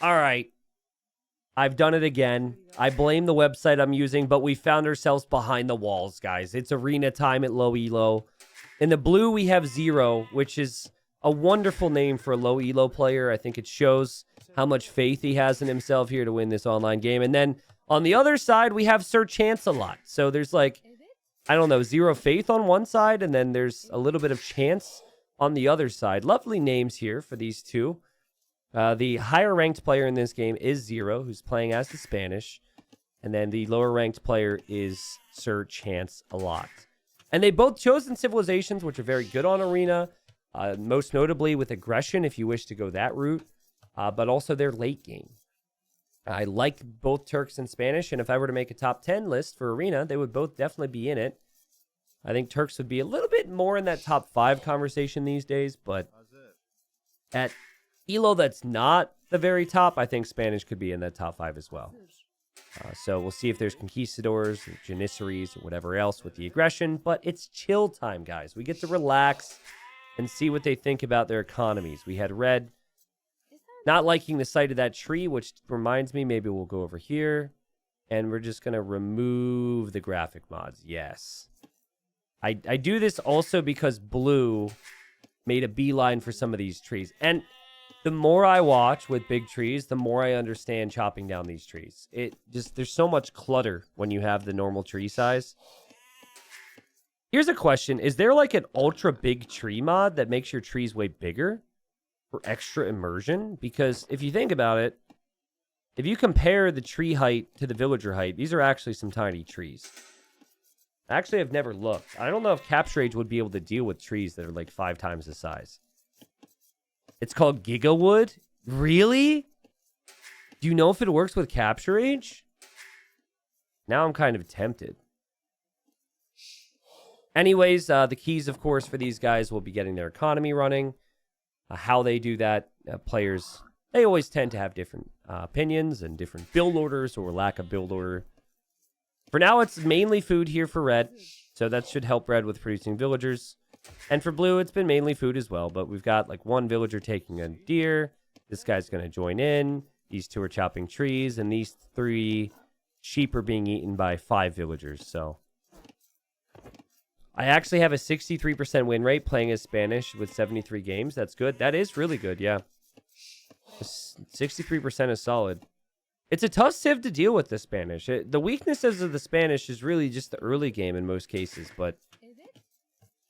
All right. I've done it again. I blame the website I'm using, but we found ourselves behind the walls, guys. It's arena time at low elo. In the blue, we have Zero, which is a wonderful name for a low elo player. I think it shows how much faith he has in himself here to win this online game. And then on the other side, we have Sir Chance a lot. So there's like, I don't know, zero faith on one side, and then there's a little bit of chance on the other side. Lovely names here for these two. The higher ranked player in this game is Zero, who's playing as the Spanish. And then the lower ranked player is Sir Chance a lot. And they both chosen civilizations, which are very good on arena. Most notably with aggression, if you wish to go that route. But also their late game. I like both Turks and Spanish. And if I were to make a top 10 list for arena, they would both definitely be in it. I think Turks would be a little bit more in that top 5 conversation these days. But at elo that's not the very top, I think Spanish could be in that top 5 as well. So we'll see if there's conquistadors, or janissaries, or whatever else with the aggression. But it's chill time, guys. We get to relax and see what they think about their economies. We had Red not liking the sight of that tree, which reminds me, maybe we'll go over here. And we're just going to remove the graphic mods. Yes. I do this also because Blue made a beeline for some of these trees. And the more I watch with big trees, the more I understand chopping down these trees. There's so much clutter when you have the normal tree size. Here's a question. Is there like an ultra big tree mod that makes your trees way bigger for extra immersion? Because if you think about it, if you compare the tree height to the villager height, these are actually some tiny trees. Actually, I've never looked. I don't know if Capture Age would be able to deal with trees that are like 5 times the size. It's called Gigawood? Really? Do you know if it works with Capture Age? Now I'm kind of tempted. Anyways, the keys, of course, for these guys will be getting their economy running. How they do that, players, they always tend to have different opinions and different build orders or lack of build order. For now, it's mainly food here for Red, so that should help Red with producing villagers. And for Blue, it's been mainly food as well, but we've got like one villager taking a deer. This guy's going to join in. These 2 are chopping trees, and these 3 sheep are being eaten by 5 villagers. So I actually have a 63% win rate playing as Spanish with 73 games. That's good. That is really good, yeah. 63% is solid. It's a tough civ to deal with, the Spanish. The weaknesses of the Spanish is really just the early game in most cases, but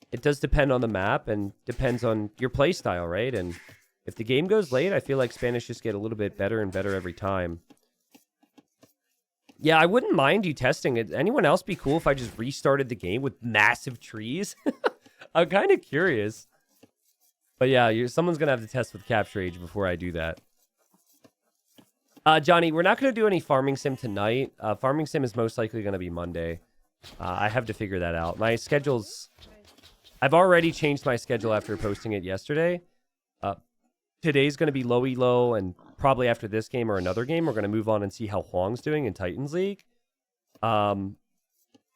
it does depend on the map and depends on your play style, right? And if the game goes late, I feel like Spanish just get a little bit better and better every time. Yeah, I wouldn't mind you testing it. Anyone else be cool if I just restarted the game with massive trees? I'm kind of curious. But yeah, someone's going to have to test with Capture Age before I do that. Johnny, we're not going to do any Farming Sim tonight. Farming Sim is most likely going to be Monday. I have to figure that out. My schedule's... I've already changed my schedule after posting it yesterday. Today's going to be low elo, and probably after this game or another game, we're going to move on and see how Huang's doing in Titans League. And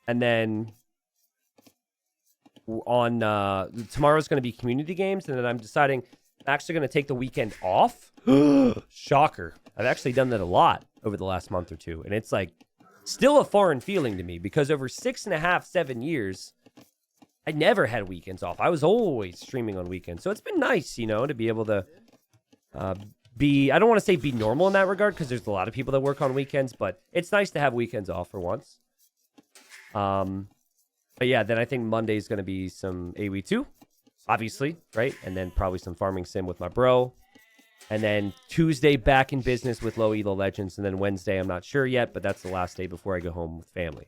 then on tomorrow's going to be community games, and then I'm deciding I'm actually going to take the weekend off. Shocker. I've actually done that a lot over the last month or two, and it's like still a foreign feeling to me because over 6.5, 7 years, I never had weekends off. I was always streaming on weekends. So it's been nice, you know, to be able to be, I don't want to say be normal in that regard because there's a lot of people that work on weekends, but it's nice to have weekends off for once. But yeah, then I think Monday's going to be some AoE2, obviously, right? And then probably some Farming Sim with my bro. And then Tuesday back in business with low Elo Legends. And then Wednesday, I'm not sure yet, but that's the last day before I go home with family.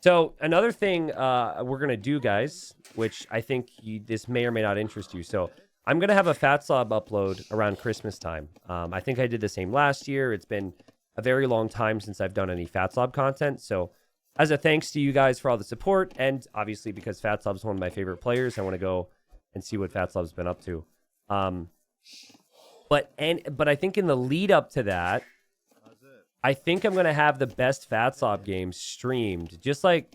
So another thing we're going to do, guys, which I think this may or may not interest you. So I'm going to have a FatSlob upload around Christmas time. I think I did the same last year. It's been a very long time since I've done any FatSlob content. So as a thanks to you guys for all the support, and obviously because FatSlob's one of my favorite players, I want to go and see what FatSlob's been up to. But I think in the lead up to that, I think I'm going to have the best FatSlob games streamed. Just like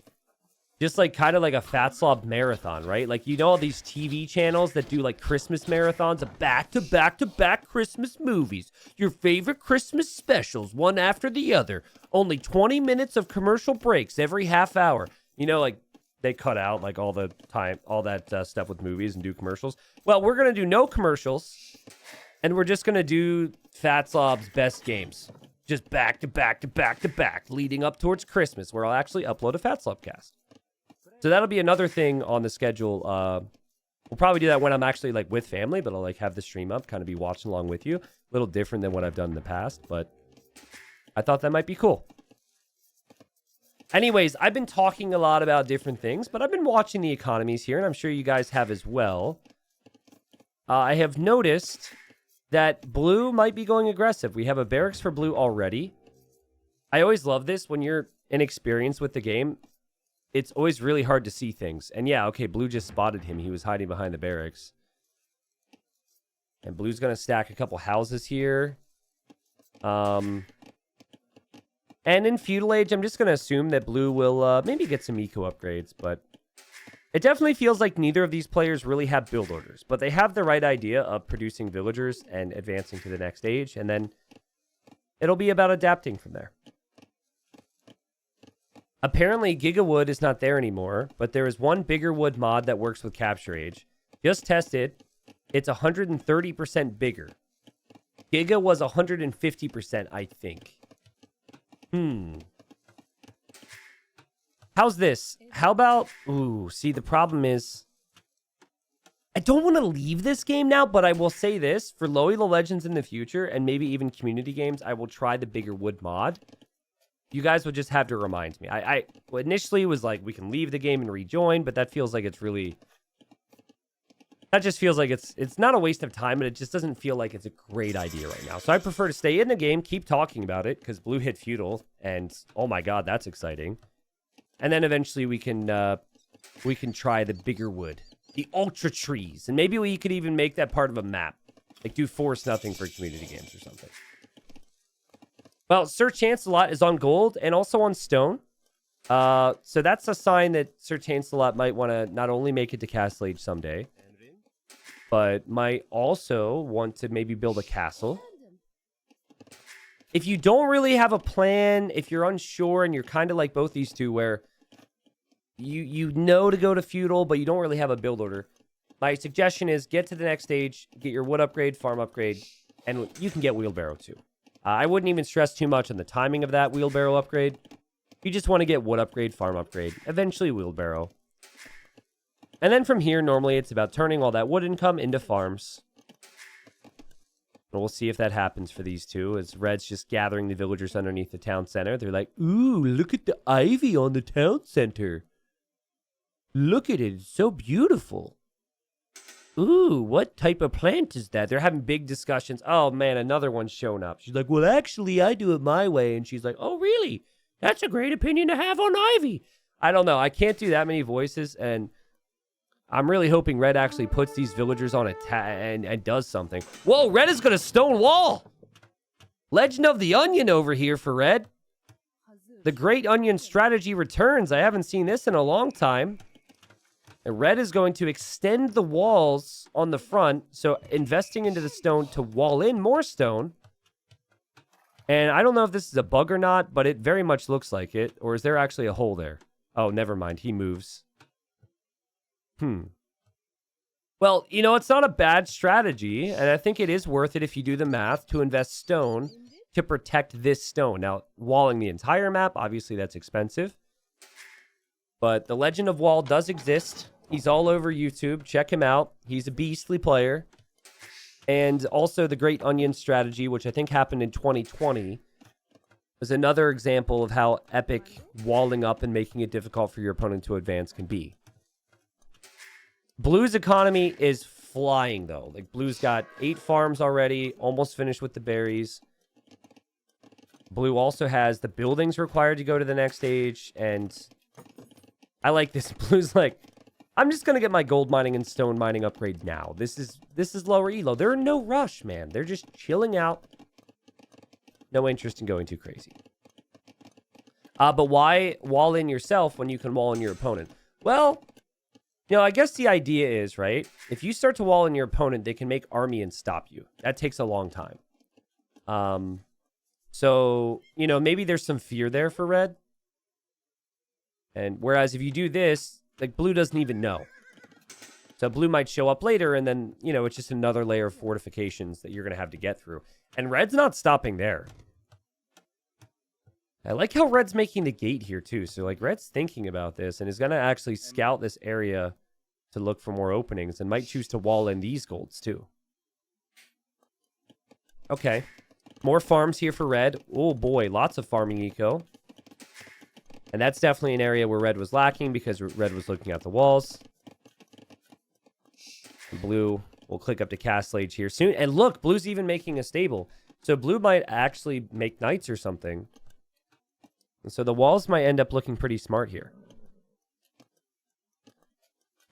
Just like kind of like a Fat Slob marathon, right? Like, you know, all these TV channels that do like Christmas marathons of back-to-back-to-back Christmas movies. Your favorite Christmas specials, one after the other. Only 20 minutes of commercial breaks every half hour. You know, like they cut out like all the time, all that stuff with movies and do commercials. Well, we're going to do no commercials. And we're just going to do Fat Slob's best games. Just back-to-back-to-back-to-back leading up towards Christmas, where I'll actually upload a Fat Slob cast. So that'll be another thing on the schedule. We'll probably do that when I'm actually like with family, but I'll like have the stream up, kind of be watching along with you. A little different than what I've done in the past, but I thought that might be cool. Anyways, I've been talking a lot about different things, but I've been watching the economies here, and I'm sure you guys have as well. I have noticed that blue might be going aggressive. We have a barracks for blue already. I always love this when you're inexperienced with the game. It's always really hard to see things. And yeah, okay, blue just spotted him. He was hiding behind the barracks. And blue's going to stack a couple houses here. And in feudal age, I'm just going to assume that blue will maybe get some eco upgrades. But it definitely feels like neither of these players really have build orders. But they have the right idea of producing villagers and advancing to the next age. And then it'll be about adapting from there. Apparently, Gigawood is not there anymore, but there is one bigger wood mod that works with Capture Age. Just tested. It's 130% bigger. Giga was 150%, I think. How's this? How about... Ooh, see, the problem is... I don't want to leave this game now, but I will say this. For Elo Legends in the future, and maybe even community games, I will try the bigger wood mod. You guys would just have to remind me. I initially was like, we can leave the game and rejoin, but that feels like it's really... That just feels like it's not a waste of time, but it just doesn't feel like it's a great idea right now. So I prefer to stay in the game, keep talking about it, because blue hit feudal, and oh my god, that's exciting. And then eventually we can try the bigger wood, the ultra trees, and maybe we could even make that part of a map, like do force nothing for community games or something. Well, Sir Chancelot is on gold and also on stone. So that's a sign that Sir Chancelot might want to not only make it to Castle Age someday, but might also want to maybe build a castle. If you don't really have a plan, if you're unsure and you're kind of like both these two where you know to go to feudal, but you don't really have a build order, my suggestion is get to the next stage, get your wood upgrade, farm upgrade, and you can get wheelbarrow too. I wouldn't even stress too much on the timing of that wheelbarrow upgrade. You just want to get wood upgrade, farm upgrade, eventually wheelbarrow. And then from here, normally it's about turning all that wood income into farms. And we'll see if that happens for these two, as Red's just gathering the villagers underneath the town center. They're like, ooh, look at the ivy on the town center. Look at it, it's so beautiful. Ooh, what type of plant is that? They're having big discussions. Oh, man, another one's shown up. She's like, well, actually, I do it my way. And she's like, oh, really? That's a great opinion to have on ivy. I don't know. I can't do that many voices, and I'm really hoping Red actually puts these villagers on and does something. Whoa, Red is going to stone wall. Legend of the Onion over here for Red. The Great Onion strategy returns. I haven't seen this in a long time. And Red is going to extend the walls on the front, so investing into the stone to wall in more stone. And I don't know if this is a bug or not, but it very much looks like it. Or is there actually a hole there? Oh, never mind. He moves. Well, you know, it's not a bad strategy, and I think it is worth it if you do the math to invest stone to protect this stone. Now, walling the entire map, obviously that's expensive. But the Legend of Wall does exist. He's all over YouTube. Check him out. He's a beastly player. And also the Great Onion strategy, which I think happened in 2020, is another example of how epic walling up and making it difficult for your opponent to advance can be. Blue's economy is flying, though. Like, Blue's got 8 farms already, almost finished with the berries. Blue also has the buildings required to go to the next stage, and I like this. Blue's like, I'm just going to get my gold mining and stone mining upgrade now. This is lower elo. They're in no rush, man. They're just chilling out. No interest in going too crazy. But why wall in yourself when you can wall in your opponent? Well, you know, I guess the idea is, right? If you start to wall in your opponent, they can make army and stop you. That takes a long time. So, you know, maybe there's some fear there for red. And whereas if you do this, like blue doesn't even know. So blue might show up later, and then, you know, it's just another layer of fortifications that you're going to have to get through. And red's not stopping there. I like how red's making the gate here, too. So, like, red's thinking about this and is going to actually scout this area to look for more openings and might choose to wall in these golds, too. Okay. More farms here for red. Oh, boy. Lots of farming eco. And that's definitely an area where red was lacking because red was looking at the walls. Blue will click up to Castle Age here soon. And look, blue's even making a stable. So blue might actually make knights or something. And so the walls might end up looking pretty smart here.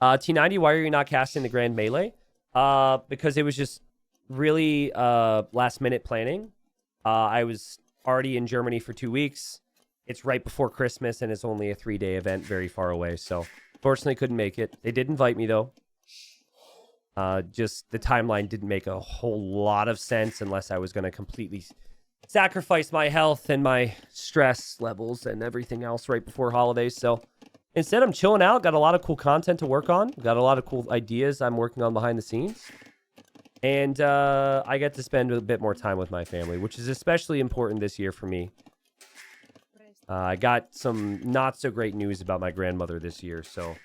T90, why are you not casting the Grand Melee? Because it was just really last minute planning. I was already in Germany for 2 weeks. It's right before Christmas, and it's only a 3-day event very far away. So, fortunately, couldn't make it. They did invite me, though. Just the timeline didn't make a whole lot of sense unless I was going to completely sacrifice my health and my stress levels and everything else right before holidays. So, instead, I'm chilling out. Got a lot of cool content to work on. Got a lot of cool ideas I'm working on behind the scenes. And I get to spend a bit more time with my family, which is especially important this year for me. I got some not so great news about my grandmother this year, so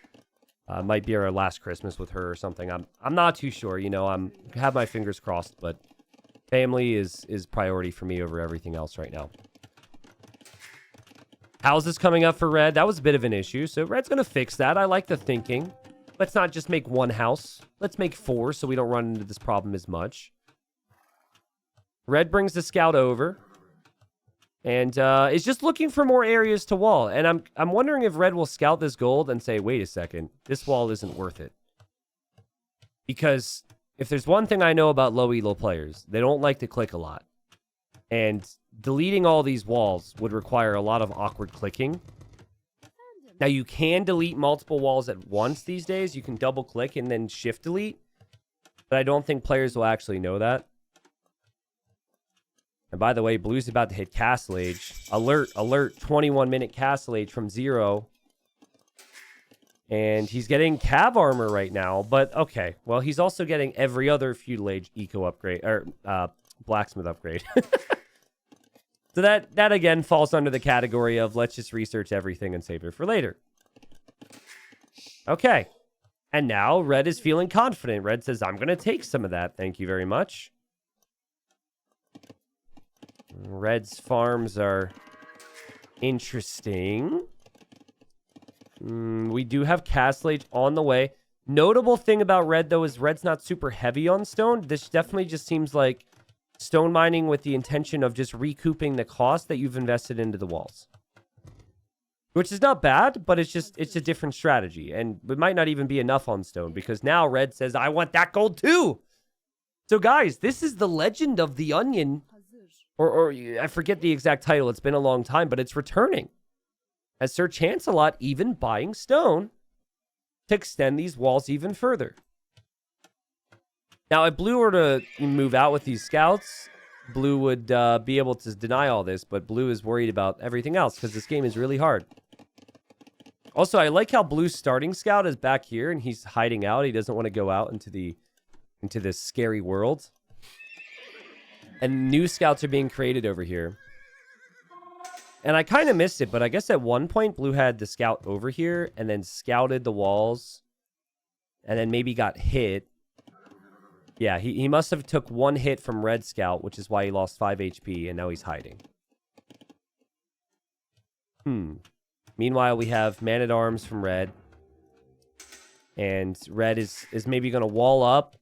might be our last Christmas with her or something. I'm not too sure, you know. I'm have my fingers crossed, but family is priority for me over everything else right now. Houses coming up for red. That was a bit of an issue, so red's gonna fix that. I like the thinking. Let's not just make one house. Let's make 4 so we don't run into this problem as much. Red brings the scout over. And is just looking for more areas to wall. And I'm wondering if red will scout this gold and say, wait a second, this wall isn't worth it. Because if there's one thing I know about low elo players, they don't like to click a lot. And deleting all these walls would require a lot of awkward clicking. Now, you can delete multiple walls at once these days. You can double click and then shift delete. But I don't think players will actually know that. And by the way, blue's about to hit Castle Age. Alert, 21-minute Castle Age from 0. And he's getting Cav armor right now. But, okay. Well, he's also getting every other feudal age eco upgrade. Or, blacksmith upgrade. So that, again, falls under the category of let's just research everything and save it for later. Okay. And now red is feeling confident. Red says, I'm going to take some of that. Thank you very much. Red's farms are interesting. We do have Castle Age on the way. Notable thing about red, though, is red's not super heavy on stone. This definitely just seems like stone mining with the intention of just recouping the cost that you've invested into the walls. Which is not bad, but it's a different strategy. And it might not even be enough on stone, because now red says, I want that gold too! So guys, this is the legend of the onion. Or I forget the exact title. It's been a long time, but it's returning. As Sir Chancelot even buying stone to extend these walls even further. Now, if blue were to move out with these scouts, blue would be able to deny all this, but blue is worried about everything else because this game is really hard. Also, I like how blue's starting scout is back here and he's hiding out. He doesn't want to go out into this scary world. And new scouts are being created over here. And I kind of missed it, but I guess at one point, blue had the scout over here and then scouted the walls and then maybe got hit. Yeah, he must have took 1 hit from red scout, which is why he lost 5 HP, and now he's hiding. Meanwhile, we have man-at-arms from red. And red is maybe going to wall up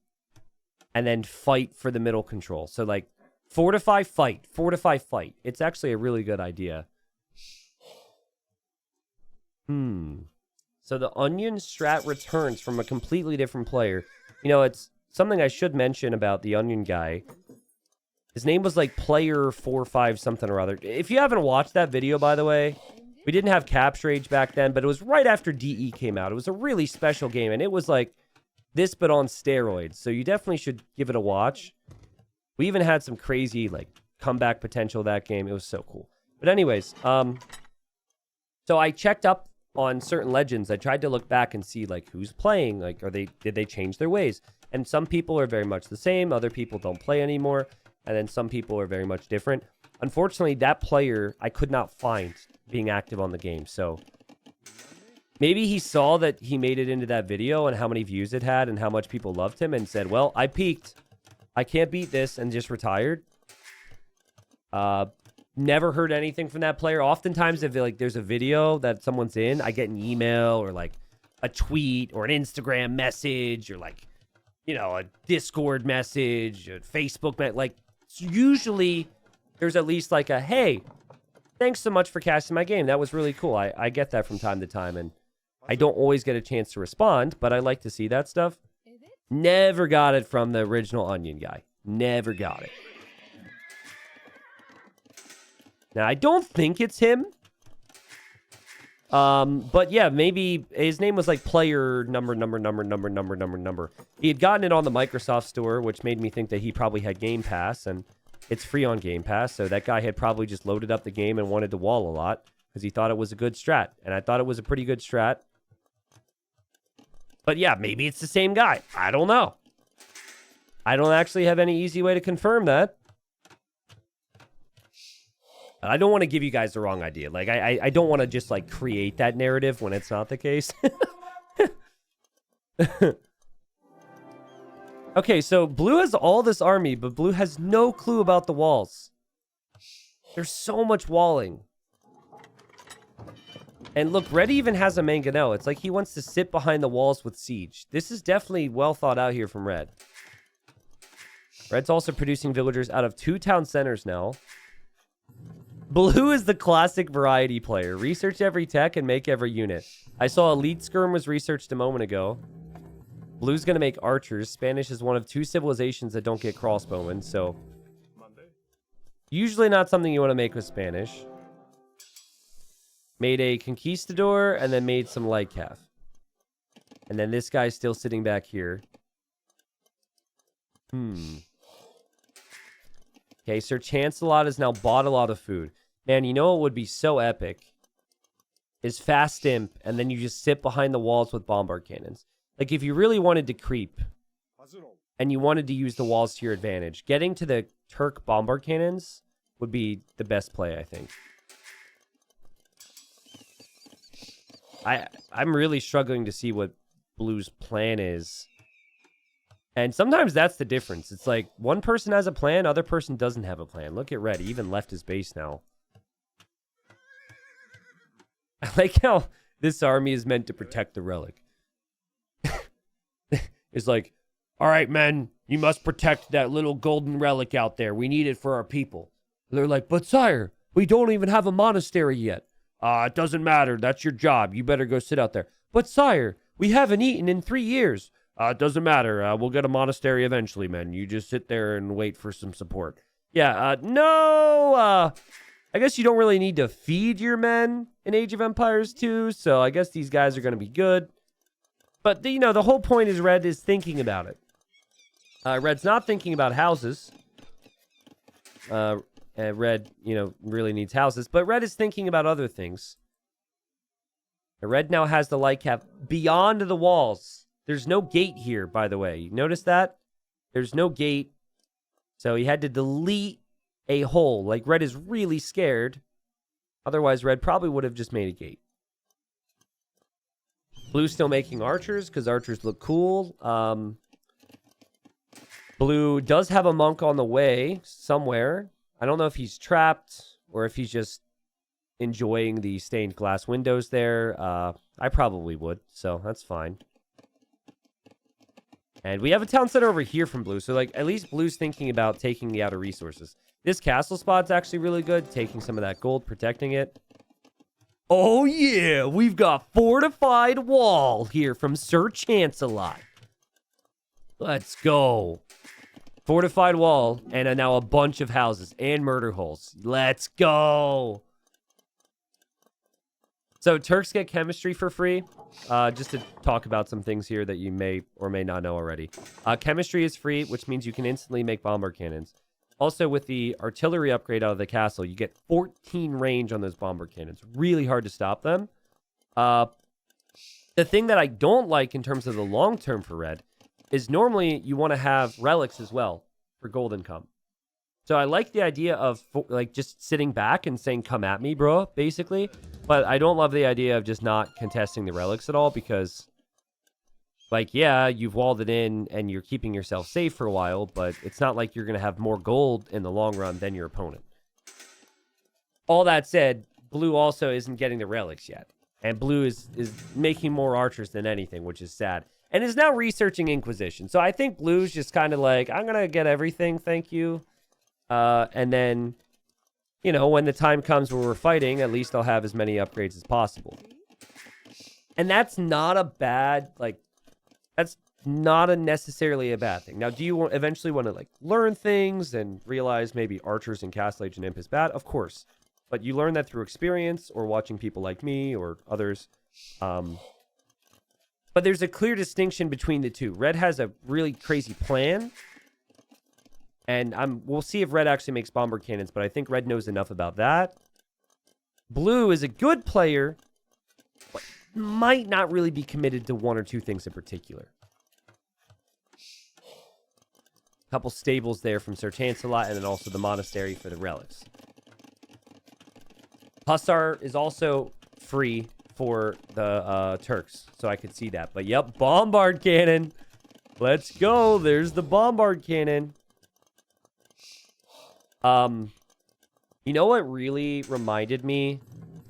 and then fight for the middle control. So, like, fortify, fight. Fortify, fight. It's actually a really good idea. So the onion strat returns from a completely different player. You know, it's something I should mention about the onion guy. His name was like player 45 something or other. If you haven't watched that video, by the way, We didn't have Capture Age back then, but it was right after DE came out. It was a really special game, and it was like this, but on steroids. So you definitely should give it a watch. We even had some crazy, like, comeback potential that game. It was so cool. But anyways, so I checked up on certain legends. I tried to look back and see, like, who's playing. Like, did they change their ways? And some people are very much the same. Other people don't play anymore. And then some people are very much different. Unfortunately, that player I could not find being active on the game. So maybe he saw that he made it into that video and how many views it had and how much people loved him and said, well, I peaked. I can't beat this, and just retired. Never heard anything from that player. Oftentimes, if like there's a video that someone's in, I get an email or like a tweet or an Instagram message or like, you know, a Discord message, a Facebook message. Like, usually there's at least like a, hey, thanks so much for casting my game. That was really cool. I get that from time to time, and I don't always get a chance to respond, but I like to see that stuff. Never got it from the original Onion guy. Never got it. Now, I don't think it's him. But yeah, maybe his name was like player number. He had gotten it on the Microsoft Store, which made me think that he probably had Game Pass, and it's free on Game Pass. So that guy had probably just loaded up the game and wanted to wall a lot because he thought it was a good strat. And I thought it was a pretty good strat. But yeah, maybe it's the same guy. I don't know. I don't actually have any easy way to confirm that. I don't want to give you guys the wrong idea. Like, I don't want to just, like, create that narrative when it's not the case. Okay, so Blue has all this army, but Blue has no clue about the walls. There's so much walling. And look, Red even has a mangonel. It's like he wants to sit behind the walls with Siege. This is definitely well thought out here from Red. Red's also producing villagers out of 2 town centers now. Blue is the classic variety player. Research every tech and make every unit. I saw Elite Skirm was researched a moment ago. Blue's going to make archers. Spanish is one of 2 civilizations that don't get crossbowmen, so usually not something you want to make with Spanish. Made a conquistador and then made some light calf. And then this guy's still sitting back here. Okay, Sir Chancelot has now bought a lot of food. Man, you know what would be so epic? Is Fast Imp, and then you just sit behind the walls with bombard cannons. Like, if you really wanted to creep, and you wanted to use the walls to your advantage, getting to the Turk bombard cannons would be the best play, I think. I'm really struggling to see what Blue's plan is. And sometimes that's the difference. It's like, one person has a plan, other person doesn't have a plan. Look at Red. He even left his base now. I like how this army is meant to protect the relic. It's like, all right, men, you must protect that little golden relic out there. We need it for our people. They're like, but sire, we don't even have a monastery yet. It doesn't matter. That's your job. You better go sit out there. But sire, we haven't eaten in 3 years. It doesn't matter. We'll get a monastery eventually, man. You just sit there and wait for some support. Yeah, no. I guess you don't really need to feed your men in Age of Empires 2, so I guess these guys are going to be good. But, you know, the whole point is Red is thinking about it. Red's not thinking about houses. Red, you know, really needs houses. But Red is thinking about other things. Red now has the light cap beyond the walls. There's no gate here, by the way. You notice that? There's no gate. So he had to delete a hole. Like, Red is really scared. Otherwise, Red probably would have just made a gate. Blue's still making archers, because archers look cool. Blue does have a monk on the way somewhere. I don't know if he's trapped, or if he's just enjoying the stained glass windows there. I probably would, so that's fine. And we have a town center over here from Blue, so like at least Blue's thinking about taking the outer resources. This castle spot's actually really good, taking some of that gold, protecting it. Oh yeah, we've got fortified wall here from Sir Chancelot. Let's go. Fortified wall, and now a bunch of houses and murder holes. Let's go. So Turks get chemistry for free. Just to talk about some things here that you may or may not know already. Chemistry is free, which means you can instantly make bombard cannons. Also, with the artillery upgrade out of the castle, you get 14 range on those bombard cannons. Really hard to stop them. The thing that I don't like in terms of the long term for red is normally you want to have relics as well for gold income. So I like the idea of like just sitting back and saying, come at me, bro, basically. But I don't love the idea of just not contesting the relics at all because, like, yeah, you've walled it in and you're keeping yourself safe for a while, but it's not like you're going to have more gold in the long run than your opponent. All that said, blue also isn't getting the relics yet. And blue is making more archers than anything, which is sad. And is now researching Inquisition. So I think blue's just kind of like, I'm going to get everything, thank you. And then, you know, when the time comes where we're fighting, at least I'll have as many upgrades as possible. And that's not a bad, like, that's not necessarily a bad thing. Now, do you eventually want to, like, learn things and realize maybe archers and Castle Age and Imp is bad? Of course. But you learn that through experience or watching people like me or others. But there's a clear distinction between the two. Red has a really crazy plan. And we'll see if red actually makes bomber cannons, but I think red knows enough about that. Blue is a good player, but might not really be committed to one or two things in particular. A couple stables there from Sir Chancelot, and then also the monastery for the relics. Hussar is also free for the Turks, so I could see that. But yep, bombard cannon. Let's go. There's the bombard cannon. You know what really reminded me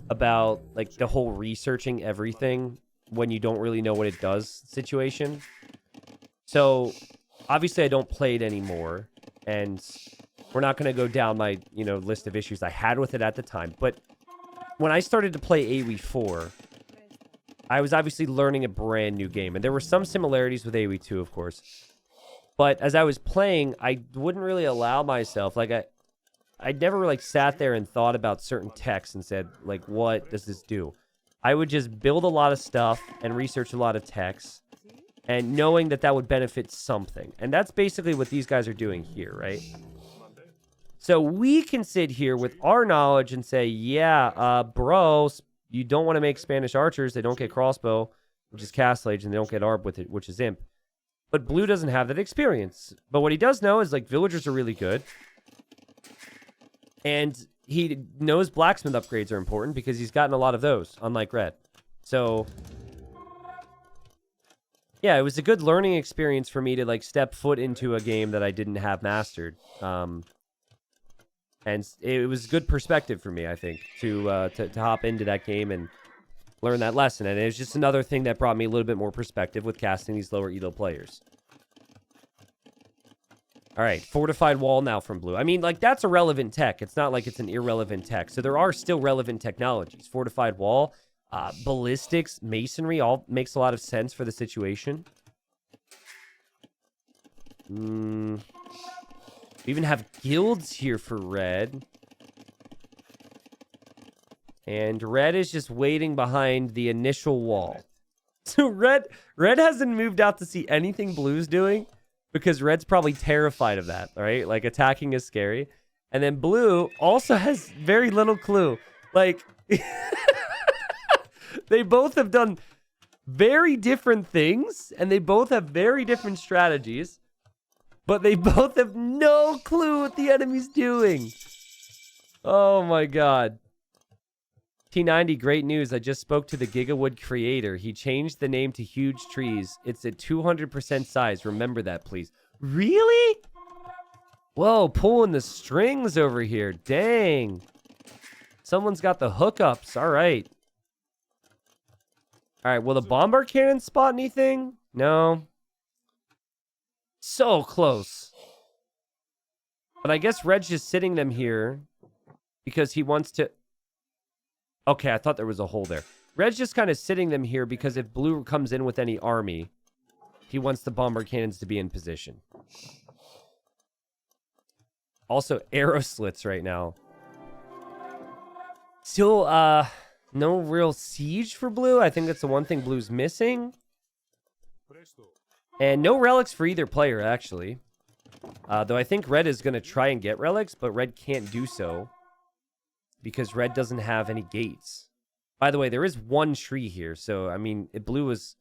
about, like, the whole researching everything when you don't really know what it does situation? So, obviously I don't play it anymore, and we're not going to go down my, you know, list of issues I had with it at the time, but when I started to play AoE 4, I was obviously learning a brand new game, and there were some similarities with AoE 2, of course, but as I was playing, I wouldn't really allow myself, like, I never, like, sat there and thought about certain texts and said, like, what does this do? I would just build a lot of stuff and research a lot of texts, and knowing that that would benefit something. And that's basically what these guys are doing here, right? So we can sit here with our knowledge and say, yeah, bro, you don't want to make Spanish archers. They don't get crossbow, which is Castle Age, and they don't get arb with it, which is imp. But blue doesn't have that experience. But what he does know is, like, villagers are really good. And he knows blacksmith upgrades are important because he's gotten a lot of those, unlike red. So, yeah, it was a good learning experience for me to, like, step foot into a game that I didn't have mastered. And it was good perspective for me, I think, to hop into that game and learn that lesson. And it was just another thing that brought me a little bit more perspective with casting these lower elo players. All right, fortified wall now from blue. I mean, like, that's a relevant tech. It's not like it's an irrelevant tech. So there are still relevant technologies. Fortified wall, ballistics, masonry, all makes a lot of sense for the situation. We even have guilds here for red. And red is just waiting behind the initial wall. So red hasn't moved out to see anything blue's doing. Because red's probably terrified of that, right? Like, attacking is scary. And then blue also has very little clue. Like, they both have done very different things. And they both have very different strategies. But they both have no clue what the enemy's doing. Oh, my God. T90, great news. I just spoke to the Gigawood creator. He changed the name to Huge Trees. It's at 200% size. Remember that, please. Really? Whoa, pulling the strings over here. Dang. Someone's got the hookups. All right. All right, will the bombard cannon spot anything? No. So close. But I guess Red's just sitting them here because he wants to... Okay, I thought there was a hole there. Red's just kind of sitting them here because if blue comes in with any army, he wants the bombard cannons to be in position. Also, arrow slits right now. Still, No real siege for blue. I think that's the one thing blue's missing. And no relics for either player, actually. Though I think red is going to try and get relics, but red can't do so. Because red doesn't have any gates. By the way, there is one tree here. So, I mean, if blue was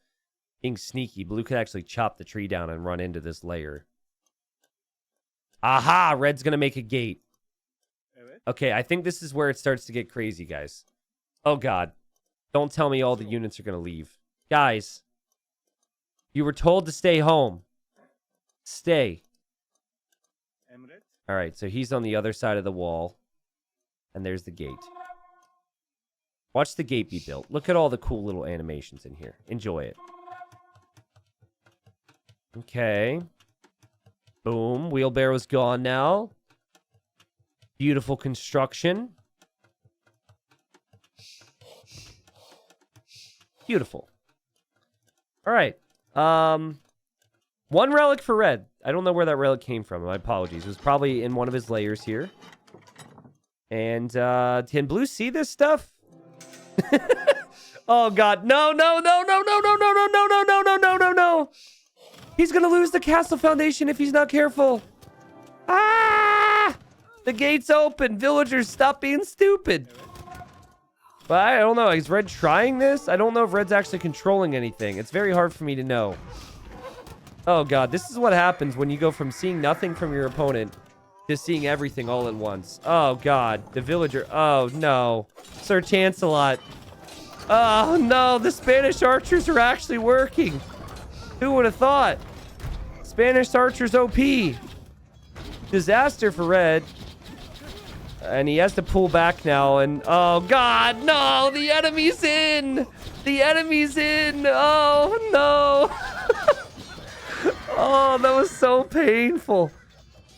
being sneaky, blue could actually chop the tree down and run into this layer. Aha! Red's going to make a gate. Okay, I think this is where it starts to get crazy, guys. Oh, God. Don't tell me all the units are going to leave. Guys, you were told to stay home. Stay. All right, so he's on the other side of the wall. And there's the gate. Watch the gate be built. Look at all the cool little animations in here. Enjoy it. Okay. Boom. Wheelbarrow's gone now. Beautiful construction. Beautiful. All right. One relic for red. I don't know where that relic came from. My apologies. It was probably in one of his layers here. And can blue see this stuff? Oh God, no, no, no, no, no, no, no, no, no, no, no, no, no, no, no. He's gonna lose the castle foundation if he's not careful. Ah! The gate's open. Villagers, stop being stupid. But I don't know. Is red trying this? I don't know if red's actually controlling anything. It's very hard for me to know. Oh God, this is what happens when you go from seeing nothing from your opponent to seeing everything all at once. Oh God, the villager. Oh no, Sir Chancelot. Oh no, the Spanish archers are actually working. Who would have thought? Spanish archers OP. Disaster for red. And he has to pull back now. And oh God, no, the enemy's in. The enemy's in. Oh no. Oh, that was so painful.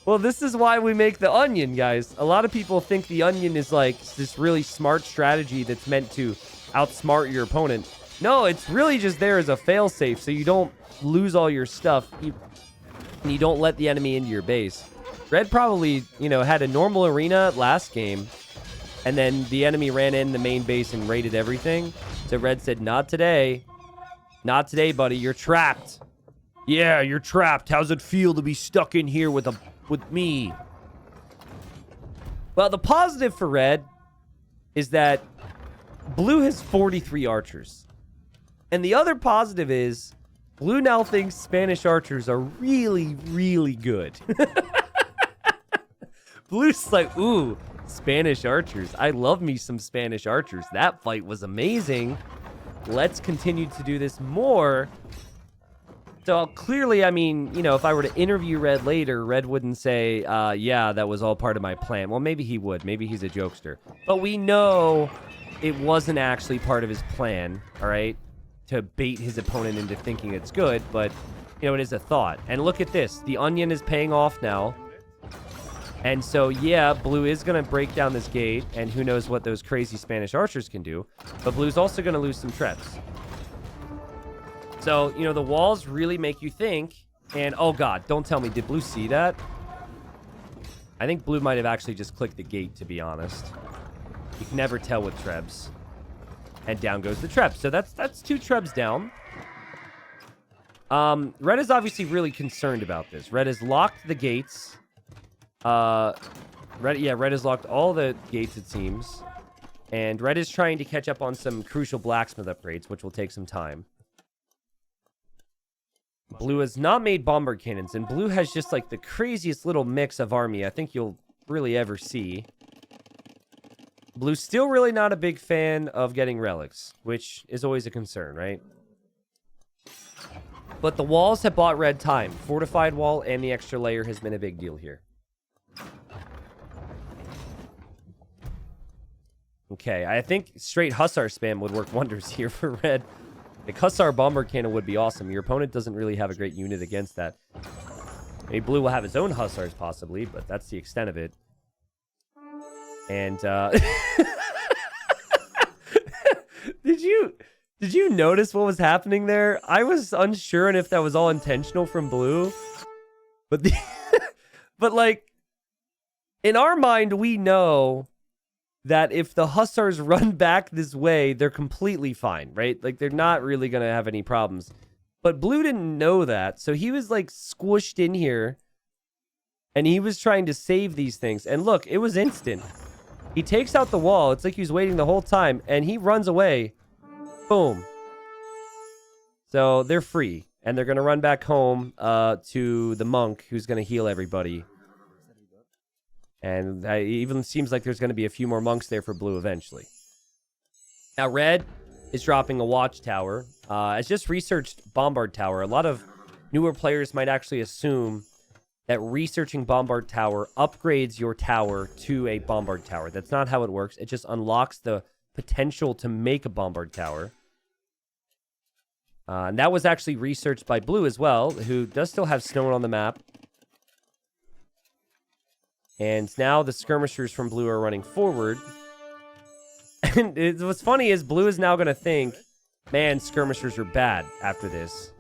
Well, this is why we make the onion, guys. A lot of people think the onion is like this really smart strategy that's meant to outsmart your opponent. No, it's really just there as a failsafe so you don't lose all your stuff. You don't let the enemy into your base. Red probably, you know, had a normal arena last game, and then the enemy ran in the main base and raided everything. So Red said, not today. Not today, buddy. You're trapped. Yeah, you're trapped. How's it feel to be stuck in here with me? Well, the positive for red is that blue has 43 archers. And the other positive is blue now thinks Spanish archers are really, really good. Blue's like, ooh, Spanish archers. I love me some Spanish archers. That fight was amazing. Let's continue to do this more. So clearly, I mean, you know, if I were to interview Red later, Red wouldn't say, yeah, that was all part of my plan. Well, maybe he would. Maybe he's a jokester. But we know it wasn't actually part of his plan, all right, to bait his opponent into thinking it's good. But, you know, it is a thought. And look at this. The onion is paying off now. And so, yeah, blue is going to break down this gate. And who knows what those crazy Spanish archers can do. But blue's also going to lose some traps. So, you know, the walls really make you think. And, oh, God, don't tell me. Did blue see that? I think blue might have actually just clicked the gate, to be honest. You can never tell with trebs. And down goes the treb. So that's 2 trebs down. Red is obviously really concerned about this. Red has locked the gates. Red has locked all the gates, it seems. And red is trying to catch up on some crucial blacksmith upgrades, which will take some time. Blue has not made bomber cannons, and blue has just like the craziest little mix of army I think you'll really ever see. Blue's still really not a big fan of getting relics, which is always a concern, right? But the walls have bought red time. Fortified wall and the extra layer has been a big deal here. Okay, I think straight Hussar spam would work wonders here for red. A Hussar bomber cannon would be awesome. Your opponent doesn't really have a great unit against that. Maybe blue will have his own Hussars possibly, but that's the extent of it. And did you notice what was happening there? I was unsure if that was all intentional from blue. But but like in our mind we know that if the Hussars run back this way, they're completely fine, right? Like, they're not really going to have any problems. But Blue didn't know that, so he was, like, squished in here, and he was trying to save these things. And look, it was instant. He takes out the wall. It's like he was waiting the whole time, and he runs away. Boom. So they're free, and they're going to run back home to the monk who's going to heal everybody. And it even seems like there's going to be a few more monks there for Blue eventually. Now, Red is dropping a watchtower. It's just researched Bombard Tower. A lot of newer players might actually assume that researching Bombard Tower upgrades your tower to a Bombard Tower. That's not how it works. It just unlocks the potential to make a Bombard Tower. And that was actually researched by Blue as well, who does still have snow on the map. And now the skirmishers from Blue are running forward. And what's funny is Blue is now going to think, man, skirmishers are bad after this.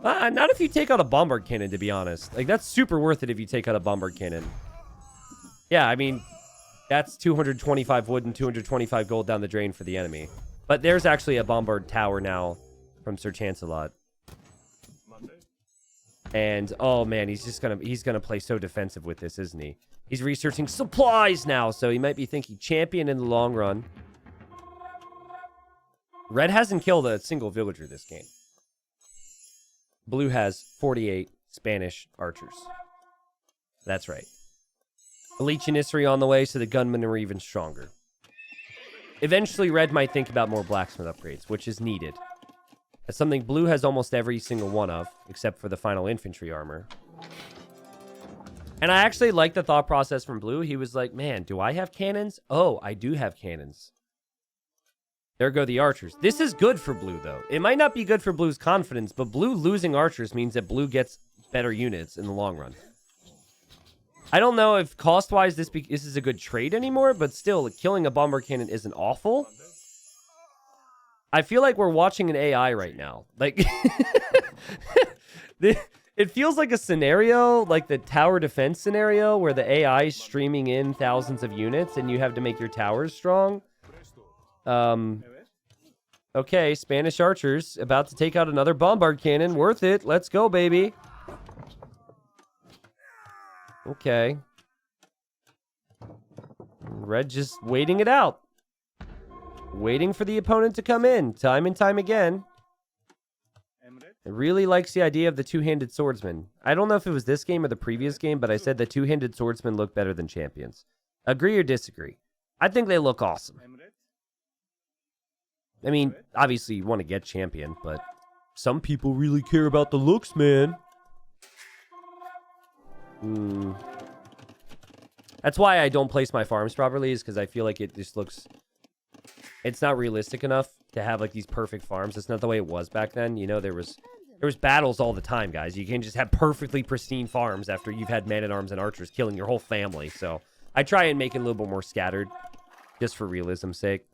Not if you take out a bombard cannon, to be honest. Like, that's super worth it if you take out a bombard cannon. Yeah, I mean, that's 225 wood and 225 gold down the drain for the enemy. But there's actually a bombard tower now from Sir Chancelot. And, oh man, he's gonna play so defensive with this, isn't he? He's researching supplies now, so he might be thinking champion in the long run. Red hasn't killed a single villager this game. Blue has 48 Spanish archers. That's right. Elite Janissary on the way, so the gunmen are even stronger. Eventually, Red might think about more blacksmith upgrades, which is needed. That's something Blue has almost every single one of, except for the final infantry armor. And I actually like the thought process from Blue. He was like, man, do I have cannons? Oh, I do have cannons. There go the archers. This is good for Blue, though. It might not be good for Blue's confidence, but Blue losing archers means that Blue gets better units in the long run. I don't know if cost-wise this is a good trade anymore, but still, killing a bomber cannon isn't awful. I feel like we're watching an AI right now. Like, it feels like a scenario, like the tower defense scenario, where the AI is streaming in thousands of units and you have to make your towers strong. Okay, Spanish archers about to take out another bombard cannon. Worth it. Let's go, baby. Okay. Red just waiting it out. Waiting for the opponent to come in, time and time again. It really likes the idea of the two-handed swordsman. I don't know if it was this game or the previous game, but I said the two-handed swordsmen look better than champions. Agree or disagree? I think they look awesome. I mean, obviously you want to get champion, but some people really care about the looks, man. That's why I don't place my farms properly, is because I feel like it just looks... It's not realistic enough to have, like, these perfect farms. It's not the way it was back then. You know, there was battles all the time, guys. You can't just have perfectly pristine farms after you've had man-at-arms and archers killing your whole family. So I try and make it a little bit more scattered, just for realism's sake.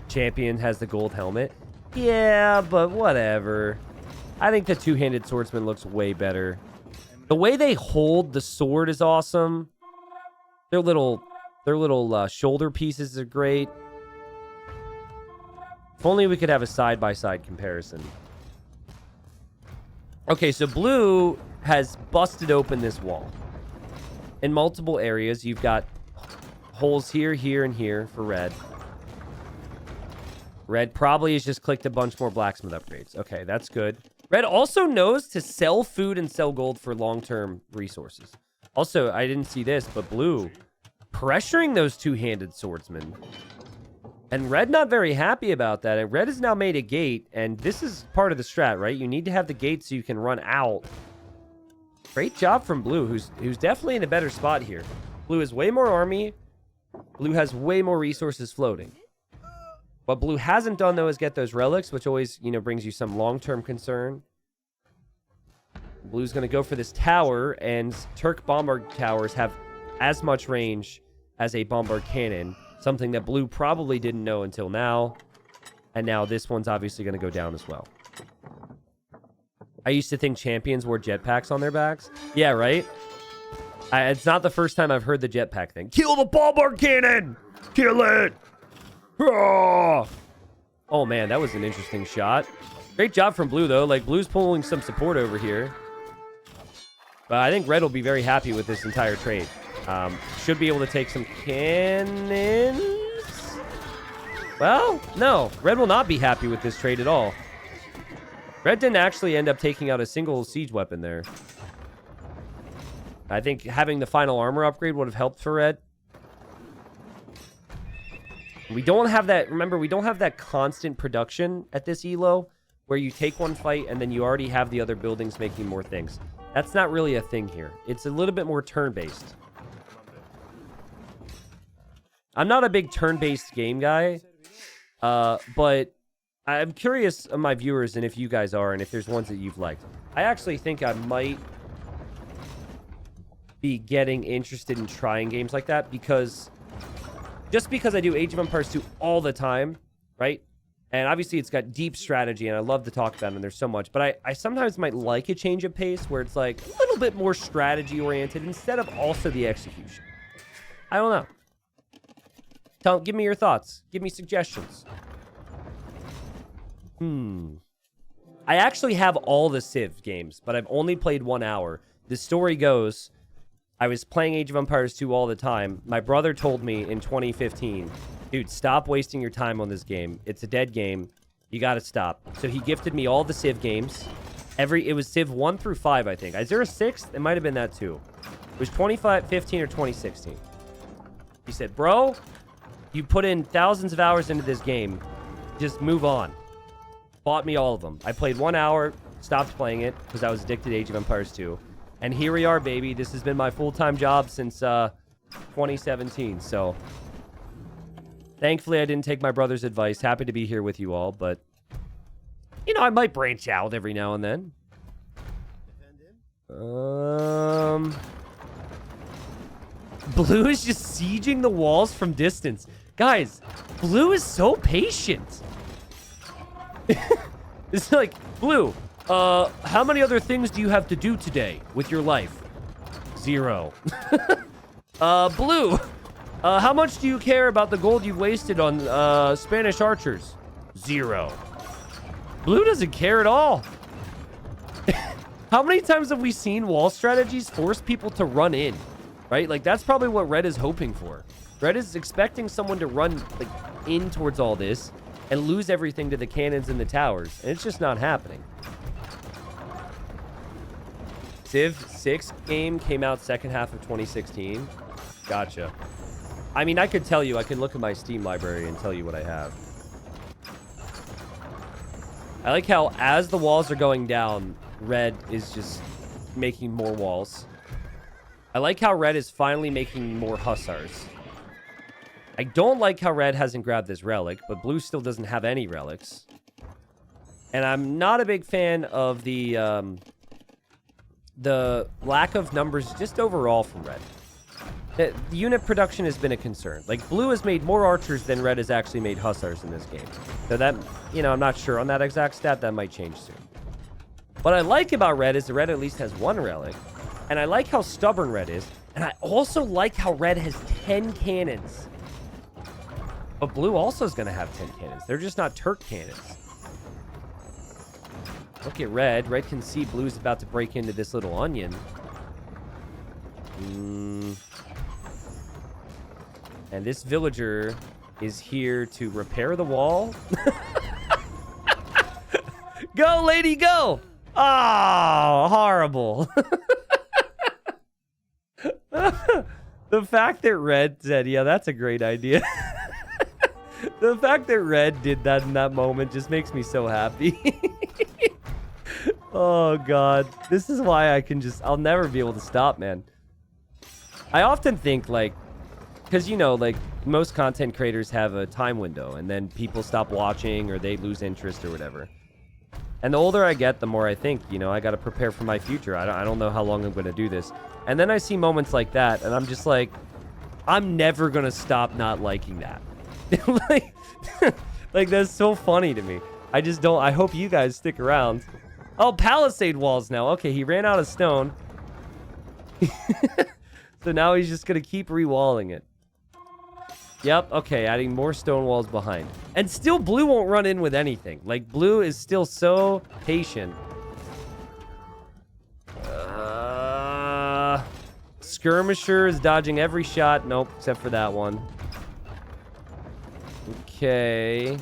Champion has the gold helmet. Yeah, but whatever. I think the two-handed swordsman looks way better. The way they hold the sword is awesome. Their little shoulder pieces are great. If only we could have a side-by-side comparison. Okay, so Blue has busted open this wall. In multiple areas, you've got holes here, here, and here for Red. Red probably has just clicked a bunch more blacksmith upgrades. Okay, that's good. Red also knows to sell food and sell gold for long-term resources. Also, I didn't see this, but Blue pressuring those two-handed swordsmen. And Red not very happy about that. And Red has now made a gate, and this is part of the strat, right? You need to have the gate so you can run out. Great job from Blue, who's definitely in a better spot here. Blue has way more army. Blue has way more resources floating. What Blue hasn't done, though, is get those relics, which always, you know, brings you some long-term concern. Blue's going to go for this tower, and Turk bombard towers have as much range as a bombard cannon, something that Blue probably didn't know until now. And now this one's obviously going to go down as well. I used to think champions wore jetpacks on their backs. Yeah, right? It's not the first time I've heard the jetpack thing. Kill the bombard cannon! Kill it! Oh man, that was an interesting shot. Great job from Blue, though. Like, Blue's pulling some support over here. But I think Red will be very happy with this entire trade. Should be able to take some cannons. Well, no. Red will not be happy with this trade at all. Red didn't actually end up taking out a single siege weapon there. I think having the final armor upgrade would have helped for Red. We don't have that... Remember, we don't have that constant production at this elo where you take one fight and then you already have the other buildings making more things. That's not really a thing here. It's a little bit more turn-based. I'm not a big turn-based game guy, but I'm curious of my viewers and if you guys are and if there's ones that you've liked. I actually think I might be getting interested in trying games like that because... Just because I do Age of Empires 2 all the time, right? And obviously it's got deep strategy and I love to talk about it and there's so much. But I sometimes might like a change of pace where it's like a little bit more strategy oriented instead of also the execution. I don't know. Give me your thoughts. Give me suggestions. I actually have all the Civ games, but I've only played 1 hour. The story goes... I was playing Age of Empires 2 all the time. My brother told me in 2015, dude, stop wasting your time on this game. It's a dead game. You got to stop. So he gifted me all the Civ games. It was Civ 1 through 5, I think. Is there a 6th? It might have been that too. It was 2015 or 2016. He said, bro, you put in thousands of hours into this game. Just move on. Bought me all of them. I played 1 hour, stopped playing it because I was addicted to Age of Empires 2. And here we are, baby. This has been my full-time job since 2017. So, thankfully, I didn't take my brother's advice. Happy to be here with you all. But, you know, I might branch out every now and then. Blue is just sieging the walls from distance. Guys, Blue is so patient. It's like, Blue... how many other things do you have to do today with your life? 0. Blue, how much do you care about the gold you've wasted on, Spanish archers? 0. Blue doesn't care at all. How many times have we seen wall strategies force people to run in? Right? Like, that's probably what Red is hoping for. Red is expecting someone to run, like, in towards all this and lose everything to the cannons and the towers. And it's just not happening. Civ 6 game came out second half of 2016. Gotcha. I mean, I could tell you. I could look at my Steam library and tell you what I have. I like how as the walls are going down, Red is just making more walls. I like how Red is finally making more hussars. I don't like how Red hasn't grabbed this relic, but Blue still doesn't have any relics. And I'm not a big fan of the lack of numbers just overall from Red. The unit production has been a concern. Like, Blue has made more archers than Red has actually made hussars in this game. So that, you know, I'm not sure on that exact stat. That might change soon. What I like about Red is the Red at least has 1 relic. And I like how stubborn Red is. And I also like how Red has 10 cannons. But Blue also is going to have 10 cannons. They're just not Turk cannons. Look at Red. Red can see Blue's about to break into this little onion. And this villager is here to repair the wall. Go, lady, go! Oh, horrible. The fact that Red said, yeah, that's a great idea. The fact that Red did that in that moment just makes me so happy. Oh, God. This is why I'll never be able to stop, man. I often think, like, because, you know, like, most content creators have a time window, and then people stop watching, or they lose interest, or whatever. And the older I get, the more I think, you know, I got to prepare for my future. I don't know how long I'm going to do this. And then I see moments like that, and I'm just like, I'm never going to stop not liking that. like, that's so funny to me. I just don't. I hope you guys stick around. Oh, palisade walls now. Okay, he ran out of stone. So now he's just going to keep rewalling it. Yep, okay, adding more stone walls behind. And still blue won't run in with anything. Like, blue is still so patient. Skirmisher is dodging every shot. Nope, except for that one. Okay.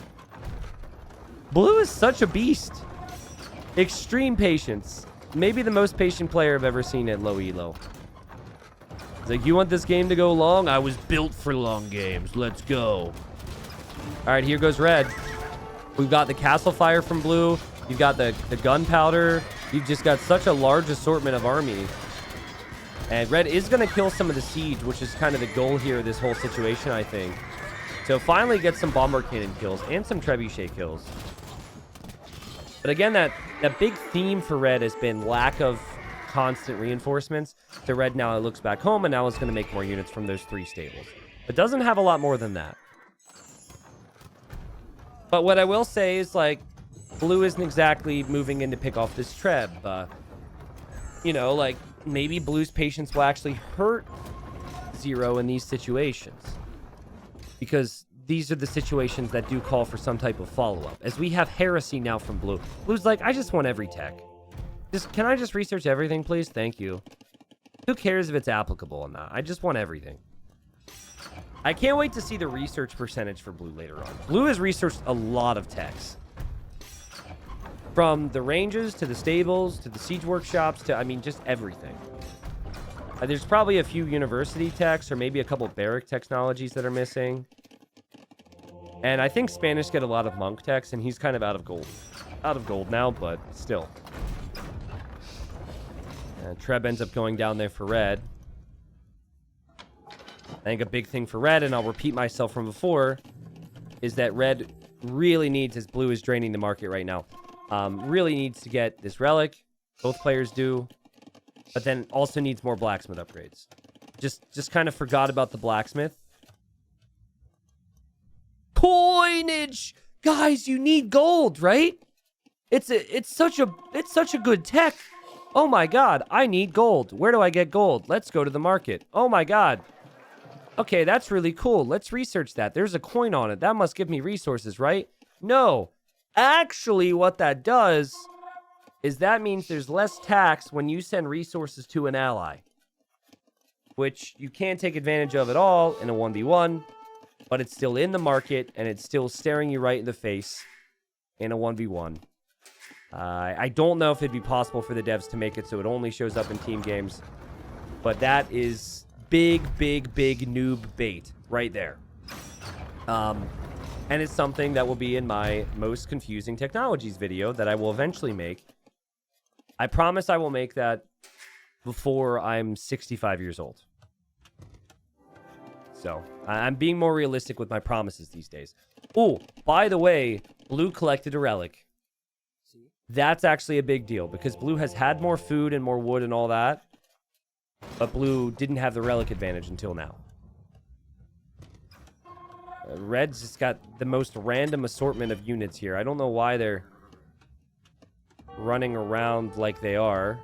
Blue is such a beast. Extreme patience. Maybe the most patient player I've ever seen at low elo. It's like, you want this game to go long? I was built for long games. Let's go. All right, here goes red. We've got the castle fire from blue. You've got the gunpowder. You've just got such a large assortment of army. And red is going to kill some of the siege, which is kind of the goal here of this whole situation, I think. So finally get some bomber cannon kills and some trebuchet kills. But again, that big theme for red has been lack of constant reinforcements. To red now it looks back home, and now it's going to make more units from those 3 stables. It doesn't have a lot more than that. But what I will say is, like, blue isn't exactly moving in to pick off this treb. You know, like, maybe blue's patience will actually hurt zero in these situations. Because these are the situations that do call for some type of follow-up. As we have heresy now from blue. Blue's like, I just want every tech. Can I just research everything, please? Thank you. Who cares if it's applicable or not? I just want everything. I can't wait to see the research percentage for blue later on. Blue has researched a lot of techs. From the ranges, to the stables, to the siege workshops, to, I mean, just everything. There's probably a few university techs, or maybe a couple barrack technologies that are missing. And I think Spanish get a lot of monk techs, and he's kind of out of gold. Out of gold now, but still. Treb ends up going down there for red. I think a big thing for red, and I'll repeat myself from before, is that red really needs, as blue is draining the market right now, really needs to get this relic. Both players do. But then also needs more blacksmith upgrades. Just kind of forgot about the blacksmith. Coinage! Guys, you need gold, right? It's such a good tech. Oh my god, I need gold. Where do I get gold? Let's go to the market. Oh my god. Okay, that's really cool. Let's research that. There's a coin on it. That must give me resources, right? No. Actually, what that does is that means there's less tax when you send resources to an ally. Which you can't take advantage of at all in a 1v1. But it's still in the market, and it's still staring you right in the face in a 1v1. I don't know if it'd be possible for the devs to make it so it only shows up in team games. But that is big noob bait right there. And it's something that will be in my most confusing technologies video that I will eventually make. I promise I will make that before I'm 65 years old. So, I'm being more realistic with my promises these days. Oh, by the way, blue collected a relic. That's actually a big deal, because blue has had more food and more wood and all that. But blue didn't have the relic advantage until now. Red's just got the most random assortment of units here. I don't know why they're running around like they are.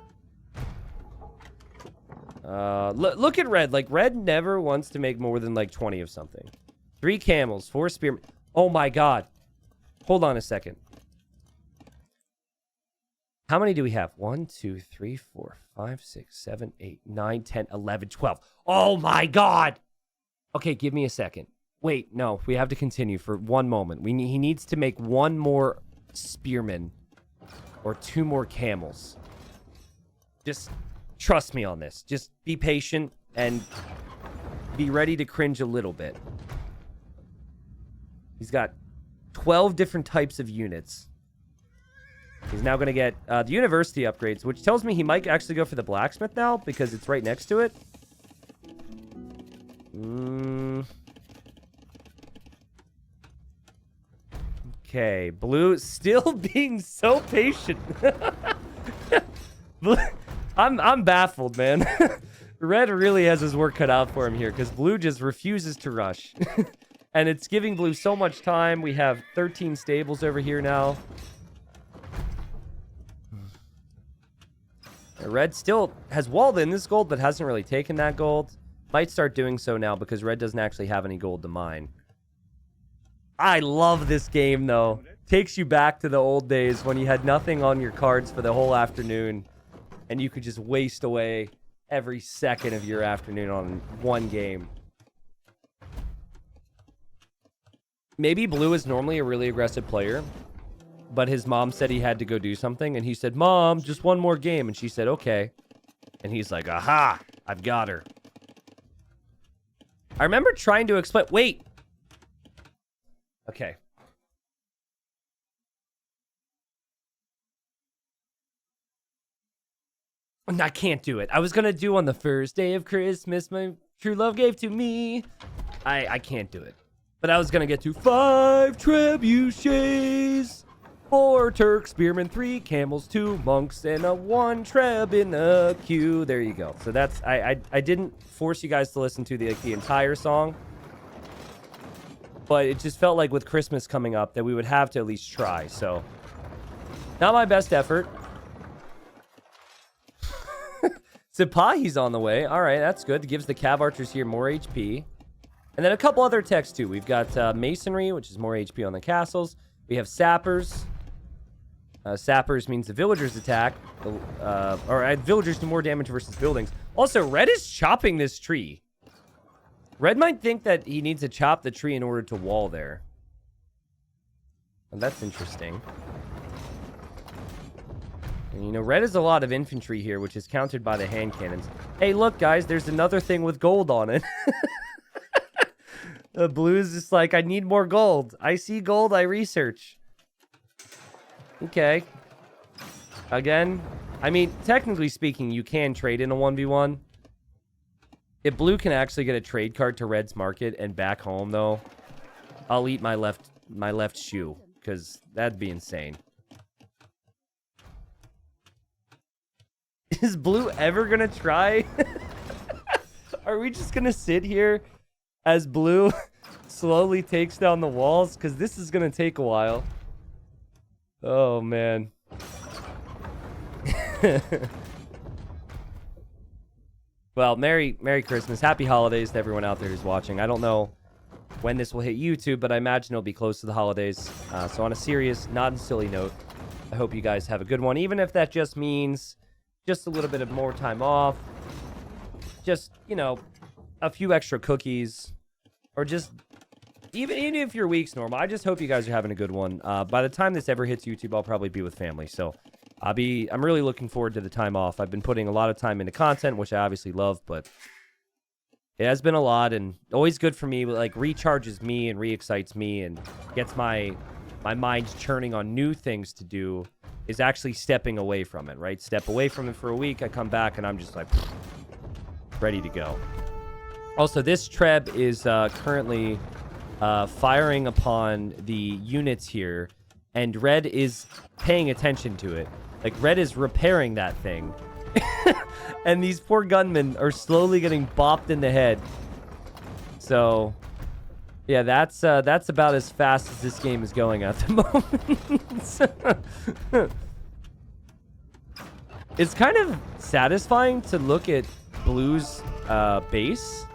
Look at red. Like, red never wants to make more than like 20 of something. 3 camels, 4 spearmen. Oh my god. Hold on a second. How many do we have? 1, 2, 3, 4, 5, 6, 7, 8, 9, 10, 11, 12. Oh my god! Okay, give me a second. Wait, no, we have to continue for one moment. He needs to make 1 more spearman or 2 more camels. Just trust me on this. Just be patient and be ready to cringe a little bit. He's got 12 different types of units. He's now going to get the university upgrades, which tells me he might actually go for the blacksmith now because it's right next to it. Okay, blue still being so patient. I'm baffled, man. Red really has his work cut out for him here because blue just refuses to rush. And it's giving blue so much time. We have 13 stables over here now. Red still has walled in this gold, but hasn't really taken that gold. Might start doing so now because red doesn't actually have any gold to mine. I love this game, though. Takes you back to the old days when you had nothing on your cards for the whole afternoon, and you could just waste away every second of your afternoon on one game. Maybe Blue is normally a really aggressive player, but his mom said he had to go do something, and he said, "Mom, just one more game." And she said, "Okay." And he's like, "Aha, I've got her." I remember trying to explain... Wait! Okay. I can't do it. I was gonna do on the first day of Christmas, my true love gave to me. I can't do it. But I was gonna get to 5 trebuchets, 4 Turks, spearmen, 3 camels, 2 monks, and a 1 treb in the queue. There you go. So that's... I didn't force you guys to listen to the entire song. But it just felt like with Christmas coming up that we would have to at least try. So, not my best effort. Sipahi's on the way. All right, that's good. It gives the cav archers here more HP. And then a couple other techs, too. We've got masonry, which is more HP on the castles. We have sappers. Sappers means the villagers attack. Villagers do more damage versus buildings. Also, red is chopping this tree. Red might think that he needs to chop the tree in order to wall there. And that's interesting. And, you know, red is a lot of infantry here, which is countered by the hand cannons. Hey, look, guys, there's another thing with gold on it. The blue is just like, I need more gold. I see gold, I research. Okay. Again, I mean, technically speaking, you can trade in a 1v1. If blue can actually get a trade card to red's market and back home, though, I'll eat my left shoe, because that'd be insane. Is blue ever gonna try? Are we just gonna sit here as blue slowly takes down the walls? Because this is gonna take a while. Oh, man. Well, Merry Christmas. Happy holidays to everyone out there who's watching. I don't know when this will hit YouTube, but I imagine it'll be close to the holidays. So on a serious, not a silly note, I hope you guys have a good one, even if that just means just a little bit of more time off. Just, you know, a few extra cookies. Or just, even if your week's normal, I just hope you guys are having a good one. By the time this ever hits YouTube, I'll probably be with family, so... I'm really looking forward to the time off. I've been putting a lot of time into content, which I obviously love, but it has been a lot and always good for me. Like, recharges me and re-excites me and gets my mind churning on new things to do is actually stepping away from it, right? Step away from it for a week, I come back and I'm just like, ready to go. Also, this treb is currently firing upon the units here, and red is paying attention to it. Like, red is repairing that thing. And these poor gunmen are slowly getting bopped in the head. So, yeah, that's about as fast as this game is going at the moment. It's kind of satisfying to look at blue's base.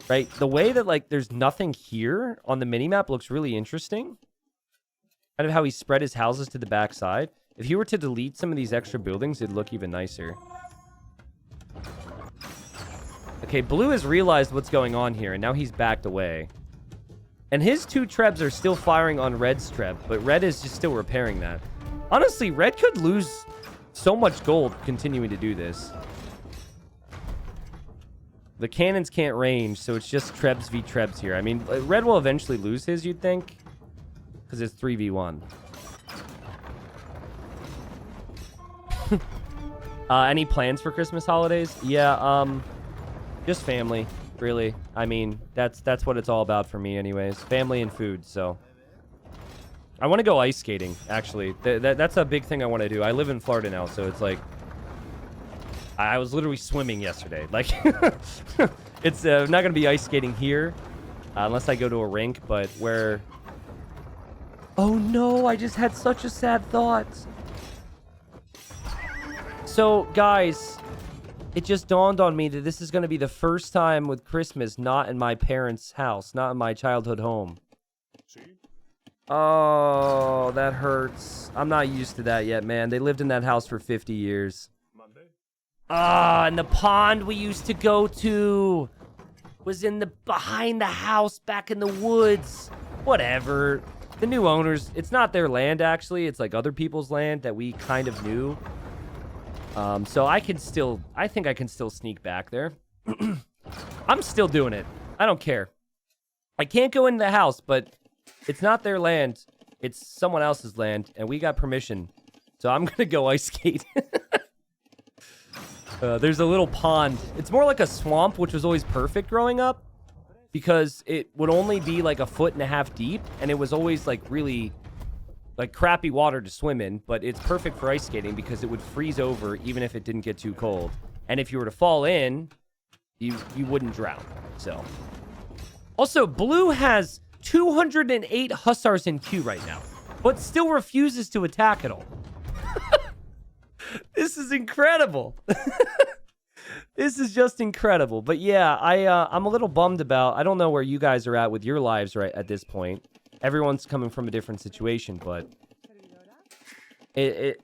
Right? The way that, like, there's nothing here on the minimap looks really interesting. Kind of how he spread his houses to the backside. If he were to delete some of these extra buildings, it'd look even nicer. Okay, blue has realized what's going on here, and now he's backed away. And his 2 trebs are still firing on red's treb, but red is just still repairing that. Honestly, red could lose so much gold continuing to do this. The cannons can't range, so it's just trebs v trebs here. I mean, red will eventually lose his, you'd think, because it's 3v1. Any plans for Christmas holidays? Yeah, just family, really. I mean, that's what it's all about for me anyways. Family and food, so. I want to go ice skating, actually. That's a big thing I want to do. I live in Florida now, so it's like... I was literally swimming yesterday. Like, it's not going to be ice skating here, unless I go to a rink, but where... Oh no, I just had such a sad thought. So, guys, It just dawned on me that this is going to be the first time with Christmas not in my parents' house, not in my childhood home. Oh, that hurts. I'm not used to that yet, man. They lived in that house for 50 years. Ah, and the pond we used to go to was in the behind the house back in the woods. Whatever. The new owners, it's not their land, actually. It's like other people's land that we kind of knew. So I think I can still sneak back there. I'm still doing it. I don't care. I can't go into the house, but it's not their land. It's someone else's land, and we got permission. So I'm going to go ice skate. There's a little pond. It's more like a swamp, which was always perfect growing up, because it would only be like 1.5 feet deep, and it was always like really like crappy water to swim in, but it's perfect for ice skating because it would freeze over even if it didn't get too cold. And if you were to fall in, you wouldn't drown. So also, Blue has 208 hussars in queue right now, but still refuses to attack at all. This is incredible. This is just incredible. But yeah, I'm a little bummed about, I don't know where you guys are at with your lives right at this point. Everyone's coming from a different situation, but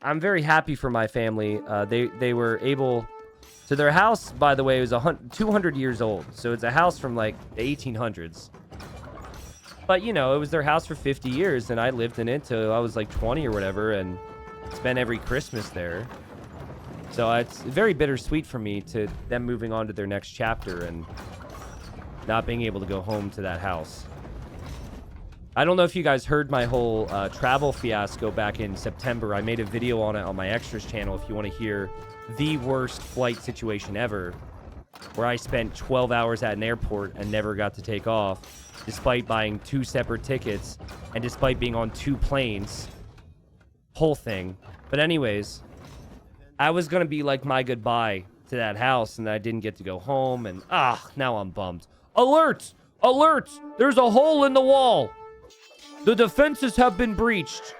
I'm very happy for my family. They were able, so their house, by the way, was 200 years old. So it's a house from like the 1800s. But, you know, it was their house for 50 years, and I lived in it till I was like 20 or whatever, and spent every Christmas there. So it's very bittersweet for me to them moving on to their next chapter and not being able to go home to that house. I don't know if you guys heard my whole travel fiasco back in September. I made a video on it on my extras channel if you want to hear the worst flight situation ever, where I spent 12 hours at an airport and never got to take off, despite buying 2 separate tickets and despite being on 2 planes. Whole thing. But anyways, I was going to be like my goodbye to that house, and I didn't get to go home, and now I'm bummed. Alert! Alert! There's a hole in the wall! The defenses have been breached.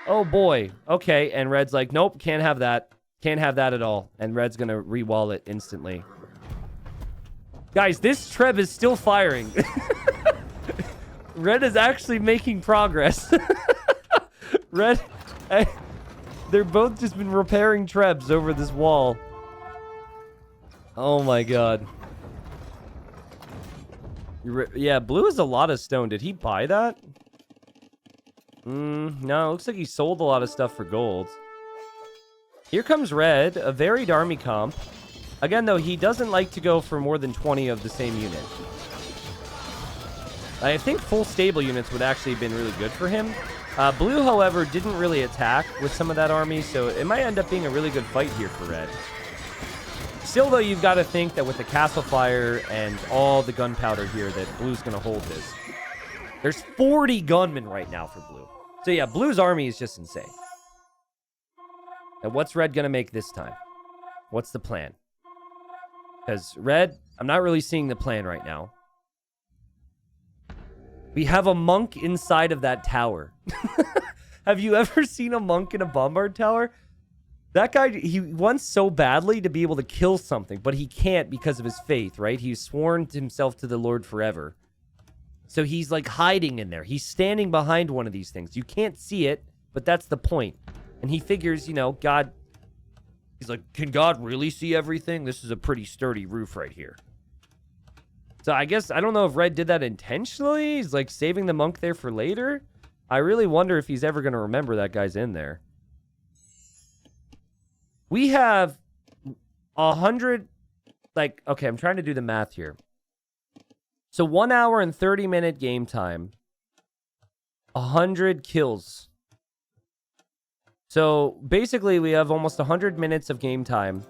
Oh boy. Okay, and Red's like, nope, can't have that. Can't have that at all. And Red's gonna re-wall it instantly. Guys, this Treb is still firing. Red is actually making progress. Red, they're both just been repairing Trebs over this wall. Oh my god. Yeah, Blue has a lot of stone. Did he buy that? No, it looks like he sold a lot of stuff for gold. Here comes Red, a varied army comp. Again, though, he doesn't like to go for more than 20 of the same unit. I think full stable units would actually have been really good for him. Blue, however, didn't really attack with some of that army, so it might end up being a really good fight here for Red. Still, though, you've got to think that with the castle fire and all the gunpowder here, that Blue's going to hold this. There's 40 gunmen right now for Blue. So yeah, Blue's army is just insane. Now, what's Red going to make this time? What's the plan? Because Red, I'm not really seeing the plan right now. We have a monk inside of that tower. Have you ever seen a monk in a bombard tower? That guy, he wants so badly to be able to kill something, but he can't because of his faith, right? He's sworn himself to the Lord forever. So he's like hiding in there. He's standing behind one of these things. You can't see it, but that's the point. And he figures, you know, God, he's like, can God really see everything? This is a pretty sturdy roof right here. So I guess, I don't know if Red did that intentionally. He's like saving the monk there for later. I really wonder if he's ever going to remember that guy's in there. We have 100, like, okay, I'm trying to do the math here. So 1 hour and 30-minute game time. 100 kills. So basically we have almost 100 minutes of game time.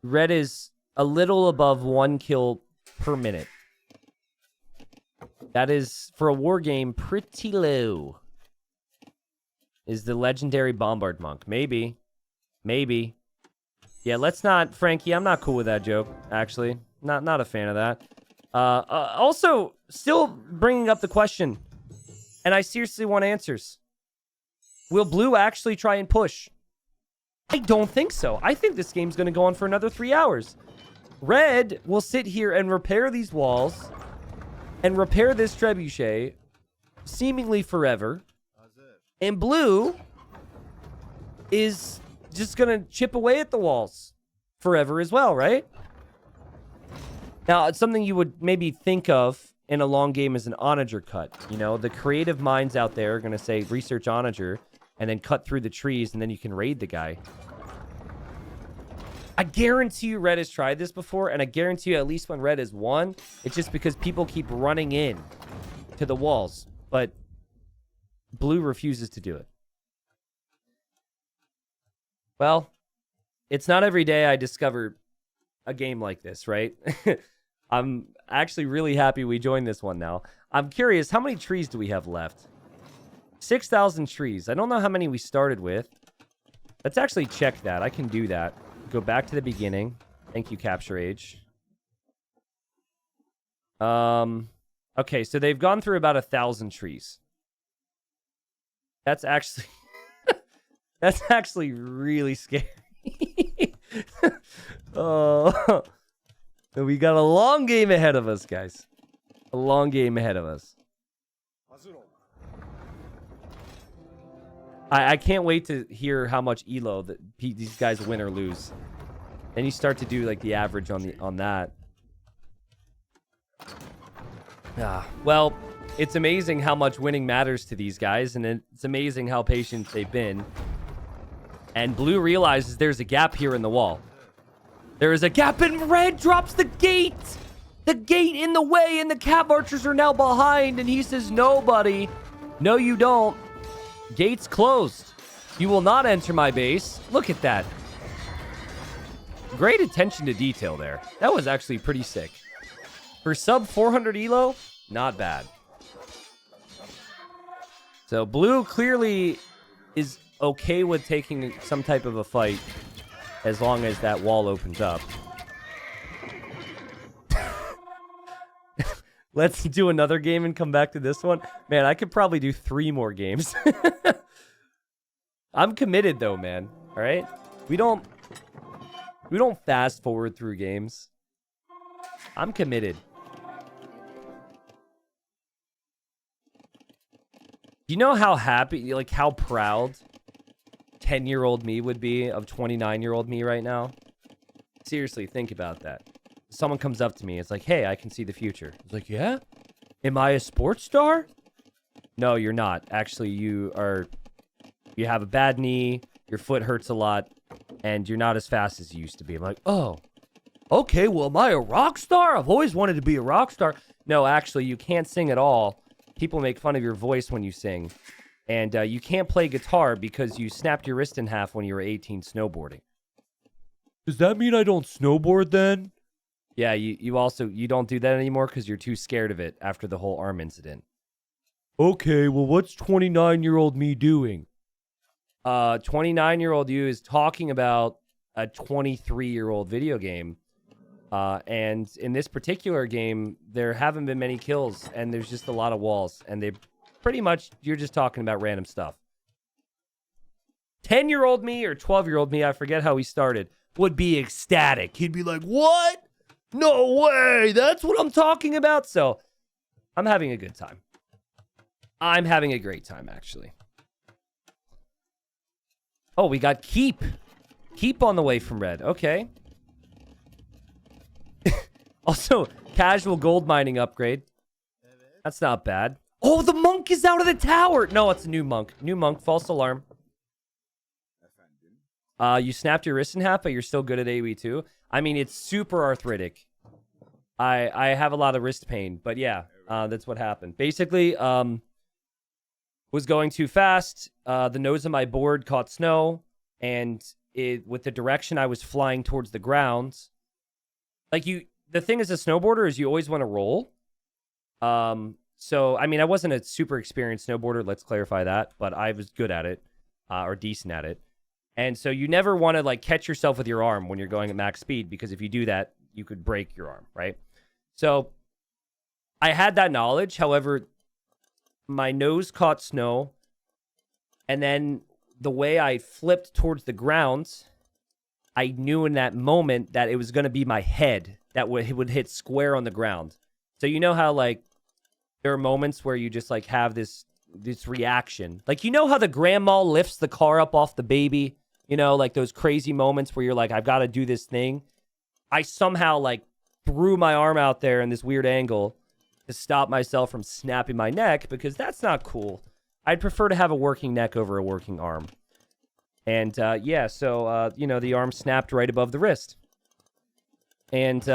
Red is a little above 1 kill per minute. That is, for a war game, pretty low. Is the legendary Bombard Monk. Maybe. Maybe. Yeah, let's not... Frankie, I'm not cool with that joke, actually. Not a fan of that. Also, still bringing up the question, and I seriously want answers. Will Blue actually try and push? I don't think so. I think this game's going to go on for another 3 hours. Red will sit here and repair these walls and repair this trebuchet seemingly forever. And blue is just going to chip away at the walls forever as well, right? Now, it's something you would maybe think of in a long game as an onager cut. You know, the creative minds out there are going to say research onager and then cut through the trees and then you can raid the guy. I guarantee you Red has tried this before, and I guarantee you at least when Red has won, it's just because people keep running in to the walls. But Blue refuses to do it. Well, it's not every day I discover a game like this, right? I'm actually really happy we joined this one now. I'm curious, how many trees do we have left? 6,000 trees. I don't know how many we started with. Let's actually check that. I can do that. Go back to the beginning. Thank you, Capture Age. Okay, so they've gone through about 1,000 trees. That's actually... that's actually really scary. Oh... We got a long game ahead of us, guys. A long game ahead of us. I can't wait to hear how much Elo that these guys win or lose. Then you start to do like the average on that. Well, it's amazing how much winning matters to these guys, and it's amazing how patient they've been. And Blue realizes there's a gap here in the wall. There is a gap, and Red drops the gate! The gate in the way, and the cap archers are now behind, and he says, no, buddy. No, you don't. Gate's closed. You will not enter my base. Look at that. Great attention to detail there. That was actually pretty sick. For sub 400 Elo, not bad. So Blue clearly is okay with taking some type of a fight as long as that wall opens up. Let's do another game and come back to this one. Man, I could probably do 3 more games. I'm committed though, man. All right? We don't fast forward through games. I'm committed. You know how happy, like how proud 10-year-old me would be of 29-year-old me right now? Seriously, think about that. Someone comes up to me, it's like, hey, I can see the future. It's like, yeah? Am I a sports star? No, you're not. Actually, you have a bad knee, your foot hurts a lot, and you're not as fast as you used to be. I'm like, oh, okay, well, am I a rock star? I've always wanted to be a rock star. No, actually, you can't sing at all. People make fun of your voice when you sing. And you can't play guitar because you snapped your wrist in half when you were 18 snowboarding. Does that mean I don't snowboard then? Yeah, you don't do that anymore because you're too scared of it after the whole arm incident. Okay, well, what's 29-year-old me doing? 29-year-old you is talking about a 23-year-old video game. And in this particular game, there haven't been many kills, and there's just a lot of walls. And they pretty much, you're just talking about random stuff. 10-year-old me or 12-year-old me, I forget how he started, would be ecstatic. He'd be like, what? No way! That's what I'm talking about! So, I'm having a good time. I'm having a great time, actually. Oh, we got Keep. Keep on the way from Red. Okay. Also, casual gold mining upgrade. That's not bad. Oh, the monk is out of the tower! No, it's a new monk. New monk, false alarm. You snapped your wrist in half, but you're still good at AoE too. I mean, it's super arthritic. I have a lot of wrist pain, but yeah, that's what happened. Basically, was going too fast. The nose of my board caught snow, and with the direction I was flying towards the ground, like the thing as a snowboarder is you always want to roll. So, I mean, I wasn't a super experienced snowboarder, let's clarify that, but I was good at it, or decent at it. And so you never want to, like, catch yourself with your arm when you're going at max speed, because if you do that, you could break your arm, right? So, I had that knowledge. However, my nose caught snow, and then the way I flipped towards the ground, I knew in that moment that it was going to be my head that would hit square on the ground. So you know how, like, there are moments where you just, like, have this reaction. Like, you know how the grandma lifts the car up off the baby? You know, like those crazy moments where you're like, I've got to do this thing. I somehow, like, threw my arm out there in this weird angle to stop myself from snapping my neck, because that's not cool. I'd prefer to have a working neck over a working arm. And, yeah, so, you know, the arm snapped right above the wrist. And,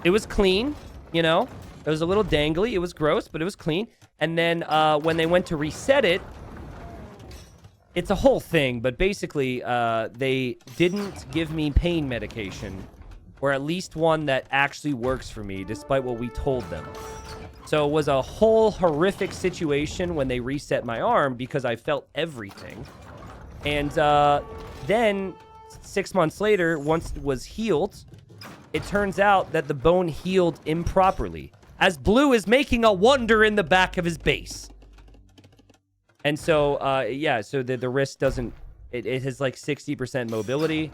it was clean, you know? It was a little dangly. It was gross, but it was clean. And then, when they went to reset it, it's a whole thing, but basically, they didn't give me pain medication, or at least one that actually works for me, despite what we told them. So it was a whole horrific situation when they reset my arm, because I felt everything. And then 6 months later, once it was healed, it turns out that the bone healed improperly, as Blue is making a wonder in the back of his base. And so, yeah, so the wrist doesn't, it has like 60% mobility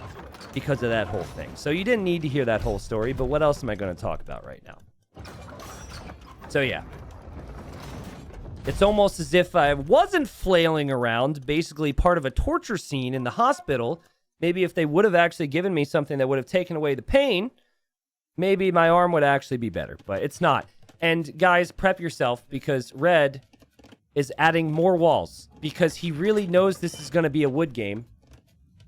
because of that whole thing. So you didn't need to hear that whole story, but what else am I going to talk about right now? So, yeah. It's almost as if I wasn't flailing around, basically part of a torture scene in the hospital. Maybe if they would have actually given me something that would have taken away the pain, maybe my arm would actually be better, but it's not. And guys, prep yourself, because Red is adding more walls, because he really knows this is going to be a wood game.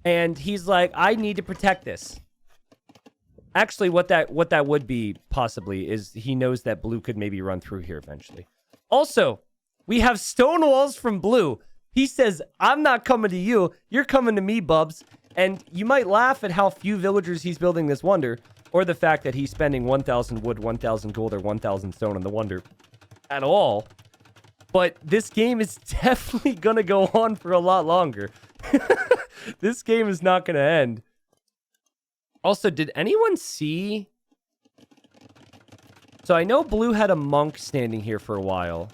And he's like, I need to protect this. Actually, what that would be possibly is he knows that Blue could maybe run through here eventually. Also, we have stone walls from Blue. He says, I'm not coming to you. You're coming to me, bubs. And you might laugh at how few villagers he's building this wonder, or the fact that he's spending 1,000 wood, 1,000 gold, or 1,000 stone on the wonder at all. But this game is definitely going to go on for a lot longer. This game is not going to end. Also, did anyone see... So I know Blue had a monk standing here for a while,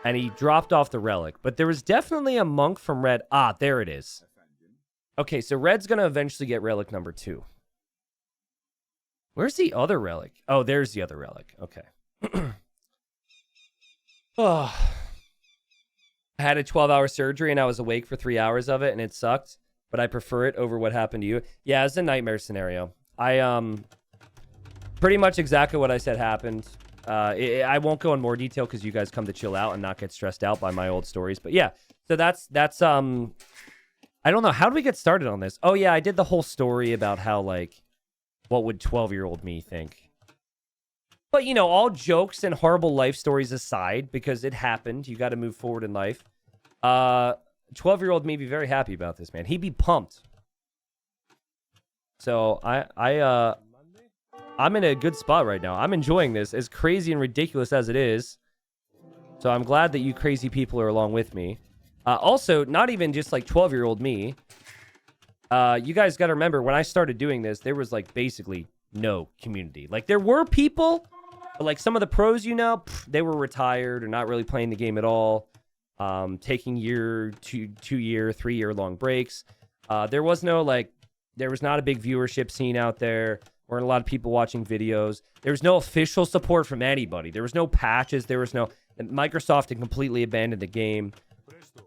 and he dropped off the relic. But there was definitely a monk from Red. Ah, there it is. Okay, so Red's going to eventually get relic number 2. Where's the other relic? Oh, there's the other relic. Okay. Oh. I had a 12-hour surgery, and I was awake for 3 hours of it, and it sucked. But I prefer it over what happened to you. Yeah, it's a nightmare scenario. Pretty much exactly what I said happened. I won't go in more detail because you guys come to chill out and not get stressed out by my old stories. But yeah, so that's I don't know. How do we get started on this? Oh yeah, I did the whole story about how, like, what would 12-year-old me think? But, you know, all jokes and horrible life stories aside, because it happened. You got to move forward in life. 12-year-old me be very happy about this, man. He'd be pumped. So I'm in a good spot right now. I'm enjoying this, as crazy and ridiculous as it is. So I'm glad that you crazy people are along with me. Also, not even just like 12-year-old me. You guys got to remember, when I started doing this, there was like basically no community. Like, there were people, but like some of the pros, you know, they were retired or not really playing the game at all. Taking two-year, 3-year long breaks. There was not a big viewership scene out there. Weren't a lot of people watching videos. There was no official support from anybody. There was no patches. Microsoft had completely abandoned the game.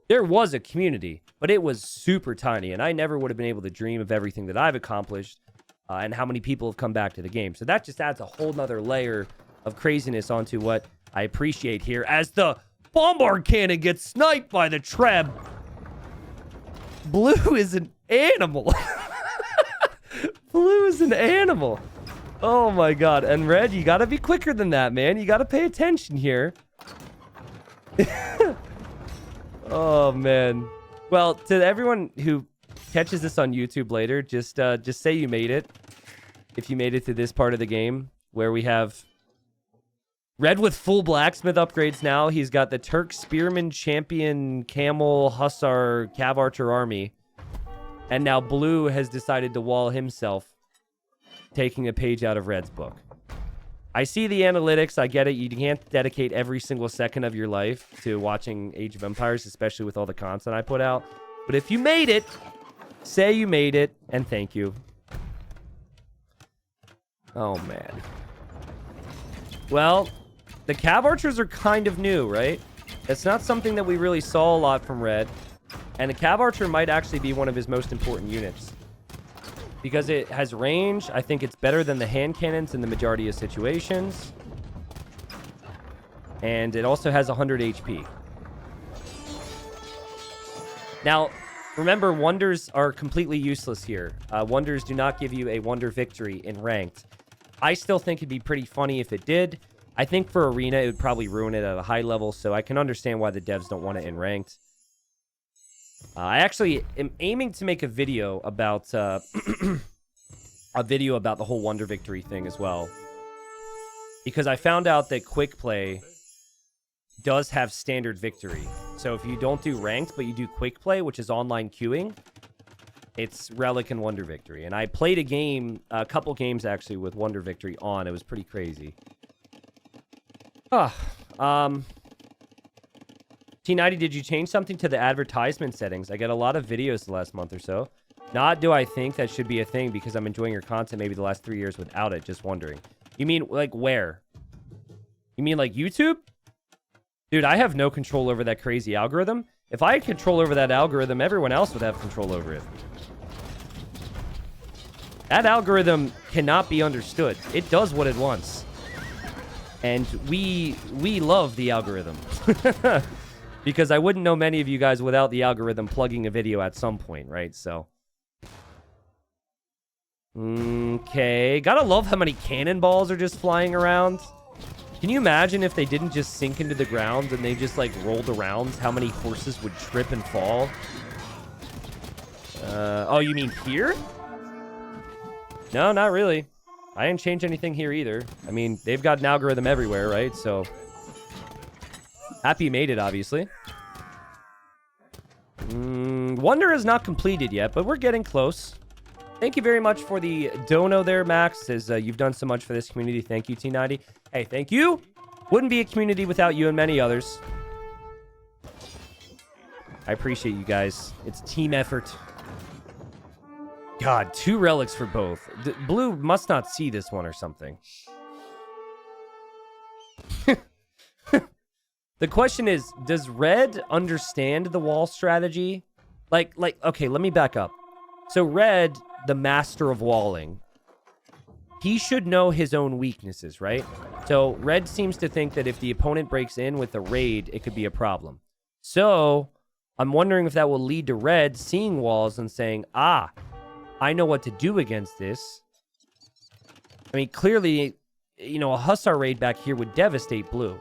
There was a community, but it was super tiny, and I never would have been able to dream of everything that I've accomplished and how many people have come back to the game. So that just adds a whole nother layer of craziness onto what I appreciate here as the bombard cannon gets sniped by the Treb. Blue is an animal. Blue is an animal. Oh my god. And Red, you gotta be quicker than that, man. You gotta pay attention here. Oh man. Well, to everyone who catches this on YouTube later, just say you made it. If you made it to this part of the game where we have Red with full blacksmith upgrades now. He's got the Turk Spearman Champion Camel Hussar Cav Archer army. And now Blue has decided to wall himself, taking a page out of Red's book. I see the analytics. I get it. You can't dedicate every single second of your life to watching Age of Empires, especially with all the content I put out. But if you made it, say you made it, and thank you. Oh, man. Well, the Cav Archers are kind of new, right? It's not something that we really saw a lot from Red. And the Cav Archer might actually be one of his most important units. Because it has range. I think it's better than the hand cannons in the majority of situations. And it also has 100 HP. Now, remember, wonders are completely useless here. Wonders do not give you a wonder victory in ranked. I still think it'd be pretty funny if it did. I think for arena, it would probably ruin it at a high level, so I can understand why the devs don't want it in ranked. I actually am aiming to make a video about the whole wonder victory thing as well, because I found out that quick play does have standard victory. So if you don't do ranked, but you do quick play, which is online queuing, it's relic and wonder victory. And I played a couple games actually with wonder victory on. It was pretty crazy. T90, did you change something to the advertisement settings? I get a lot of videos the last month or so. Not do I think that should be a thing because I'm enjoying your content maybe the last 3 years without it. Just wondering. You mean like where? You mean like YouTube? Dude, I have no control over that crazy algorithm. If I had control over that algorithm, everyone else would have control over it. That algorithm cannot be understood. It does what it wants. And we love the algorithm. Because I wouldn't know many of you guys without the algorithm plugging a video at some point, right? So. Okay. Gotta love how many cannonballs are just flying around. Can you imagine if they didn't just sink into the ground and they just, like, rolled around? How many horses would trip and fall? Oh, you mean here? No, not really. I didn't change anything here either. I mean, they've got an algorithm everywhere, right? So, happy you made it, obviously. Wonder is not completed yet, but we're getting close. Thank you very much for the dono there, Max. Says you've done so much for this community. Thank you, T90. Hey, thank you. Wouldn't be a community without you and many others. I appreciate you guys. It's a team effort. God, 2 relics for both. Blue must not see this one or something. The question is, does Red understand the wall strategy? Like, okay, let me back up. So Red, the master of walling, he should know his own weaknesses, right? So Red seems to think that if the opponent breaks in with a raid, it could be a problem. So I'm wondering if that will lead to Red seeing walls and saying, ah, I know what to do against this. I mean, clearly, you know, a Hussar raid back here would devastate Blue.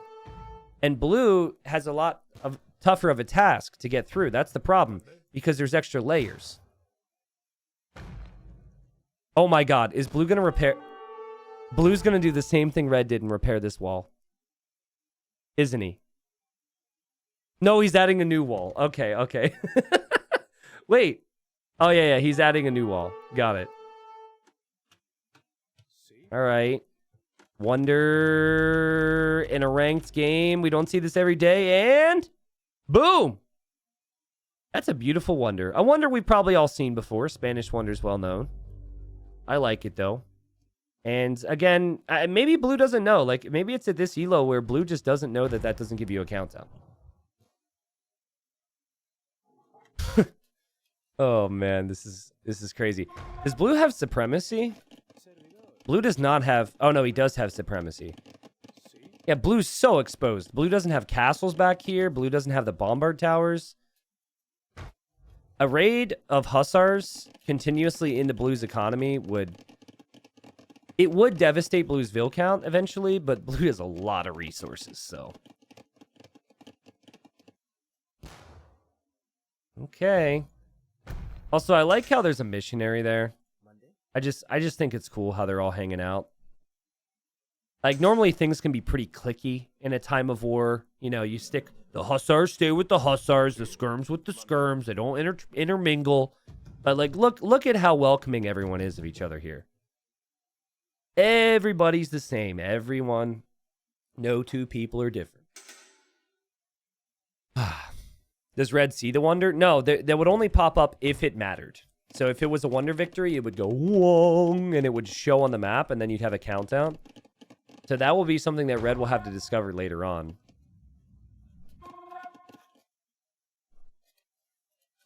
And Blue has a lot of tougher of a task to get through. That's the problem, because there's extra layers. Oh my god, is Blue going to repair... Blue's going to do the same thing Red did and repair this wall. Isn't he? No, he's adding a new wall. Okay, okay. Wait. Oh, yeah, he's adding a new wall. Got it. All right. Wonder in a ranked game. We don't see this every day. And boom. That's a beautiful wonder. A wonder we've probably all seen before. Spanish wonder's well known. I like it, though. And again, maybe Blue doesn't know. Like, maybe it's at this elo where Blue just doesn't know that that doesn't give you a countdown. Oh, man, this is crazy. Does Blue have supremacy? Blue does not have... Oh, no, he does have supremacy. Yeah, Blue's so exposed. Blue doesn't have castles back here. Blue doesn't have the bombard towers. A raid of Hussars continuously into Blue's economy would... It would devastate Blue's Vil count eventually, but Blue has a lot of resources, so... Okay. Also, I like how there's a missionary there. I just think it's cool how they're all hanging out. Like, normally things can be pretty cliquey in a time of war. You know, you stick... The Hussars stay with the Hussars, the Skirms with the Skirms. They don't intermingle. But, like, look at how welcoming everyone is of each other here. Everybody's the same. Everyone. No two people are different. Does red see the wonder? No, that would only pop up if it mattered. So if it was a wonder victory, it would go wong, and it would show on the map, and then you'd have a countdown. So that will be something that red will have to discover later on.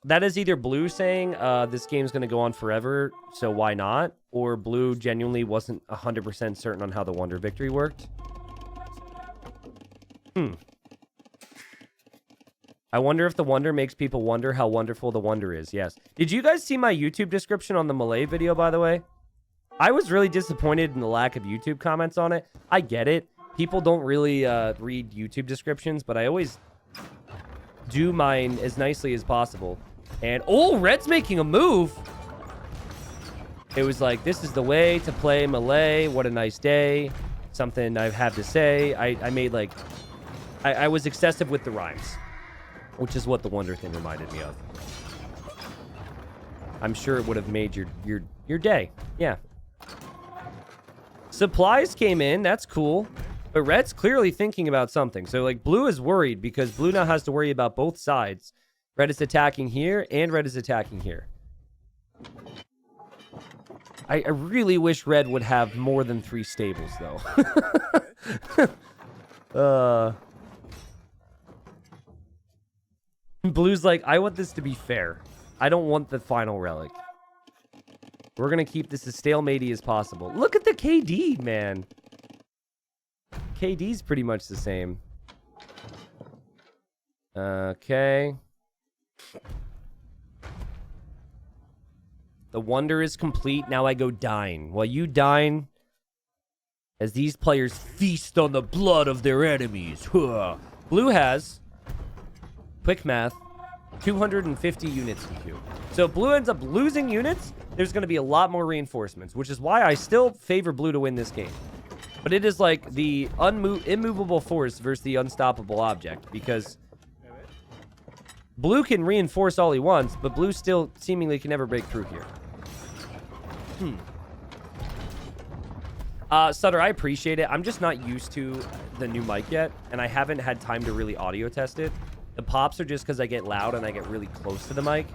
That is either blue saying this game's going to go on forever, so why not? Or blue genuinely wasn't 100% certain on how the wonder victory worked. I wonder if the wonder makes people wonder how wonderful the wonder is. Yes. Did you guys see my YouTube description on the Malay video, by the way? I was really disappointed in the lack of YouTube comments on it. I get it. People don't really read YouTube descriptions, but I always do mine as nicely as possible. And, oh, red's making a move. It was like, this is the way to play Malay. What a nice day. Something I have to say. I made, like, I was excessive with the rhymes, which is what the wonder thing reminded me of. I'm sure it would have made your day. Yeah. Supplies came in. That's cool. But red's clearly thinking about something. So, like, blue is worried because blue now has to worry about both sides. Red is attacking here, and red is attacking here. I really wish red would have more than 3 stables, though. Blue's like, I want this to be fair. I don't want the final relic. We're going to keep this as stalemate-y as possible. Look at the KD, man. KD's pretty much the same. Okay. The wonder is complete. Now I go dine. While you dine, as these players feast on the blood of their enemies. Blue has, quick math, 250 units in queue. So if blue ends up losing units, there's going to be a lot more reinforcements, which is why I still favor blue to win this game. But it is like the immovable force versus the unstoppable object, because blue can reinforce all he wants, but blue still seemingly can never break through here. Sutter, I appreciate it. I'm just not used to the new mic yet, and I haven't had time to really audio test it. The pops are just because I get loud and I get really close to the mic.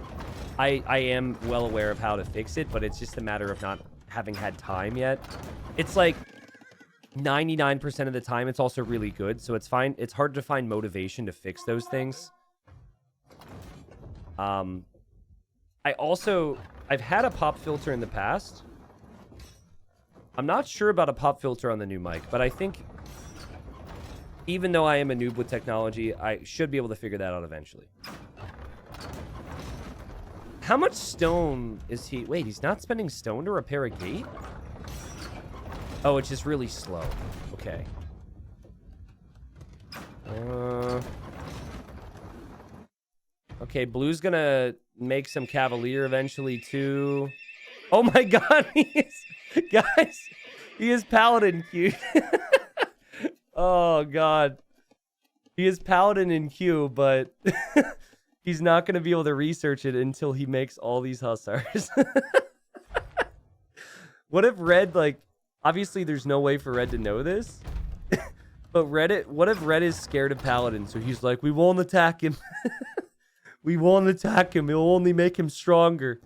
I am well aware of how to fix it, but it's just a matter of not having had time yet. It's like 99% of the time, it's also really good, so it's fine. It's hard to find motivation to fix those things. I've had a pop filter in the past. I'm not sure about a pop filter on the new mic, but I think even though I am a noob with technology, I should be able to figure that out eventually. How much stone is he? Wait, he's not spending stone to repair a gate? Oh, it's just really slow. Okay. Okay, blue's gonna make some cavalier eventually too. Oh my god, guys, he is paladin queued. Oh god. He is paladin in queue, but he's not gonna be able to research it until he makes all these hussars. What if red, like, obviously there's no way for red to know this, but what if red is scared of paladin, so he's like, we won't attack him. We won't attack him. It'll only make him stronger.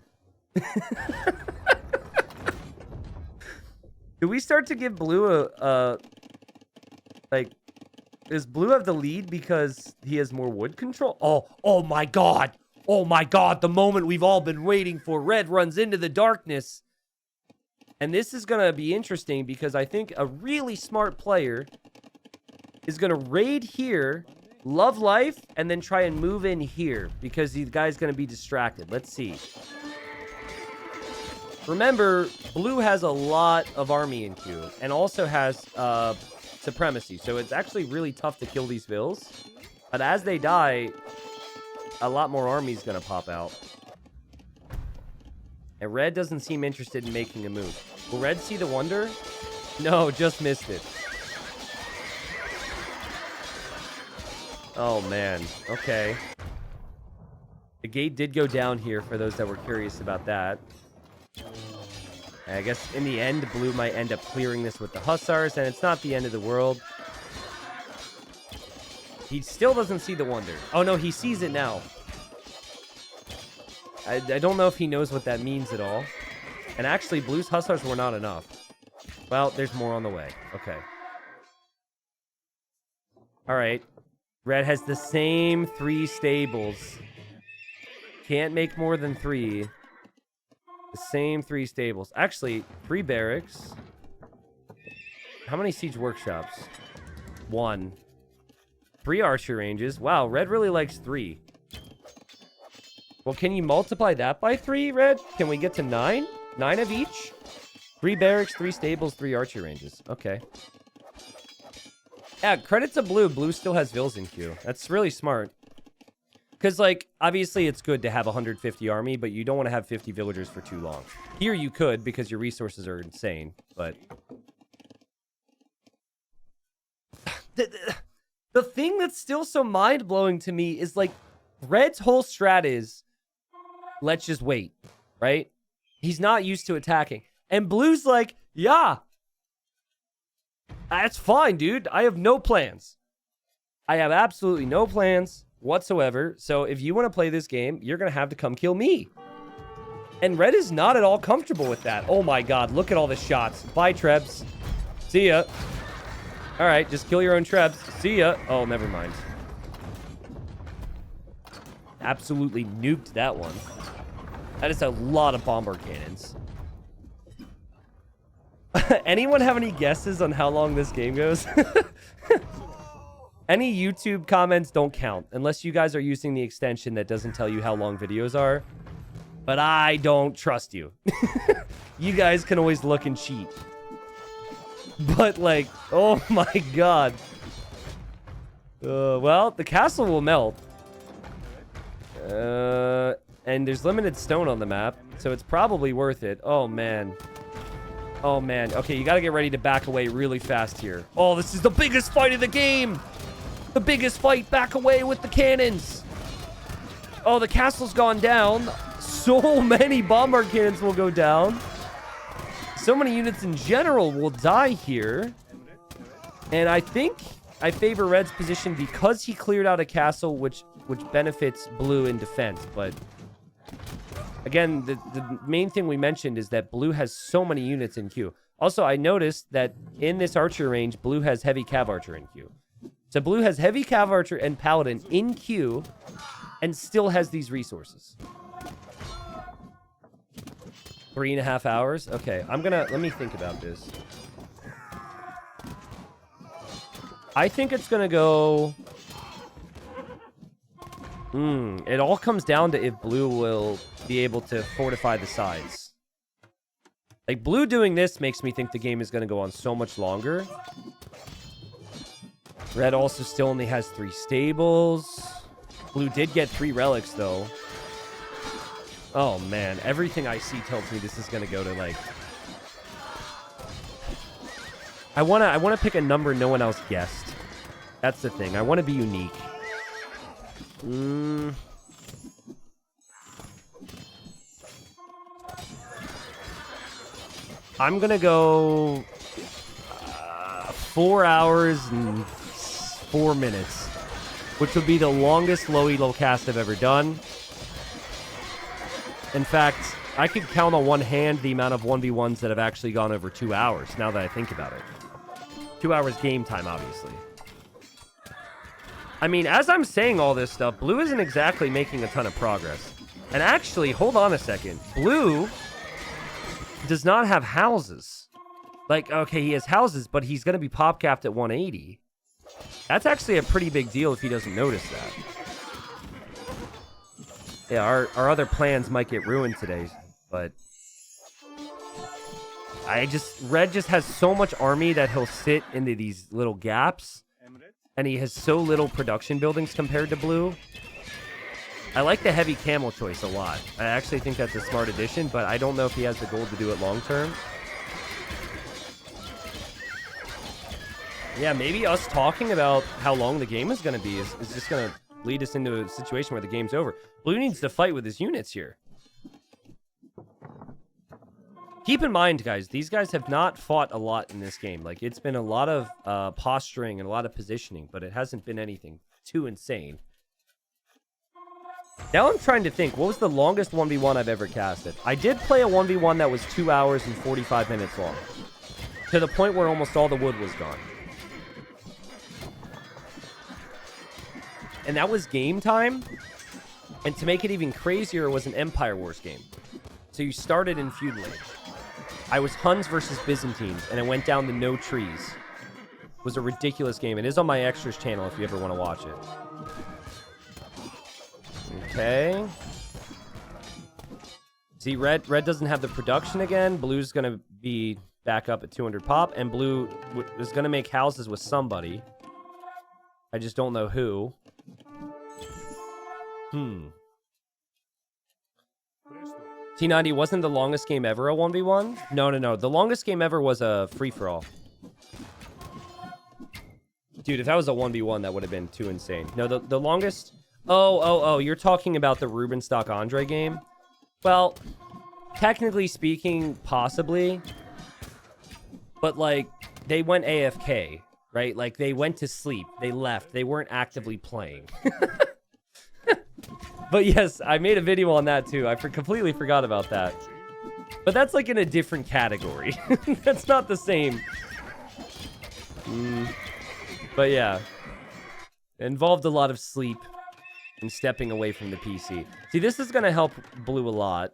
Do we start to give blue like, does blue have the lead because he has more wood control? Oh my god. Oh my god. The moment we've all been waiting for. Red runs into the darkness. And this is going to be interesting because I think a really smart player is going to raid here, love life, and then try and move in here because the guy's going to be distracted. Let's see. Remember, blue has a lot of army in queue and also has supremacy. So it's actually really tough to kill these vills. But as they die, a lot more army is going to pop out. And red doesn't seem interested in making a move. Will red see the wonder? No, just missed it. Oh, man. Okay. The gate did go down here for those that were curious about that. I guess in the end, blue might end up clearing this with the hussars, and it's not the end of the world. He still doesn't see the wonder. Oh, no, he sees it now. I don't know if he knows what that means at all. And actually, blue's hussars were not enough. Well, there's more on the way. Okay. All right. Red has the same 3 stables. Can't make more than 3. The same 3 stables. Actually, 3 barracks. How many siege workshops? 1. 3 archer ranges. Wow, red really likes 3. Well, can you multiply that by 3, red? Can we get to 9? 9 of each? 3 barracks, 3 stables, 3 archer ranges. Okay. Yeah, credit to blue. Blue still has vills in queue. That's really smart. Because, like, obviously it's good to have 150 army, but you don't want to have 50 villagers for too long. Here you could, because your resources are insane, but... The thing that's still so mind-blowing to me is, like, red's whole strat is, let's just wait, right? He's not used to attacking. And blue's like, yeah, that's fine, dude. I have no plans. I have absolutely no plans whatsoever. So if you want to play this game, you're going to have to come kill me. And red is not at all comfortable with that. Oh my god, look at all the shots. Bye, Trebs. See ya. All right, just kill your own Trebs. See ya. Oh, never mind. Absolutely nuked that one. That is a lot of bombard cannons. Anyone have any guesses on how long this game goes? Any YouTube comments don't count unless you guys are using the extension that doesn't tell you how long videos are. But I don't trust you. You guys can always look and cheat. But, like, oh my god. Well, the castle will melt. And there's limited stone on the map, so it's probably worth it. Oh, man. Oh, man. Okay, you gotta get ready to back away really fast here. Oh, this is the biggest fight of the game! The biggest fight! Back away with the cannons! Oh, the castle's gone down. So many bombard cannons will go down. So many units in general will die here. And I think I favor red's position because he cleared out a castle, which benefits blue in defense. But again, the main thing we mentioned is that blue has so many units in queue. Also, I noticed that in this archer range, blue has heavy cav archer in queue. So blue has heavy cav archer and paladin in queue and still has these resources. 3.5 hours? Okay, let me think about this. I think it's gonna go... it all comes down to if blue will be able to fortify the sides. Like, blue doing this makes me think the game is gonna go on so much longer. Red also still only has 3 stables. Blue did get 3 relics, though. Oh, man. Everything I see tells me this is going to go to, like... I wanna pick a number no one else guessed. That's the thing. I want to be unique. I'm going to go... 4 hours and 4 minutes. Which would be the longest low elo cast I've ever done. In fact, I could count on one hand the amount of 1v1s that have actually gone over 2 hours, now that I think about it. 2 hours game time, obviously. I mean, as I'm saying all this stuff, blue isn't exactly making a ton of progress. And actually, hold on a second. Blue does not have houses. Like, okay, he has houses, but he's going to be pop capped at 180. That's actually a pretty big deal if he doesn't notice that. Yeah, our other plans might get ruined today, but... Red just has so much army that he'll sit into these little gaps, and he has so little production buildings compared to blue. I like the heavy camel choice a lot. I actually think that's a smart addition, but I don't know if he has the goal to do it long term. Yeah, maybe us talking about how long the game is going to be is just going to lead us into a situation where the game's over. Blue needs to fight with his units here. Keep in mind, guys, these guys have not fought a lot in this game. Like, it's been a lot of posturing and a lot of positioning, but it hasn't been anything too insane. Now I'm trying to think, what was the longest 1v1 I've ever casted? I did play a 1v1 that was 2 hours and 45 minutes long, to the point where almost all the wood was gone. And that was game time. And to make it even crazier, it was an Empire Wars game. So you started in feudal age. I was Huns versus Byzantines, and it went down to no trees. It was a ridiculous game. It is on my extras channel if you ever want to watch it. Okay. See, red doesn't have the production again. Blue's going to be back up at 200 pop, and blue is going to make houses with somebody. I just don't know who. T90 wasn't the longest game ever a 1v1? No. The longest game ever was a free-for-all. Dude, if that was a 1v1, that would have been too insane. No, the longest... Oh, you're talking about the Rubenstock Andre game? Well, technically speaking, possibly. But, like, they went AFK, right? Like, they went to sleep. They left. They weren't actively playing. But yes, I made a video on that too. I completely forgot about that. But that's like in a different category. That's not the same. But yeah. It involved a lot of sleep and stepping away from the PC. See, this is going to help Blue a lot.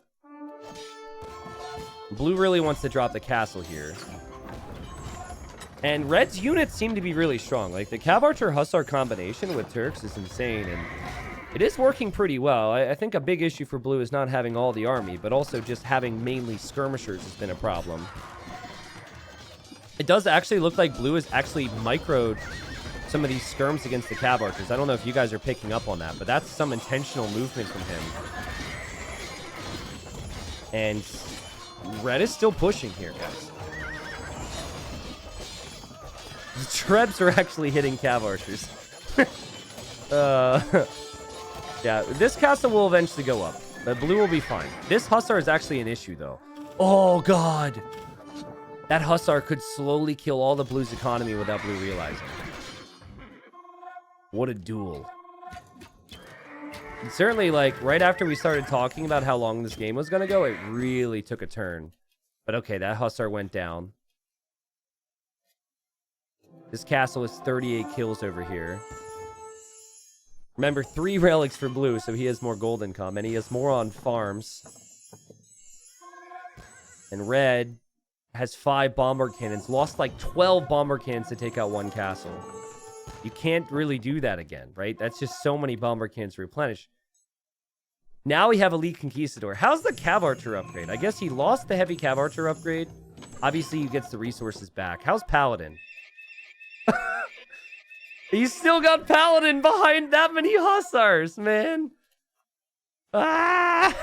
Blue really wants to drop the castle here. And Red's units seem to be really strong. Like, the Cav Archer Hussar combination with Turks is insane, and it is working pretty well. I think a big issue for Blue is not having all the army, but also just having mainly skirmishers has been a problem. It does actually look like Blue has actually microed some of these skirms against the Cav Archers. I don't know if you guys are picking up on that, but that's some intentional movement from him. And Red is still pushing here, guys. The Trebs are actually hitting Cav Archers. Yeah, this castle will eventually go up. But Blue will be fine. This Hussar is actually an issue, though. Oh, God. That Hussar could slowly kill all the Blue's economy without Blue realizing. What a duel. And certainly, like, right after we started talking about how long this game was going to go, it really took a turn. But okay, that Hussar went down. This castle is 38 kills over here. Remember, 3 relics for Blue, so he has more gold income, and he has more on farms. And Red has 5 bomber cannons. Lost like 12 bomber cannons to take out 1 castle. You can't really do that again, right? That's just so many bomber cannons to replenish. Now we have Elite Conquistador. How's the Cav Archer upgrade? I guess he lost the Heavy Cav Archer upgrade. Obviously, he gets the resources back. How's Paladin? He's still got Paladin behind that many Hussars, man. Ah!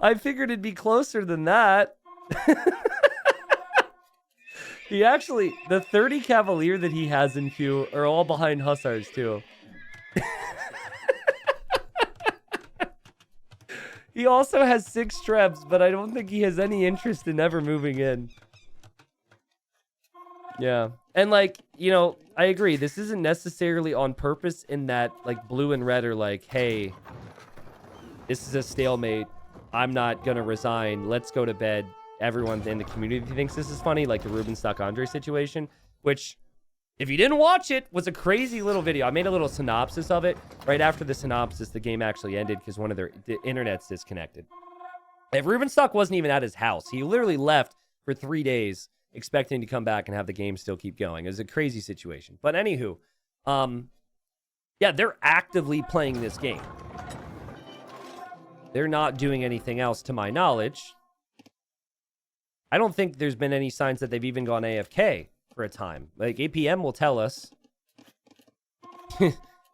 I figured it'd be closer than that. He actually, the 30 Cavalier that he has in queue are all behind Hussars, too. He also has 6 Trebs, but I don't think he has any interest in ever moving in. Yeah. And, like, you know, I agree. This isn't necessarily on purpose in that, like, Blue and Red are like, hey, this is a stalemate. I'm not going to resign. Let's go to bed. Everyone in the community thinks this is funny, like the Rubenstock Andre situation, which, if you didn't watch it, was a crazy little video. I made a little synopsis of it. Right after the synopsis, the game actually ended because one of the internet's disconnected. If Rubenstock wasn't even at his house, he literally left for 3 days expecting to come back and have the game still keep going. It was a crazy situation. But anywho, yeah, they're actively playing this game. They're not doing anything else to my knowledge. I don't think there's been any signs that they've even gone AFK for a time. Like, APM will tell us.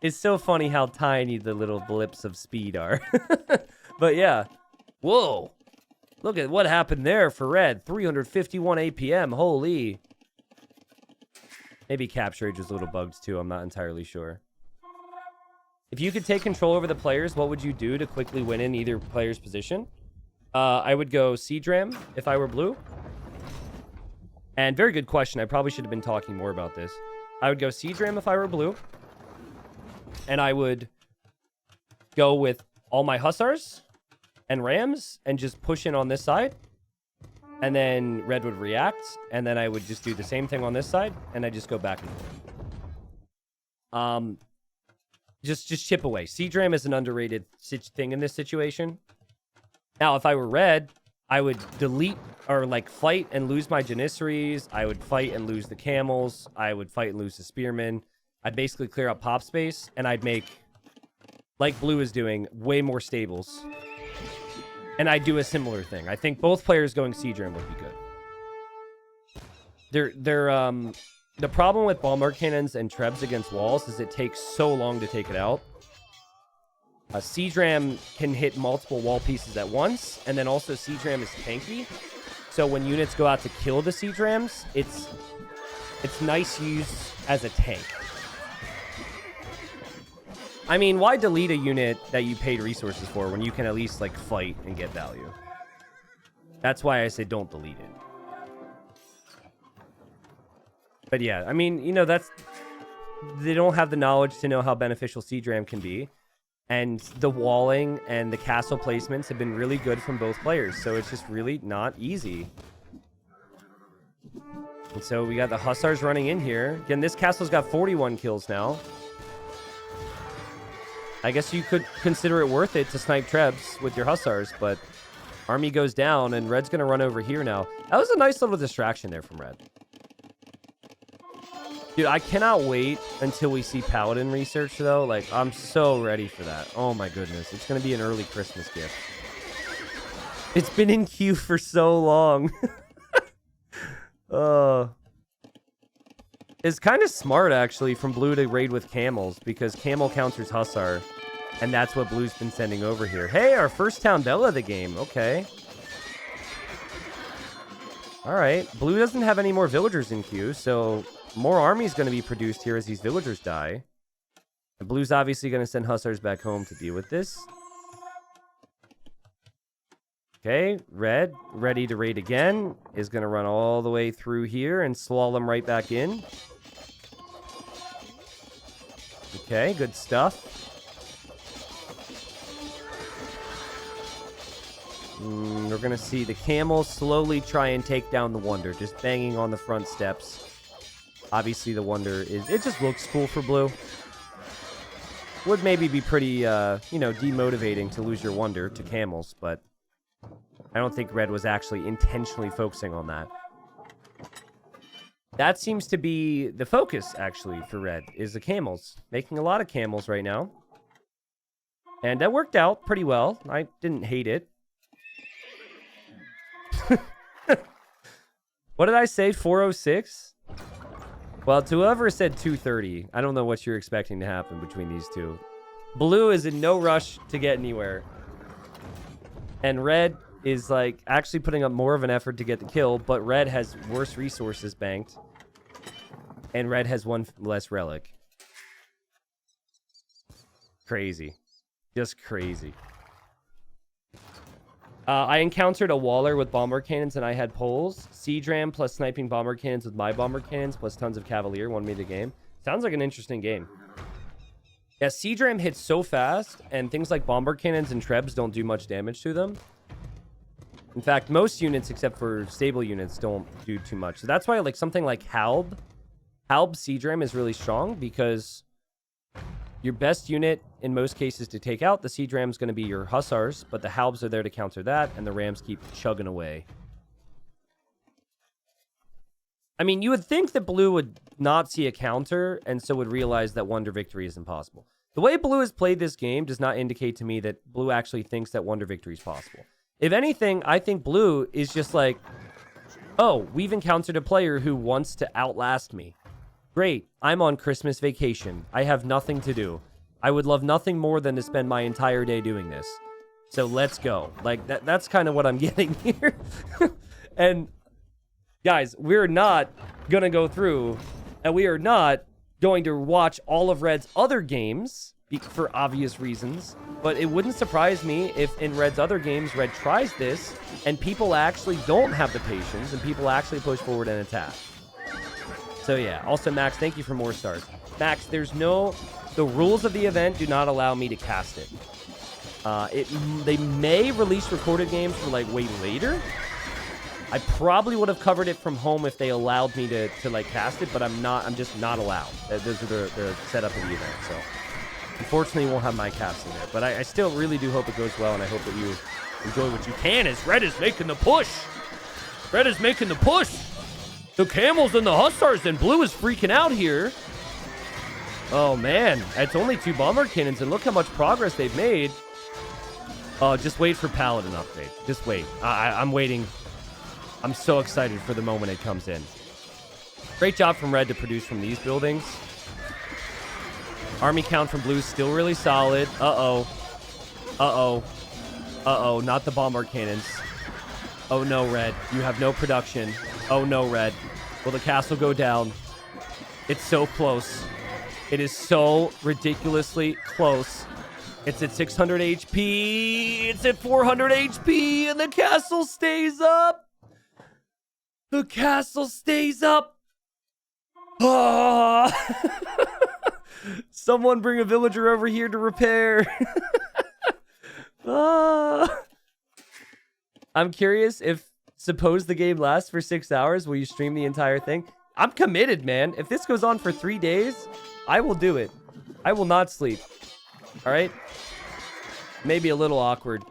It's so funny how tiny the little blips of speed are. But yeah. Whoa. Look at what happened there for Red. 351 APM. Holy. Maybe capture age was a little bugged too. I'm not entirely sure. If you could take control over the players, what would you do to quickly win in either player's position? I would go Siege Ram if I were blue. And very good question. I probably should have been talking more about this. I would go Siege Ram if I were blue. And I would go with all my Hussars and Rams and just push in on this side. And then red would react. And then I would just do the same thing on this side. And I just go back and forth. Just chip away. Siege Ram is an underrated thing in this situation. Now, if I were red, I would delete or like fight and lose my Janissaries. I would fight and lose the camels. I would fight and lose the spearmen. I'd basically clear up pop space, and I'd make, like blue is doing, way more stables. And I'd do a similar thing. I think both players going Siege Ram would be good. The problem with bombard cannons and trebs against walls is it takes so long to take it out. Siege Ram can hit multiple wall pieces at once, and then also Siege Ram is tanky. So when units go out to kill the Siege Rams, it's nice use as a tank. I mean, why delete a unit that you paid resources for when you can at least like fight and get value? That's why I say don't delete it. But yeah, I mean, you know, they don't have the knowledge to know how beneficial Siege Ram can be. And the walling and the castle placements have been really good from both players. So it's just really not easy. And so we got the Hussars running in here. Again, this castle's got 41 kills now. I guess you could consider it worth it to snipe trebs with your Hussars, but army goes down and red's going to run over here now. That was a nice little distraction there from red. Dude, I cannot wait until we see Paladin research, though. Like, I'm so ready for that. Oh, my goodness. It's going to be an early Christmas gift. It's been in queue for so long. It's kind of smart, actually, from blue to raid with camels, because camel counters Hussar, and that's what blue's been sending over here. Hey, our first town bell of the game. Okay. All right. Blue doesn't have any more villagers in queue, so more army is going to be produced here as these villagers die. And blue's obviously going to send Hussars back home to deal with this. Okay, red, ready to raid again, is going to run all the way through here and slalom right back in. Okay, good stuff. We're going to see the camels slowly try and take down the Wonder, just banging on the front steps. Obviously, the Wonder it just looks cool for blue. Would maybe be pretty, you know, demotivating to lose your Wonder to camels, but I don't think red was actually intentionally focusing on that. That seems to be the focus, actually, for red, is the camels. Making a lot of camels right now. And that worked out pretty well. I didn't hate it. What did I say? 406? Well, to whoever said 230, I don't know what you're expecting to happen between these two. Blue is in no rush to get anywhere. And red is, like, actually putting up more of an effort to get the kill, but red has worse resources banked. And red has one less relic. Crazy. Just crazy. I encountered a Waller with bomber cannons and I had poles. Siege Ram plus sniping bomber cannons with my bomber cannons plus tons of Cavalier won me the game. Sounds like an interesting game. Yeah, Siege Ram hits so fast and things like bomber cannons and trebs don't do much damage to them. In fact, most units except for stable units don't do too much. So that's why like something like Halb Siege Ram is really strong because your best unit, in most cases, to take out the Siege Ram is going to be your Hussars, but the Halbs are there to counter that, and the Rams keep chugging away. I mean, you would think that blue would not see a counter, and so would realize that Wonder Victory is impossible. The way blue has played this game does not indicate to me that blue actually thinks that Wonder Victory is possible. If anything, I think blue is just like, oh, we've encountered a player who wants to outlast me. Great, I'm on Christmas vacation. I have nothing to do. I would love nothing more than to spend my entire day doing this. So let's go. Like, that's kind of what I'm getting here. And, guys, we're not going to go through, and we are not going to watch all of Red's other games for obvious reasons. But it wouldn't surprise me if in Red's other games, Red tries this and people actually don't have the patience and people actually push forward and attack. So yeah, also Max, thank you for more stars. Max, the rules of the event do not allow me to cast it. They may release recorded games for like way later. I probably would have covered it from home if they allowed me to like cast it, but I'm just not allowed. Those are the setup of the event, so unfortunately you won't have my casting there. But I still really do hope it goes well, and I hope that you enjoy what you can as Red is making the push. Red is making the push. The Camels and the Hussars, and Blue is freaking out here. Oh man, it's only 2 Bomber Cannons, and look how much progress they've made. Oh, just wait for Paladin update. Just wait. I'm waiting. I'm so excited for the moment it comes in. Great job from Red to produce from these buildings. Army count from Blue still really solid. Uh-oh. Uh-oh. Uh-oh, not the Bomber Cannons. Oh no, Red. You have no production. Oh no, Red. Will the castle go down? It's so close. It is so ridiculously close. It's at 600 HP. It's at 400 HP, and the castle stays up. The castle stays up. Oh. Someone bring a villager over here to repair. I'm curious if, suppose the game lasts for 6 hours, will you stream the entire thing? I'm committed, man. If this goes on for 3 days, I will do it. I will not sleep. All right? Maybe a little awkward.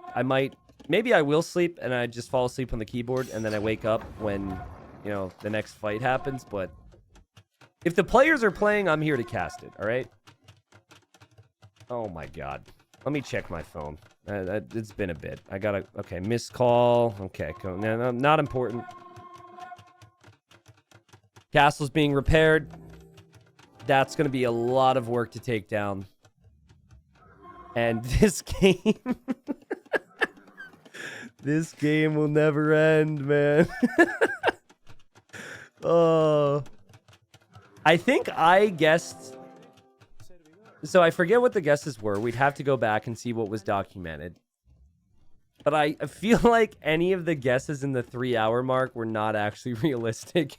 Maybe I will sleep and I just fall asleep on the keyboard and then I wake up when, you know, the next fight happens. But if the players are playing, I'm here to cast it. All right? Oh my God. Let me check my phone. It's been a bit. I gotta... Okay, missed call. Okay, cool. No, not important. Castle's being repaired. That's gonna be a lot of work to take down. And this game... this game will never end, man. Oh... I think I guessed... So I forget what the guesses were. We'd have to go back and see what was documented. But I feel like any of the guesses in the 3-hour mark were not actually realistic.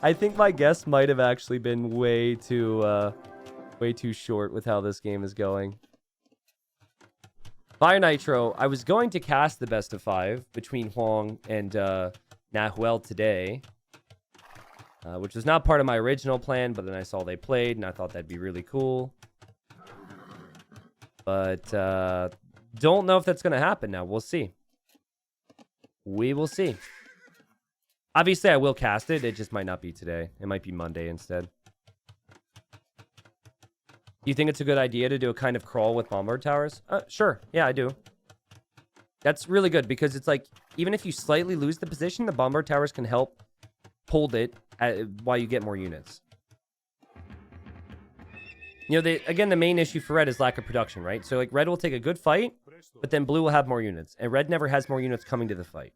I think my guess might have actually been way too short with how this game is going. Fire Nitro, I was going to cast the best of 5 between Huang and Nahuel today. Which was not part of my original plan, but then I saw they played, and I thought that'd be really cool. But, don't know if that's going to happen now. We'll see. We will see. Obviously, I will cast it. It just might not be today. It might be Monday instead. Do you think it's a good idea to do a kind of crawl with bombard towers? Sure. Yeah, I do. That's really good, because it's like, even if you slightly lose the position, the bombard towers can help hold it while you get more units. You know, again, the main issue for Red is lack of production, right? So, like, Red will take a good fight, but then Blue will have more units. And Red never has more units coming to the fight.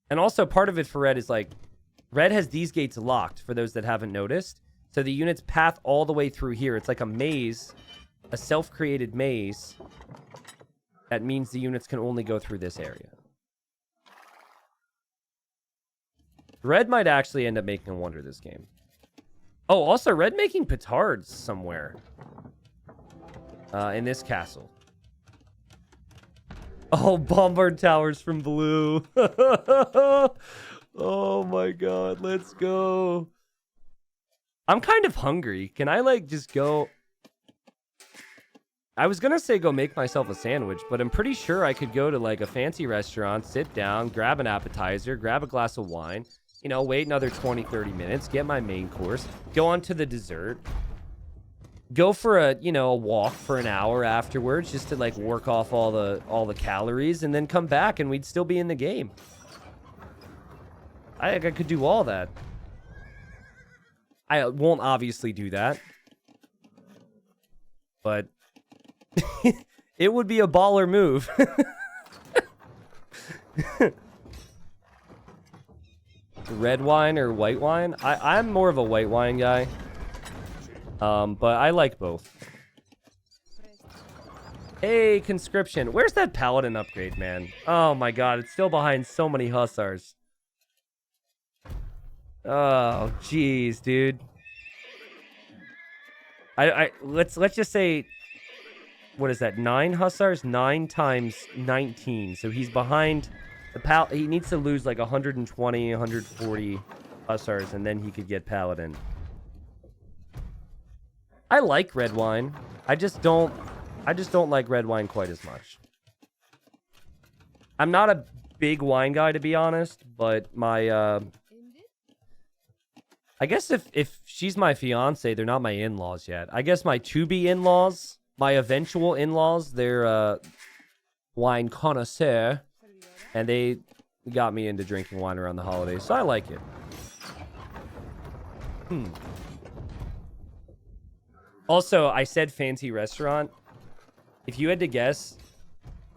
And also, part of it for Red is, like, Red has these gates locked, for those that haven't noticed. So the units path all the way through here. It's like a maze, a self-created maze. That means the units can only go through this area. Red might actually end up making a wonder this game. Oh, also, Red making petards somewhere. In this castle. Oh, bombard towers from Blue. Oh my God, let's go. I'm kind of hungry. Can I, like, just go... I was gonna say go make myself a sandwich, but I'm pretty sure I could go to, like, a fancy restaurant, sit down, grab an appetizer, grab a glass of wine, you know, wait another 20, 30 minutes, get my main course, go on to the dessert, go for a, you know, a walk for an hour afterwards just to, like, work off all the calories, and then come back and we'd still be in the game. I could do all that. I won't obviously do that. But it would be a baller move. Red wine or white wine? I'm more of a white wine guy. But I like both. Hey, conscription. Where's that paladin upgrade, man? Oh my god, it's still behind so many hussars. Oh, jeez, dude. Let's just say, what is that? 9 hussars? 9 times 19. So he's behind the he needs to lose like 120, 140 hussars, and then he could get paladin. I like red wine. I just don't like red wine quite as much. I'm not a big wine guy, to be honest, but my I guess if she's my fiance, they're not my in-laws yet. I guess my to-be in-laws, my eventual in-laws, they're wine connoisseur, and they got me into drinking wine around the holidays, so I like it. Also, I said fancy restaurant. If you had to guess,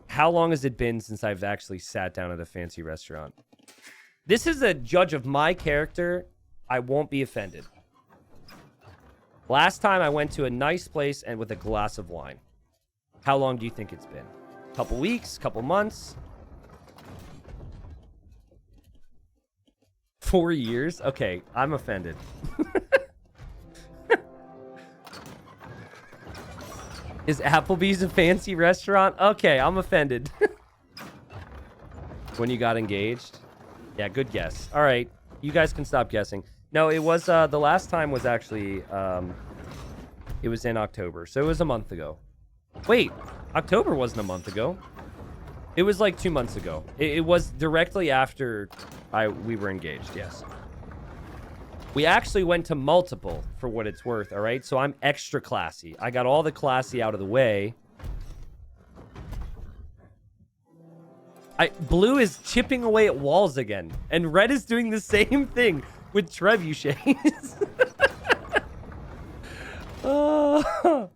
how long has it been since I've actually sat down at a fancy restaurant? This is a judge of my character. I won't be offended. Last time I went to a nice place and with a glass of wine. How long do you think it's been? Couple weeks? Couple months? 4 years? Okay, I'm offended. Is Applebee's a fancy restaurant? Okay, I'm offended. When you got engaged? Yeah, good guess. All right, you guys can stop guessing. No, it was, the last time was actually, it was in October. So it was a month ago. Wait, October wasn't a month ago. It was like 2 months ago. It was directly after we were engaged, yes. We actually went to multiple, for what it's worth, all right? So I'm extra classy. I got all the classy out of the way. Blue is chipping away at walls again. And red is doing the same thing with trebuchets. Oh.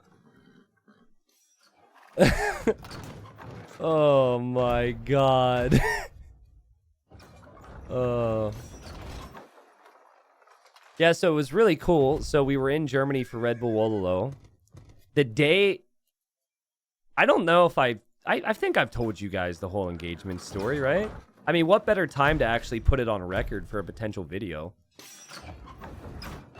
Oh my god. Oh. Yeah, so it was really cool. So we were in Germany for Red Bull Wololo. The day... I don't know if I think I've told you guys the whole engagement story, right? I mean, what better time to actually put it on record for a potential video?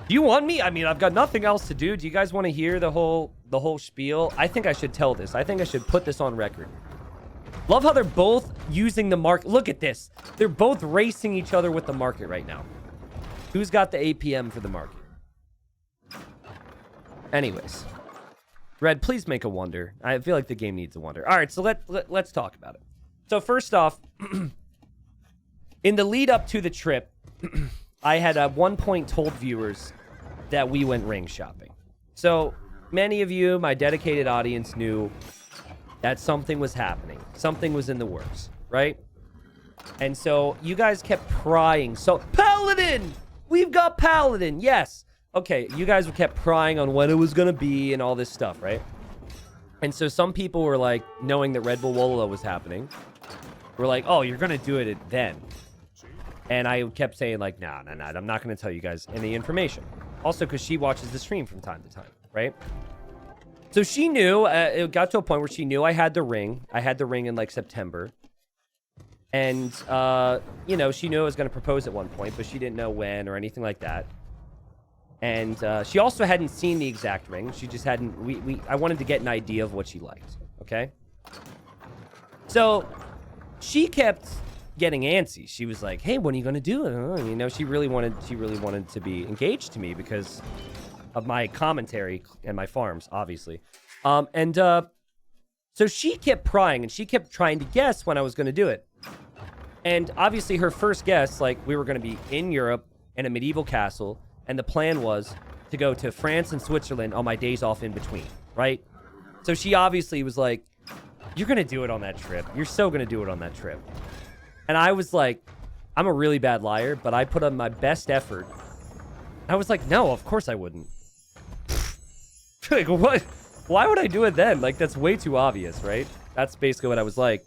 Do you want me? I mean, I've got nothing else to do. Do you guys want to hear the whole spiel? I think I should tell this. I think I should put this on record. Love how they're both using the market. Look at this. They're both racing each other with the market right now. Who's got the APM for the market? Anyways. Red, please make a wonder. I feel like the game needs a wonder. All right, so let's talk about it. So first off, in the lead up to the trip, I had at one point told viewers that we went ring shopping. So many of you, my dedicated audience, knew that something was happening. Something was in the works, right? And so you guys kept prying. So, Paladin! We've got Paladin, yes. Okay, you guys kept prying on when it was going to be and all this stuff, right? And so some people were like, knowing that Red Bull Wololo was happening, were like, oh, you're going to do it then. And I kept saying like, nah, I'm not going to tell you guys any information. Also, because she watches the stream from time to time, right? So she knew, it got to a point where she knew I had the ring. I had the ring in like September. And, you know, she knew I was going to propose at one point, but she didn't know when or anything like that. And she also hadn't seen the exact ring. She just hadn't... I wanted to get an idea of what she liked, okay? So she kept getting antsy. She was like, hey, when are you going to do it? You know, she really wanted to be engaged to me because of my commentary and my farms, obviously. So she kept prying, and she kept trying to guess when I was going to do it. And obviously her first guess, like, we were going to be in Europe in a medieval castle, and the plan was to go to France and Switzerland on my days off in between, right? So she obviously was like, you're going to do it on that trip. You're so going to do it on that trip. And I was like, I'm a really bad liar, but I put on my best effort. I was like, no, of course I wouldn't. Like, what? Why would I do it then? Like, that's way too obvious, right? That's basically what I was like.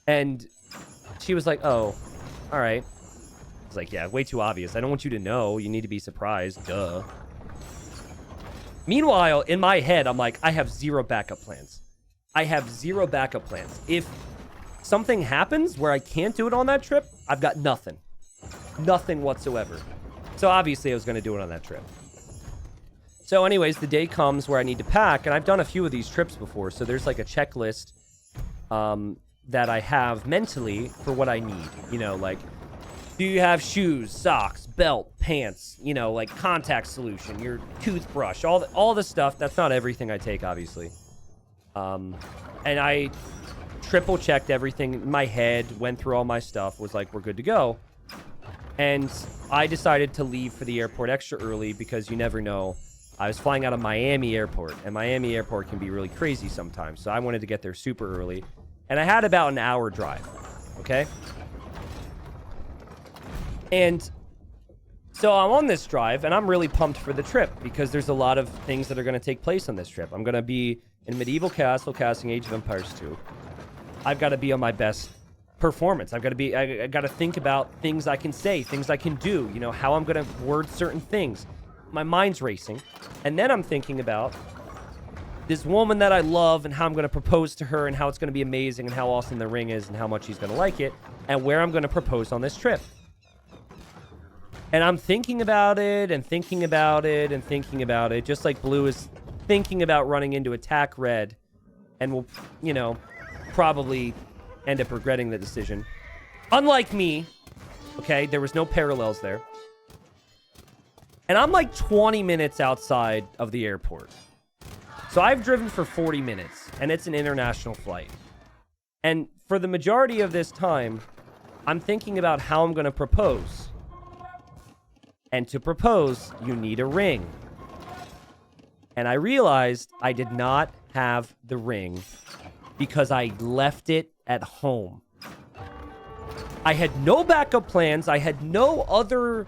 And she was like, oh, all right. I was like, yeah, way too obvious. I don't want you to know. You need to be surprised. Duh. Meanwhile, in my head, I'm like, I have zero backup plans. I have zero backup plans. If something happens where I can't do it on that trip, I've got nothing. Nothing whatsoever. So obviously I was going to do it on that trip. So anyways, the day comes where I need to pack, and I've done a few of these trips before, so there's like a checklist that I have mentally for what I need. You know, like, do you have shoes, socks, belt, pants, you know, like contact solution, your toothbrush, all the stuff. That's not everything I take, obviously. And I triple checked everything in my head, went through all my stuff, was like, we're good to go. And I decided to leave for the airport extra early because you never know. I was flying out of Miami Airport, and Miami Airport can be really crazy sometimes. So I wanted to get there super early. And I had about an hour drive, okay? And so I'm on this drive, and I'm really pumped for the trip because there's a lot of things that are going to take place on this trip. I'm going to be in Medieval Castle casting Age of Empires 2. I've got to be on my best performance. I got to think about things I can say, things I can do, you know, how I'm going to word certain things. My mind's racing. And then I'm thinking about this woman that I love and how I'm going to propose to her and how it's going to be amazing and how awesome the ring is and how much she's going to like it and where I'm going to propose on this trip. And I'm thinking about it and thinking about it and thinking about it, just like Blue is thinking about running into attack Red and will, you know, probably end up regretting the decision. Unlike me, okay, there was no parallels there. And I'm like 20 minutes outside of the airport. So I've driven for 40 minutes, and it's an international flight. And for the majority of this time, I'm thinking about how I'm going to propose. And to propose, you need a ring. And I realized I did not have the ring because I left it at home. I had no backup plans. I had no other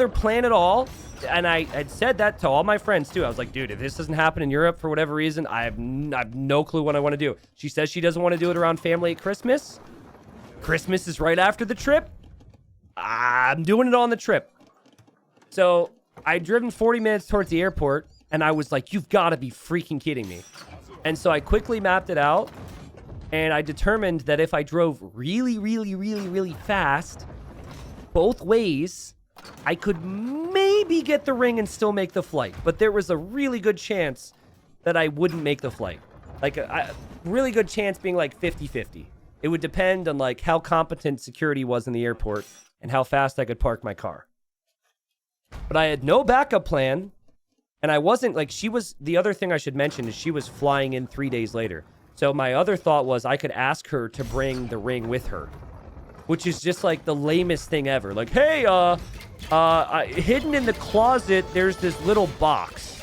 plan at all. And I had said that to all my friends too. I was like, dude, if this doesn't happen in Europe for whatever reason, I have no clue what I want to do. She says she doesn't want to do it around family at Christmas. Christmas is right after the trip. I'm doing it on the trip. So I'd driven 40 minutes towards the airport, and I was like, you've got to be freaking kidding me. And so I quickly mapped it out, and I determined that if I drove really, really, really, really fast, both ways, I could maybe get the ring and still make the flight. But there was a really good chance that I wouldn't make the flight. Like, a really good chance being like 50-50. It would depend on, like, how competent security was in the airport and how fast I could park my car. But I had no backup plan, and I wasn't, like, the other thing I should mention is she was flying in 3 days later. So my other thought was I could ask her to bring the ring with her, which is just, like, the lamest thing ever. Like, hey, hidden in the closet, there's this little box.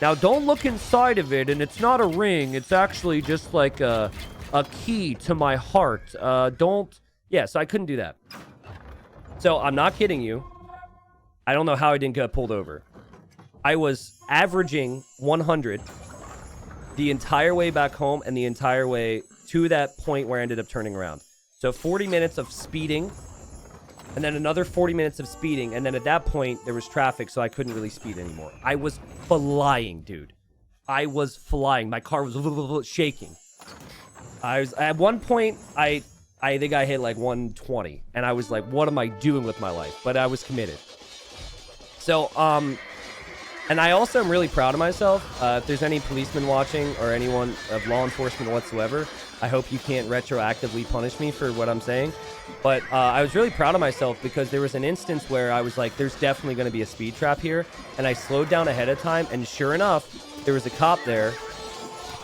Now, don't look inside of it, and it's not a ring. It's actually just, like, a key to my heart. Yeah, so I couldn't do that. So I'm not kidding you. I don't know how I didn't get pulled over. I was averaging 100 the entire way back home and the entire way to that point where I ended up turning around. So 40 minutes of speeding, and then another 40 minutes of speeding, and then at that point, there was traffic, so I couldn't really speed anymore. I was flying, dude. I was flying. My car was shaking. At one point, I think I hit like 120, and I was like, what am I doing with my life? But I was committed. So, and I also am really proud of myself. If there's any policemen watching or anyone of law enforcement whatsoever, I hope you can't retroactively punish me for what I'm saying. But I was really proud of myself because there was an instance where I was like, there's definitely going to be a speed trap here. And I slowed down ahead of time, and sure enough, there was a cop there.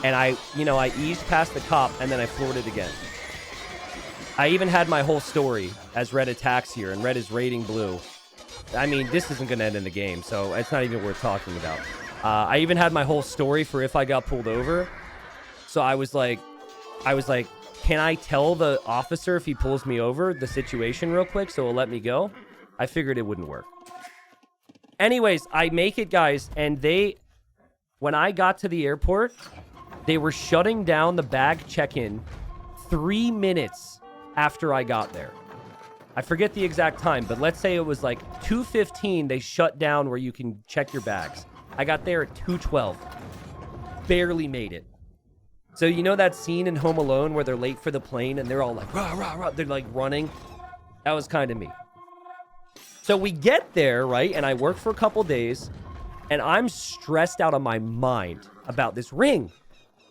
And I eased past the cop, and then I floored it again. I even had my whole story as Red attacks here, and Red is raiding Blue. I mean, this isn't going to end in the game, so it's not even worth talking about. I even had my whole story for if I got pulled over. So I was like, can I tell the officer if he pulls me over the situation real quick so he'll let me go? I figured it wouldn't work. Anyways, I make it, guys, and when I got to the airport, they were shutting down the bag check-in 3 minutes after I got there. I forget the exact time, but let's say it was like 2:15. They shut down where you can check your bags. I got there at 2:12. Barely made it. So you know that scene in Home Alone where they're late for the plane and they're all like, rah, rah, rah. They're like running. That was kind of me. So we get there, right? And I work for a couple days and I'm stressed out of my mind about this ring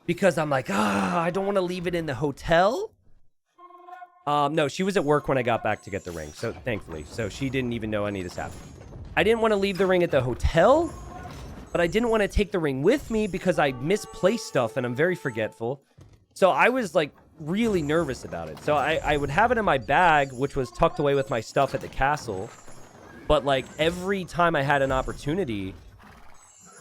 because I'm like, I don't want to leave it in the hotel. No, she was at work when I got back to get the ring. So thankfully, so she didn't even know any of this happened. I didn't want to leave the ring at the hotel, but I didn't want to take the ring with me because I misplaced stuff and I'm very forgetful. So I was like really nervous about it. So I would have it in my bag, which was tucked away with my stuff at the castle. But like every time I had an opportunity,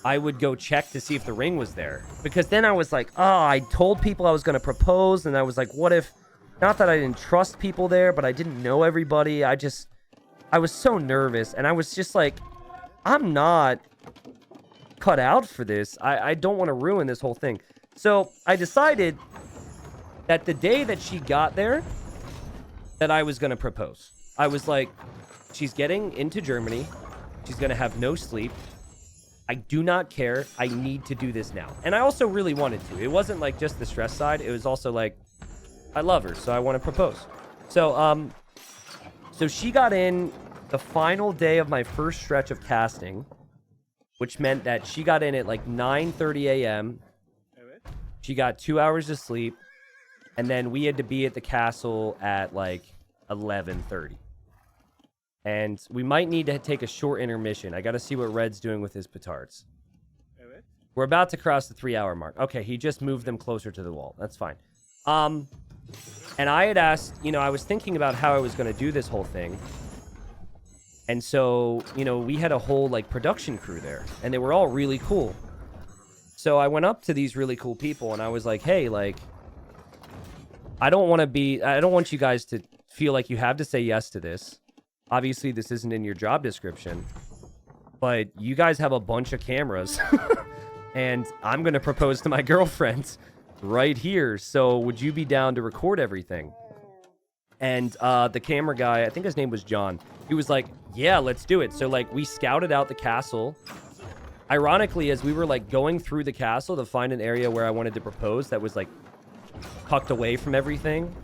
I would go check to see if the ring was there. Because then I was like, I told people I was going to propose. And I was like, what if, not that I didn't trust people there, but I didn't know everybody. I was so nervous. And I was just like, I'm not cut out for this. I don't want to ruin this whole thing. So I decided that the day that she got there, that I was going to propose. I was like, she's getting into Germany. She's going to have no sleep. I do not care. I need to do this now. And I also really wanted to. It wasn't like just the stress side. It was also like, I love her, so I want to propose. So, so she got in the final day of my first stretch of casting, which meant that she got in at like 9:30 a.m. She got 2 hours of sleep, and then we had to be at the castle at like 11:30. And we might need to take a short intermission. I got to see what Red's doing with his petards. We're about to cross the 3-hour mark. Okay, he just moved them closer to the wall. That's fine. And I had asked, I was thinking about how I was going to do this whole thing. And so, we had a whole, like, production crew there. And they were all really cool. So I went up to these really cool people, and I was like, hey, like, I don't want you guys to feel like you have to say yes to this. Obviously, this isn't in your job description. But you guys have a bunch of cameras. And I'm going to propose to my girlfriend right here. So would you be down to record everything? And the camera guy, I think his name was John, he was like, yeah, let's do it. So like we scouted out the castle. Ironically, as we were like going through the castle to find an area where I wanted to propose that was like tucked away from everything,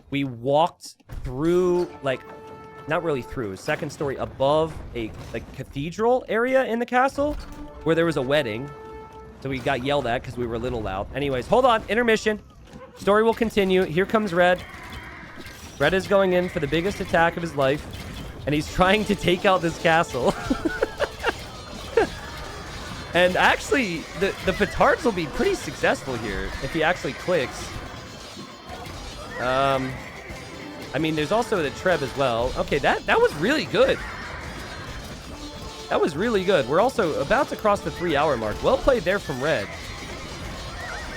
we walked through, like, not really through, a second story above a like cathedral area in the castle where there was a wedding. So we got yelled at because we were a little loud. Anyways, hold on. Intermission. Story will continue. Here comes Red. Red is going in for the biggest attack of his life. And he's trying to take out this castle. And actually, the petards will be pretty successful here if he actually clicks. I mean, there's also the Treb as well. Okay, that was really good. That was really good. We're also about to cross the 3-hour mark. Well played there from Red.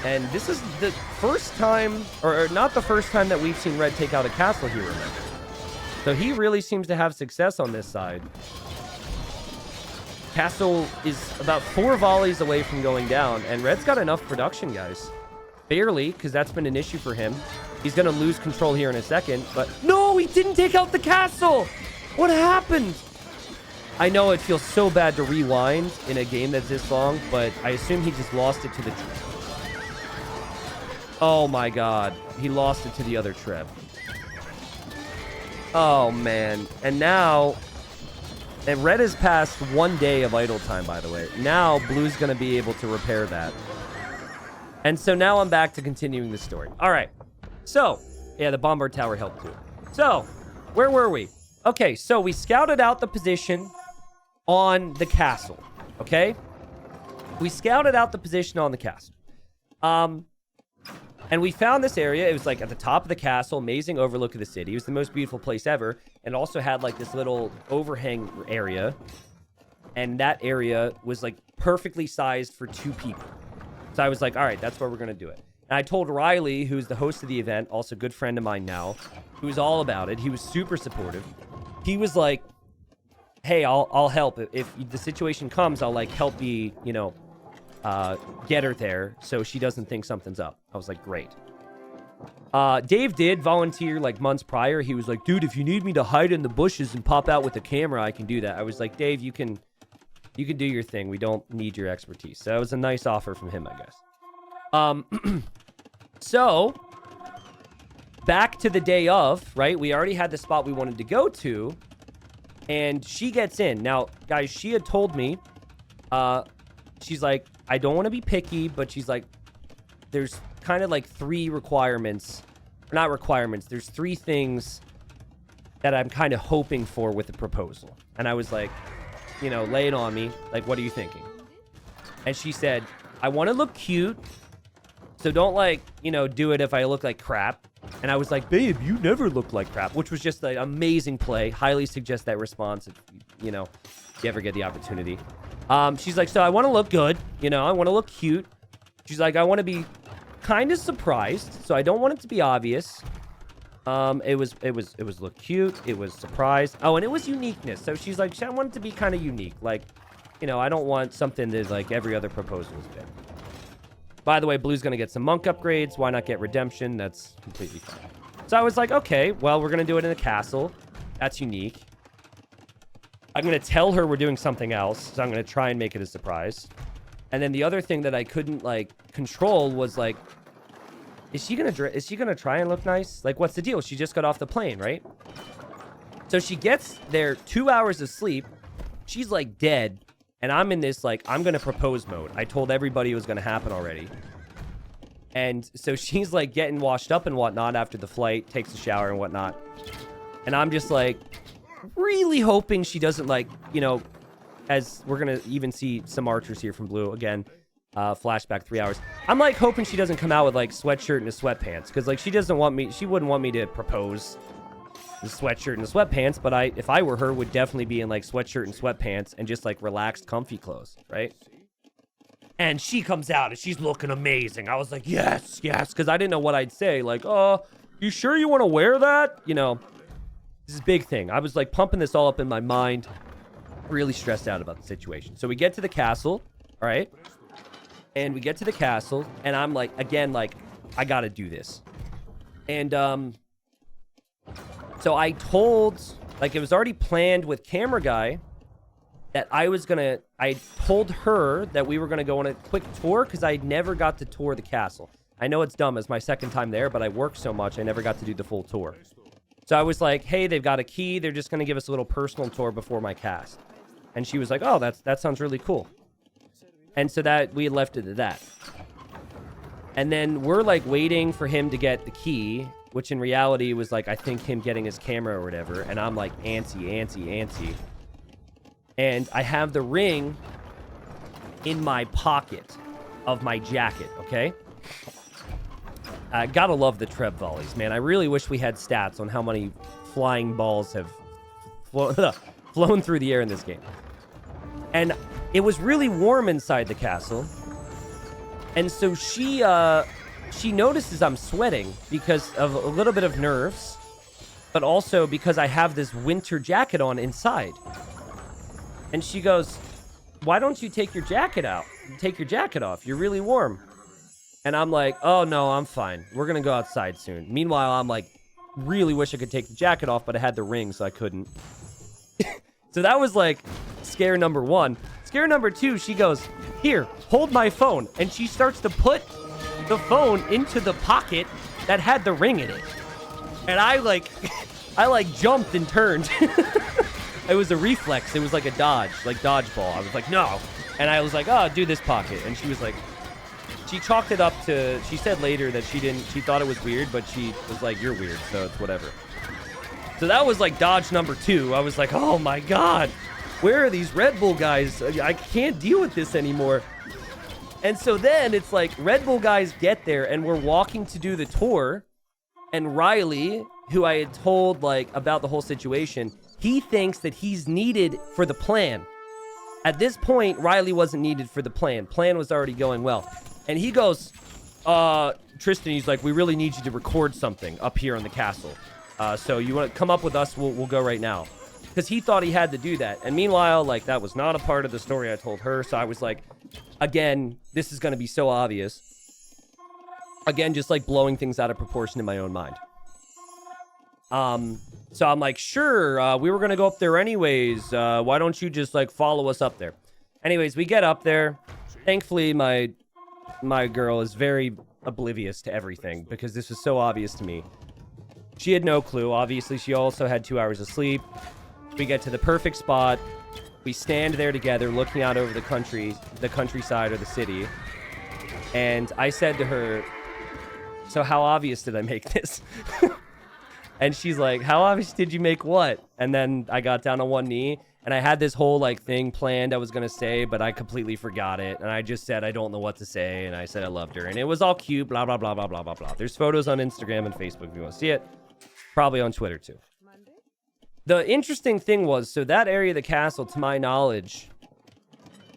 And this is the first time, or not the first time that we've seen Red take out a castle here, remember. So he really seems to have success on this side. Castle is about 4 volleys away from going down, and Red's got enough production, guys. Barely, because that's been an issue for him. He's going to lose control here in a second, but no, he didn't take out the castle! What happened? I know it feels so bad to rewind in a game that's this long, but I assume he just lost it to the... Oh my god. He lost it to the other Treb. Oh man. And now... And Red has passed 1 day of idle time, by the way. Now Blue's going to be able to repair that. And so now I'm back to continuing the story. All right. So, yeah, the Bombard Tower helped too. So, where were we? Okay, so we scouted out the position on the castle, okay? We scouted out the position on the castle. And we found this area. It was like at the top of the castle, amazing overlook of the city. It was the most beautiful place ever. And also had like this little overhang area. And that area was like perfectly sized for 2 people. So I was like, all right, that's where we're going to do it. And I told Riley, who's the host of the event, also a good friend of mine now, who was all about it. He was super supportive. He was like, hey, I'll help. If the situation comes, I'll like help you, get her there so she doesn't think something's up. I was like, great. Dave did volunteer like months prior. He was like, dude, if you need me to hide in the bushes and pop out with the camera, I can do that. I was like, Dave, you can do your thing. We don't need your expertise. So that was a nice offer from him, I guess. So back to the day of, right? We already had the spot we wanted to go to, and she gets in. Now, guys, she had told me, she's like, I don't want to be picky, but she's like, there's kind of like 3 requirements. Not requirements. There's 3 things that I'm kind of hoping for with the proposal. And I was like, you know, lay it on me. Like, what are you thinking? And she said, I want to look cute. So don't, like, you know, do it if I look like crap. And I was like, babe, you never look like crap, which was just an amazing play. Highly suggest that response if, you know, if you ever get the opportunity. She's like, so I want to look good. You know, I want to look cute. She's like, I want to be kind of surprised. So I don't want it to be obvious. It was look cute. It was surprise. Oh, and it was uniqueness. So she's like, I want it to be kind of unique. Like, you know, I don't want something that's like every other proposal has been. By the way, Blue's going to get some monk upgrades. Why not get redemption? That's completely fine. So I was like, okay, well, we're going to do it in a castle. That's unique. I'm going to tell her we're doing something else. So I'm going to try and make it a surprise. And then the other thing that I couldn't, like, control was, like, is she gonna try and look nice? Like, what's the deal? She just got off the plane, right? So she gets there, 2 hours of sleep. She's, like, dead. And I'm in this, like, I'm gonna propose mode. I told everybody it was gonna happen already. And so she's, like, getting washed up and whatnot after the flight, takes a shower and whatnot. And I'm just, like, really hoping she doesn't, like, you know, as we're gonna even see some archers here from Blue again. Flashback 3 hours. I'm like hoping she doesn't come out with like sweatshirt and a sweatpants, because like she wouldn't want me to propose the sweatshirt and the sweatpants, but if I were her, would definitely be in like sweatshirt and sweatpants and just like relaxed, comfy clothes, right? And she comes out and she's looking amazing. I was like, yes, because I didn't know what I'd say. Like, oh, you sure you want to wear that? You know, this is a big thing. I was like pumping this all up in my mind, really stressed out about the situation. So we get to the castle, all right? And we get to the castle, and I'm like, again, like, I gotta do this. And, so I told, like, it was already planned with Camera Guy that I told her that we were gonna go on a quick tour, because I never got to tour the castle. I know it's dumb, it's my second time there, but I worked so much, I never got to do the full tour. So I was like, hey, they've got a key, they're just gonna give us a little personal tour before my cast. And she was like, oh, that sounds really cool. And so that we left it at that. And then we're like waiting for him to get the key, which in reality was like, I think him getting his camera or whatever. And I'm like, antsy. And I have the ring in my pocket of my jacket, okay? I gotta love the Treb volleys, man. I really wish we had stats on how many flying balls have flown through the air in this game. And it was really warm inside the castle. And so she notices I'm sweating because of a little bit of nerves, but also because I have this winter jacket on inside. And she goes, why don't you take your jacket out? Take your jacket off. You're really warm. And I'm like, oh, no, I'm fine. We're going to go outside soon. Meanwhile, I'm like, really wish I could take the jacket off, but I had the ring, so I couldn't. So that was like scare number 1. Scare number 2, she goes, here, hold my phone. And she starts to put the phone into the pocket that had the ring in it. And I jumped and turned. It was a reflex. It was like a dodgeball. I was like, no. And I was like, oh, do this pocket. And she was like, she chalked it up to, she said later that she thought it was weird, but she was like, you're weird, so it's whatever. So that was like dodge number 2. I was like, oh my God, where are these Red Bull guys? I can't deal with this anymore. And so then it's like Red Bull guys get there and we're walking to do the tour. And Riley, who I had told like about the whole situation, he thinks that he's needed for the plan. At this point, Riley wasn't needed for the plan. Plan was already going well. And he goes, Tristan, he's like, we really need you to record something up here in the castle. So you want to come up with us? We'll go right now. Because he thought he had to do that. And meanwhile, like, that was not a part of the story I told her. So I was like, again, this is going to be so obvious. Again, just like blowing things out of proportion in my own mind. So I'm like, sure, we were going to go up there anyways. Why don't you just like follow us up there? Anyways, we get up there. Thankfully, my girl is very oblivious to everything because this was so obvious to me. She had no clue. Obviously, she also had 2 hours of sleep. We get to the perfect spot. We stand there together looking out over the countryside or the city. And I said to her, so how obvious did I make this? And she's like, how obvious did you make what? And then I got down on one knee, and I had this whole like thing planned I was going to say, but I completely forgot it. And I just said, I don't know what to say. And I said I loved her. And it was all cute, blah, blah, blah, blah, blah, blah, blah. There's photos on Instagram and Facebook if you want to see it. Probably on Twitter too. The interesting thing was, so that area of the castle, to my knowledge,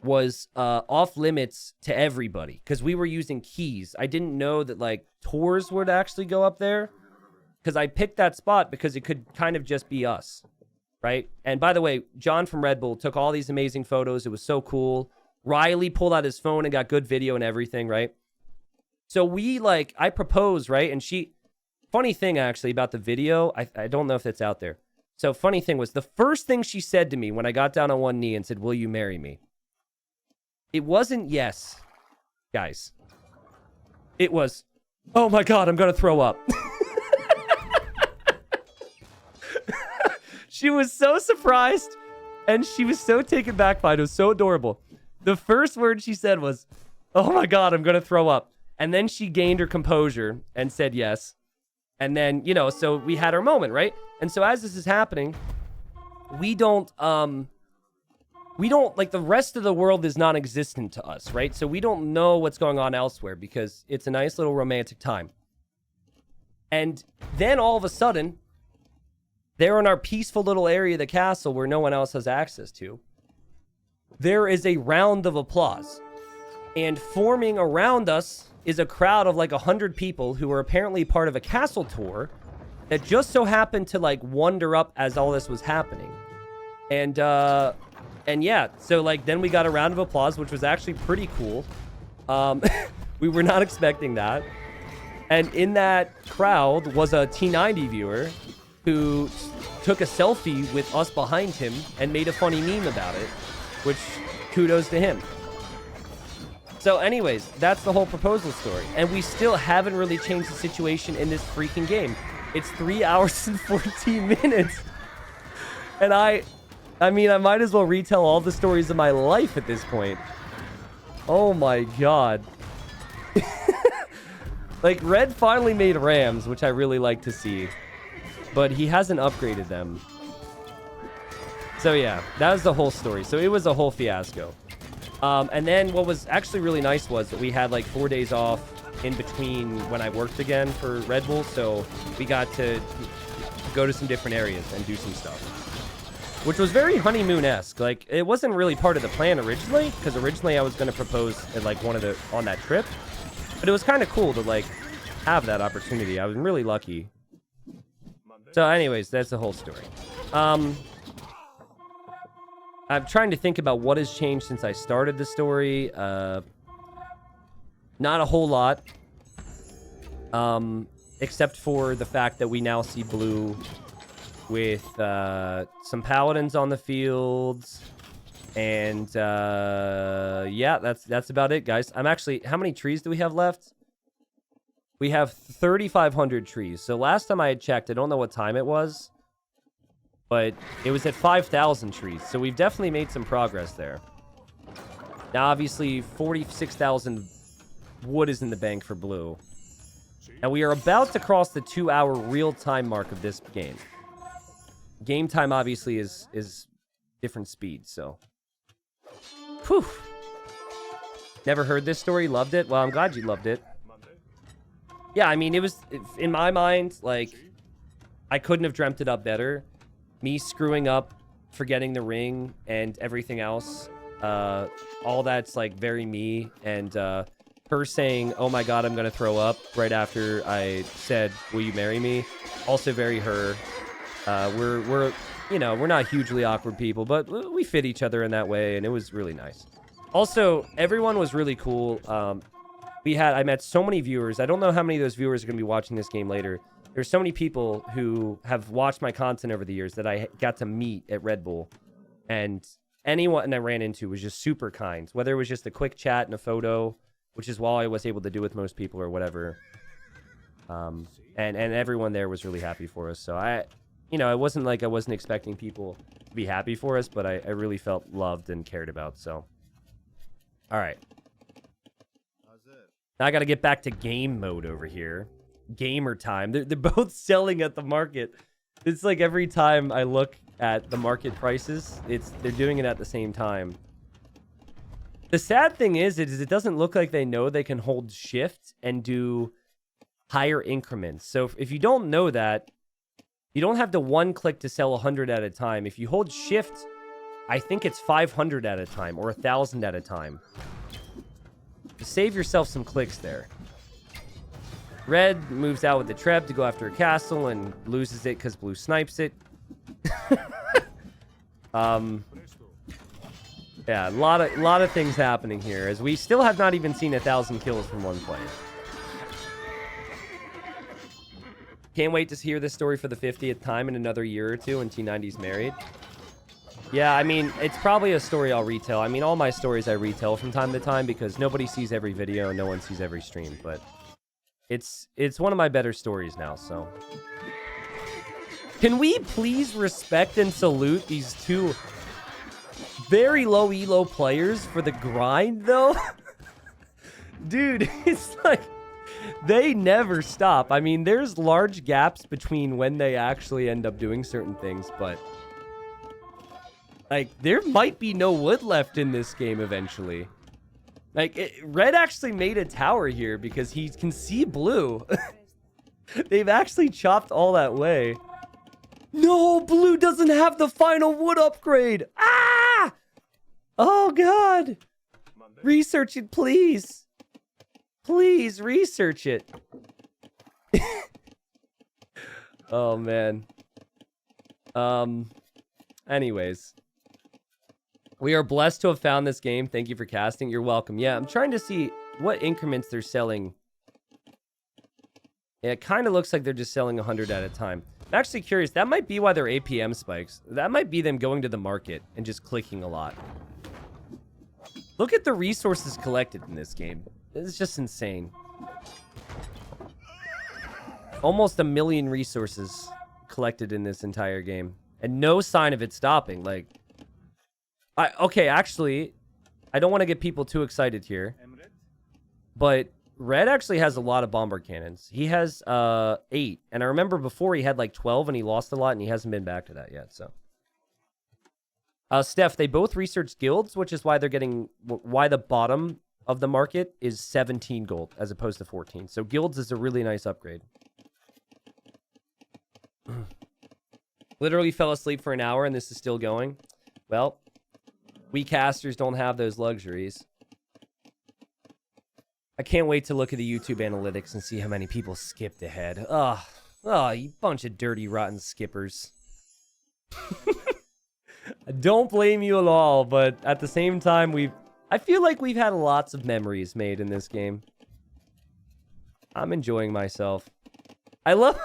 was off limits to everybody because we were using keys. I didn't know that like tours would actually go up there because I picked that spot because it could kind of just be us, right? And by the way, John from Red Bull took all these amazing photos. It was so cool. Riley pulled out his phone and got good video and everything, right? So we like, I proposed, right? And funny thing actually about the video, I don't know if it's out there. So funny thing was the first thing she said to me when I got down on one knee and said, will you marry me? It wasn't yes, guys. It was, oh my God, I'm going to throw up. She was so surprised and she was so taken back by it. It was so adorable. The first word she said was, oh my God, I'm going to throw up. And then she gained her composure and said yes. And then, you know, so we had our moment, right? And so as this is happening, we don't, like, the rest of the world is non-existent to us, right? So we don't know what's going on elsewhere because it's a nice little romantic time. And then all of a sudden, there in our peaceful little area of the castle where no one else has access to, there is a round of applause. And forming around us is a crowd of like 100 people who were apparently part of a castle tour that just so happened to like wander up as all this was happening. And yeah, so like then we got a round of applause, which was actually pretty cool. We were not expecting that. And in that crowd was a T90 viewer who took a selfie with us behind him and made a funny meme about it, which kudos to him. So anyways, that's the whole proposal story. And we still haven't really changed the situation in this freaking game. It's 3 hours and 14 minutes. And I mean, I might as well retell all the stories of my life at this point. Oh my God. Like, Red finally made Rams, which I really like to see. But he hasn't upgraded them. So yeah, that was the whole story. So it was a whole fiasco. And then what was actually really nice was that we had like 4 days off in between when I worked again for Red Bull. So we got to go to some different areas and do some stuff, which was very honeymoon-esque. Like, it wasn't really part of the plan originally, because originally I was going to propose at like on that trip. But it was kind of cool to like have that opportunity. I was really lucky. So anyways, that's the whole story. I'm trying to think about what has changed since I started the story. Not a whole lot. Except for the fact that we now see blue with some paladins on the fields. And yeah, that's about it, guys. I'm actually, how many trees do we have left? We have 3,500 trees. So last time I had checked, I don't know what time it was, but it was at 5,000 trees. So we've definitely made some progress there. Now, obviously, 46,000 wood is in the bank for blue. And we are about to cross the 2-hour real-time mark of this game. Game time, obviously, is different speed, so. Whew. Never heard this story, loved it. Well, I'm glad you loved it. Yeah, I mean, it was, in my mind, like, I couldn't have dreamt it up better. Me screwing up, forgetting the ring, and everything else. All that's, like, very me. And her saying, oh my God, I'm going to throw up right after I said, will you marry me? Also very her. We're you know, we're not hugely awkward people, but we fit each other in that way, and it was really nice. Also, everyone was really cool. I met so many viewers. I don't know how many of those viewers are going to be watching this game later. There's so many people who have watched my content over the years that I got to meet at Red Bull. And anyone I ran into was just super kind. Whether it was just a quick chat and a photo, which is all I was able to do with most people or whatever. And everyone there was really happy for us. So it wasn't like I wasn't expecting people to be happy for us, but I really felt loved and cared about. So, all right. Now I got to get back to game mode over here. Gamer time. They're both selling at the market. It's like every time I look at the market prices, they're doing it at the same time. The sad thing is it doesn't look like they know they can hold shift and do higher increments. So if you don't know that, you don't have to one click to sell 100 at a time. If you hold shift, I think it's 500 at a time or 1,000 at a time. Save yourself some clicks there. Red moves out with the trap to go after a castle and loses it because blue snipes it. Yeah, a lot of things happening here, as we still have not even seen 1,000 kills from one player. Can't wait to hear this story for the 50th time in another year or two when T90's married. Yeah, I mean, it's probably a story I'll retell. I mean, all my stories I retell from time to time because nobody sees every video and no one sees every stream, but it's one of my better stories now, so. Can we please respect and salute these two very low elo players for the grind, though? Dude, it's like they never stop. I mean, there's large gaps between when they actually end up doing certain things, but like there might be no wood left in this game eventually. Like Red actually made a tower here because he can see blue. They've actually chopped all that way. No, blue doesn't have the final wood upgrade. Ah! Oh, God. Research it, please. Please research it. Oh, man. Anyways. We are blessed to have found this game. Thank you for casting. You're welcome. Yeah, I'm trying to see what increments they're selling. Yeah, it kind of looks like they're just selling 100 at a time. I'm actually curious. That might be why their APM spikes. That might be them going to the market and just clicking a lot. Look at the resources collected in this game. It's just insane. Almost 1 million resources collected in this entire game. And no sign of it stopping. Like, okay, actually, I don't want to get people too excited here. But Red actually has a lot of bombard cannons. He has 8. And I remember before he had like 12 and he lost a lot and he hasn't been back to that yet, so. Steph, they both researched guilds, which is why they're getting, why the bottom of the market is 17 gold as opposed to 14. So guilds is a really nice upgrade. Literally fell asleep for an hour and this is still going. Well, we casters don't have those luxuries. I can't wait to look at the YouTube analytics and see how many people skipped ahead. Oh, you bunch of dirty, rotten skippers. I don't blame you at all, but at the same time, I feel like we've had lots of memories made in this game. I'm enjoying myself. I love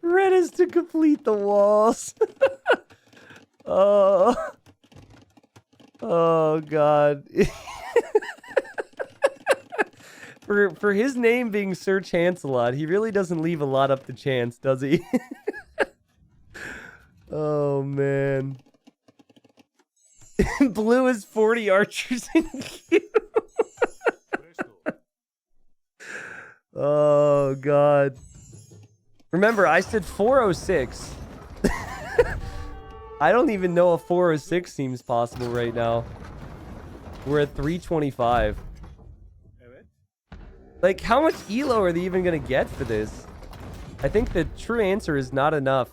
Red is to complete the walls. Oh, God. For his name being Sir Chancelot, he really doesn't leave a lot up to chance, does he? Oh, man. Blue is 40 archers in queue. Oh, God. Remember, I said 406. I don't even know if 406 seems possible right now. We're at 325. Like, how much elo are they even going to get for this? I think the true answer is not enough.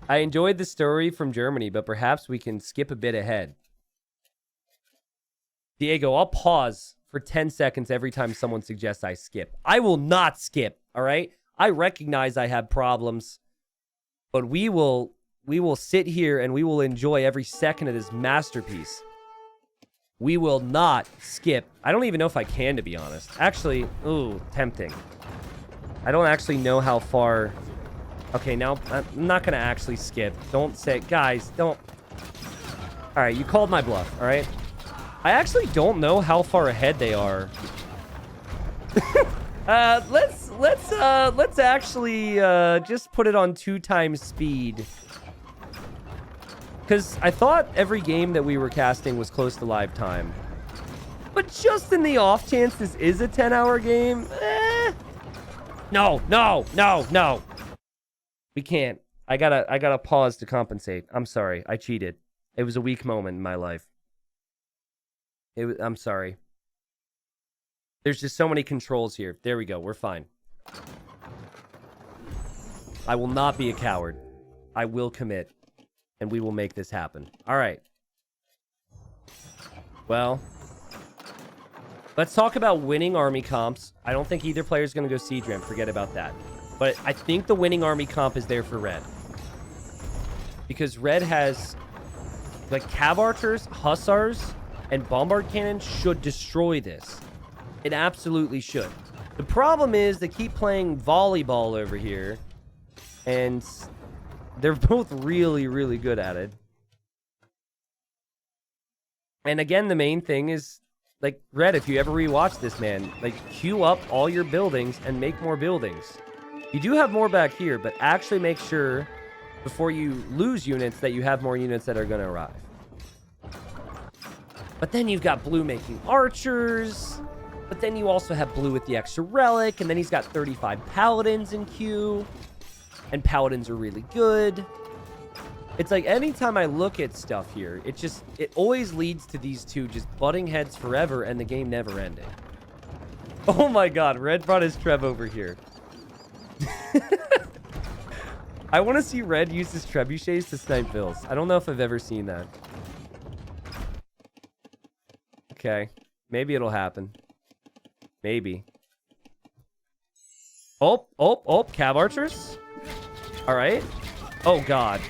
I enjoyed the story from Germany, but perhaps we can skip a bit ahead. Diego, I'll pause for 10 seconds every time someone suggests I skip. I will not skip, all right? I recognize I have problems, but we will we will sit here and we will enjoy every second of this masterpiece. We will not skip. I don't even know if I can, to be honest. Actually, ooh, tempting. I don't actually know how far. Okay, now I'm not going to actually skip. Don't say, guys, don't. All right, you called my bluff, all right? I actually don't know how far ahead they are. Let's actually just put it on 2 times speed. Because I thought every game that we were casting was close to live time. But just in the off chance this is a 10-hour game, No. We can't. I gotta pause to compensate. I'm sorry. I cheated. It was a weak moment in my life. I'm sorry. There's just so many controls here. There we go. We're fine. I will not be a coward. I will commit. And we will make this happen. All right. Well, let's talk about winning army comps. I don't think either player is going to go siege ramp. Forget about that. But I think the winning army comp is there for red. Because red has, like, cav archers, hussars, and bombard cannons should destroy this. It absolutely should. The problem is they keep playing volleyball over here. And they're both really, really good at it. And again, the main thing is, like, red, if you ever rewatch this, man, like, queue up all your buildings and make more buildings. You do have more back here, but actually make sure before you lose units that you have more units that are going to arrive. But then you've got blue making archers. But then you also have blue with the extra relic. And then he's got 35 paladins in queue. And paladins are really good. It's like anytime I look at stuff here, it always leads to these two just butting heads forever and the game never ending. Oh my god, red brought his Trev over here. I want to see red use his trebuchets to snipe bills. I don't know if I've ever seen that. Okay, maybe it'll happen. Maybe. Oh, cav archers. All right. Oh, God.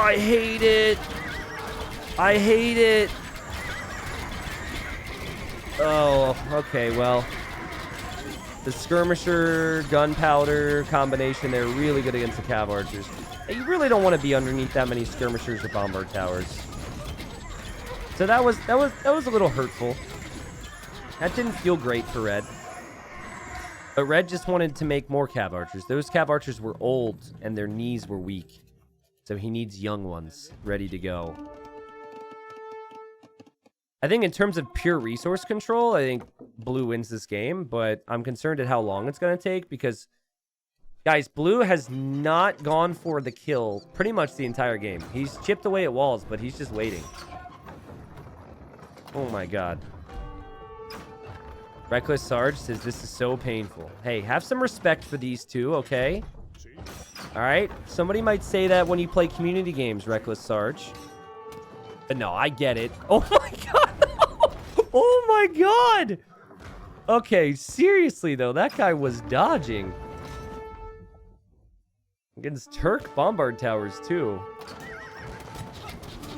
I hate it. I hate it. Oh, okay, well. The skirmisher, gunpowder combination, they're really good against the cav archers. You really don't want to be underneath that many skirmishers or bombard towers. So that was a little hurtful. That didn't feel great for red. But red just wanted to make more cav archers. Those cav archers were old and their knees were weak. So he needs young ones ready to go. I think in terms of pure resource control, I think blue wins this game. But I'm concerned at how long it's going to take because, guys, blue has not gone for the kill pretty much the entire game. He's chipped away at walls, but he's just waiting. Oh my god. Reckless Sarge says this is so painful. Hey, have some respect for these two, okay? Alright? Somebody might say that when you play community games, Reckless Sarge. But no, I get it. Oh my god! No! Oh my god! Okay, seriously though, that guy was dodging. Against Turk bombard towers too.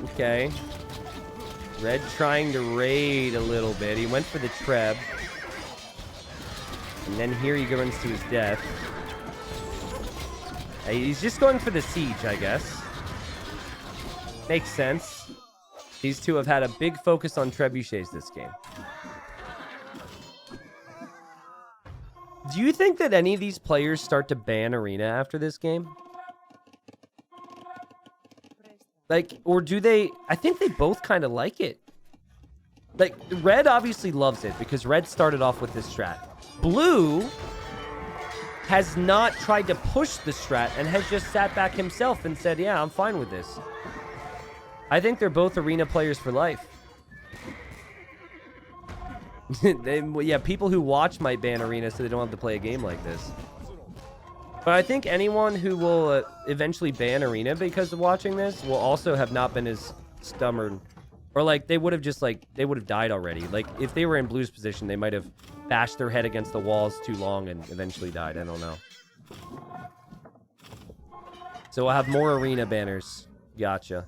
Okay. Red trying to raid a little bit. He went for the Treb. And then here he goes to his death. He's just going for the siege, I guess. Makes sense. These two have had a big focus on trebuchets this game. Do you think that any of these players start to ban Arena after this game? Like, or do they... I think they both kind of like it. Like, red obviously loves it because red started off with this strat. Blue has not tried to push the strat and has just sat back himself and said, yeah, I'm fine with this. I think they're both Arena players for life. Yeah, people who watch might ban Arena so they don't have to play a game like this. But I think anyone who will eventually ban Arena because of watching this will also have not been as stubborn. Or, like, they would have just, like, they would have died already. Like, if they were in Blue's position, they might have bashed their head against the walls too long and eventually died. I don't know. So we'll have more arena banners. Gotcha.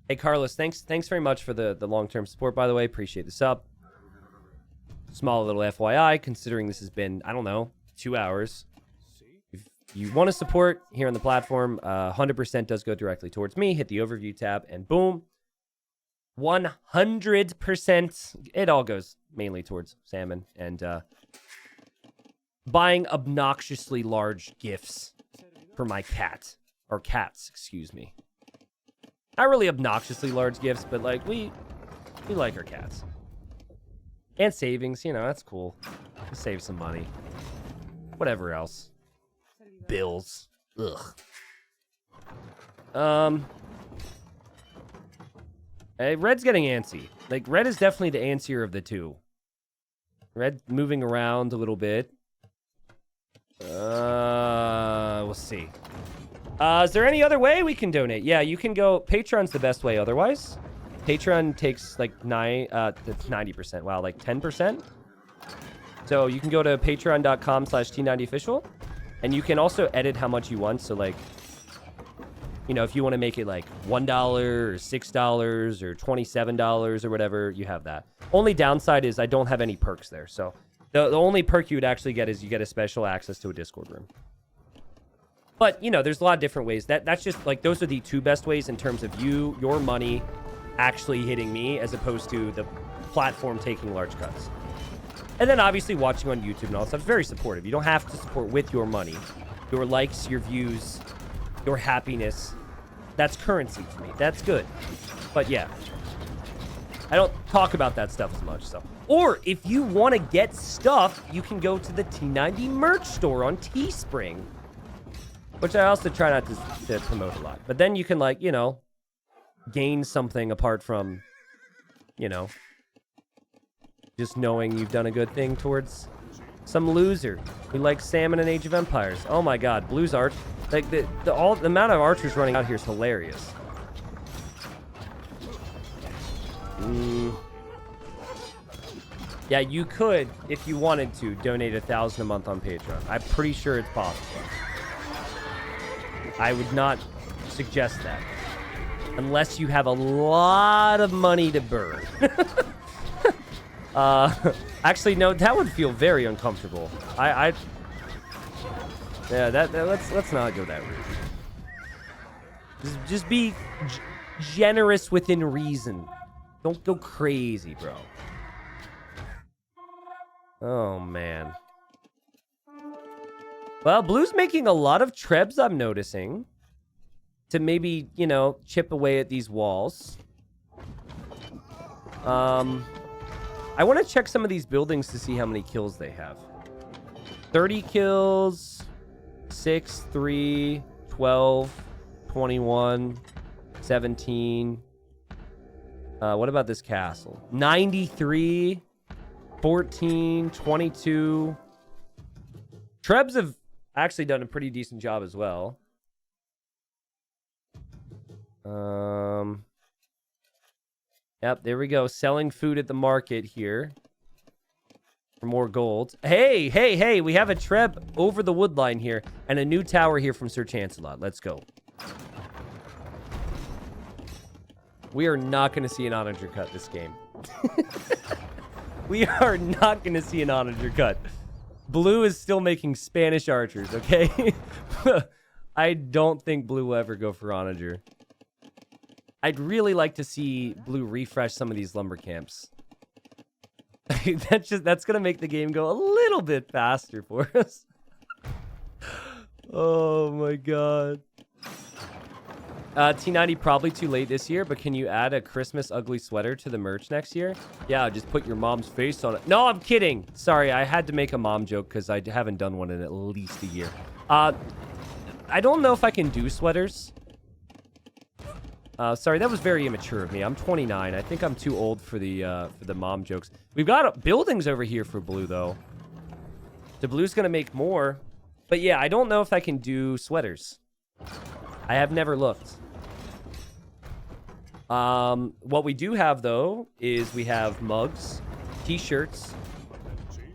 Hey, Carlos, thanks very much for the long-term support, by the way. Appreciate the sub. Small little FYI, considering this has been, I don't know, 2 hours. If you want to support here on the platform, 100% does go directly towards me. Hit the overview tab, and boom. 100%. It all goes mainly towards salmon and buying obnoxiously large gifts for my cat. Or cats, excuse me. Not really obnoxiously large gifts, but like we like our cats. And savings, you know, that's cool. We'll save some money. Whatever else. Bills. Ugh. Hey, Red's getting antsy. Like, Red is definitely the antsier of the two. Red moving around a little bit. We'll see. Is there any other way we can donate? Yeah, you can go... Patreon's the best way otherwise. Patreon takes like 90%. Wow, like 10%. So you can go to patreon.com/T90official. And you can also edit how much you want. So like, you know, if you want to make it like $1 or $6 or $27 or whatever, you have that. Only downside is I don't have any perks there. So the only perk you would actually get is you get a special access to a Discord room. But, you know, there's a lot of different ways. That's just, like, those are the two best ways in terms of your money actually hitting me as opposed to the platform taking large cuts. And then, obviously, watching on YouTube and all that stuff is very supportive. You don't have to support with your money. Your likes, your views, your happiness. That's currency to me. That's good. But, yeah. I don't talk about that stuff as much, so. Or, if you want to get stuff, you can go to the T90 merch store on Teespring. Which I also try not to promote a lot. But then you can, like, you know, gain something apart from, you know, just knowing you've done a good thing towards some loser who likes salmon and Age of Empires. Oh my god, Blue's art. Like, the amount of archers running out here is hilarious. Yeah, you could, if you wanted to, donate $1,000 a month on Patreon. I'm pretty sure it's possible. I would not suggest that. Unless you have a lot of money to burn. Actually, no, that would feel very uncomfortable. Yeah, let's not go that route. Just be generous within reason. Don't go crazy, bro. Oh, man. Well, Blue's making a lot of trebs, I'm noticing. To maybe, you know, chip away at these walls. I want to check some of these buildings to see how many kills they have. 30 kills. 6, 3, 12, 21, 17. What about this castle? 93, 14, 22. Trebs have actually done a pretty decent job as well. Yep, there we go. Selling food at the market here. For more gold. Hey, we have a Treb over the wood line here. And a new tower here from Sir Chancelot. Let's go. We are not going to see an onager cut this game. We are not going to see an onager cut. Blue is still making Spanish archers, okay? I don't think Blue will ever go for onager. I'd really like to see Blue refresh some of these lumber camps. That's gonna make the game go a little bit faster for us. Oh my god. T90 probably too late this year, but can you add a Christmas ugly sweater to the merch next year? Yeah, just put your mom's face on it. No, I'm kidding. Sorry, I had to make a mom joke because I haven't done one in at least a year. I don't know if I can do sweaters. Sorry, that was very immature of me. I'm 29. I think I'm too old for the mom jokes. We've got buildings over here for Blue, though. The Blue's gonna make more. But yeah, I don't know if I can do sweaters. I have never looked. What we do have, though, is we have mugs, t-shirts,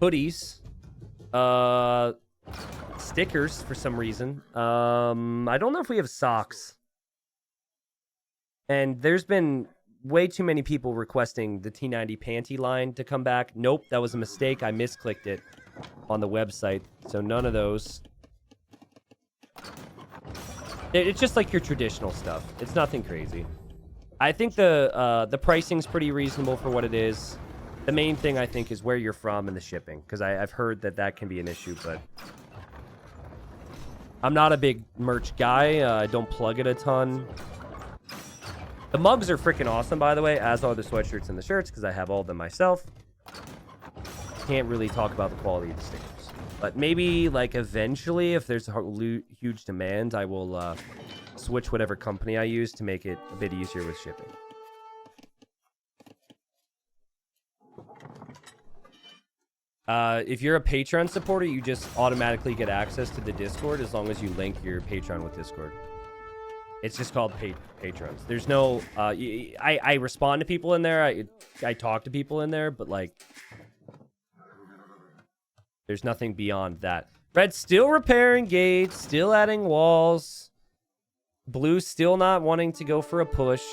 hoodies, stickers for some reason. I don't know if we have socks. And there's been way too many people requesting the T90 panty line to come back. Nope, that was a mistake. I misclicked it on the website. So none of those. It's just like your traditional stuff. It's nothing crazy. I think the pricing's pretty reasonable for what it is. The main thing, I think, is where you're from and the shipping. Because I've heard that can be an issue, but... I'm not a big merch guy. I don't plug it a ton. The mugs are freaking awesome, by the way, as are the sweatshirts and the shirts, because I have all of them myself. Can't really talk about the quality of the stickers. But maybe, like, eventually, if there's a huge demand, I will switch whatever company I use to make it a bit easier with shipping. If you're a Patreon supporter, you just automatically get access to the Discord as long as you link your Patreon with Discord. It's just called patrons. There's no... I respond to people in there. I talk to people in there, but, like... There's nothing beyond that. Red's still repairing gates, still adding walls. Blue's still not wanting to go for a push.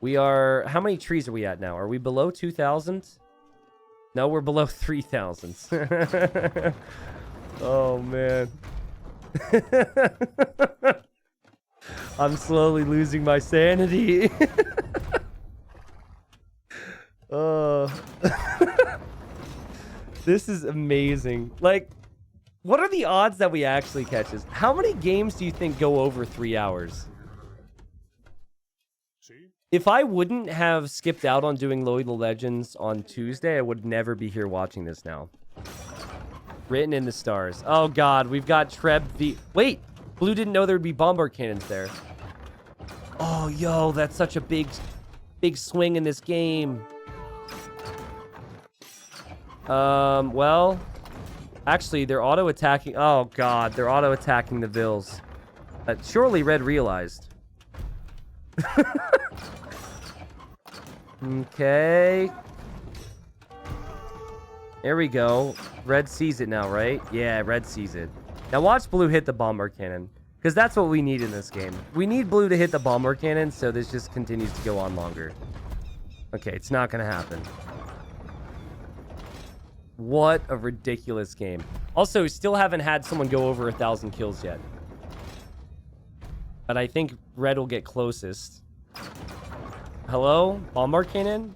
We are... How many trees are we at now? Are we below 2,000? No, we're below 3,000. Oh, man. I'm slowly losing my sanity. This is amazing. Like, what are the odds that we actually catch this? How many games do you think go over 3 hours? If I wouldn't have skipped out on doing Elo Legends on Tuesday, I would never be here watching this now. Written in the stars. Oh, God. We've got Treb V. Wait. Blue didn't know there would be bombard cannons there. Oh, yo. That's such a big swing in this game. Well, actually, they're auto-attacking. Oh, God. They're auto-attacking the Vills. Surely Red realized. Okay. There we go. Red sees it now, right? Yeah, Red sees it. Now watch Blue hit the bombard cannon. Because that's what we need in this game. We need Blue to hit the bombard cannon, so this just continues to go on longer. Okay, it's not going to happen. What a ridiculous game. Also, still haven't had someone go over 1,000 kills yet. But I think Red will get closest. Hello? Bombard cannon?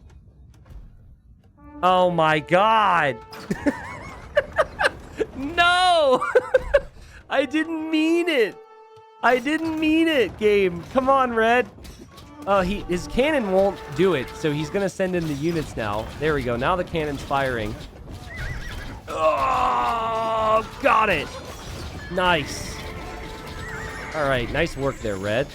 Oh my God! No! I didn't mean it! I didn't mean it, game. Come on, Red. His cannon won't do it, so he's gonna send in the units now. There we go. Now the cannon's firing. Oh, got it. Nice. All right, nice work there, Red.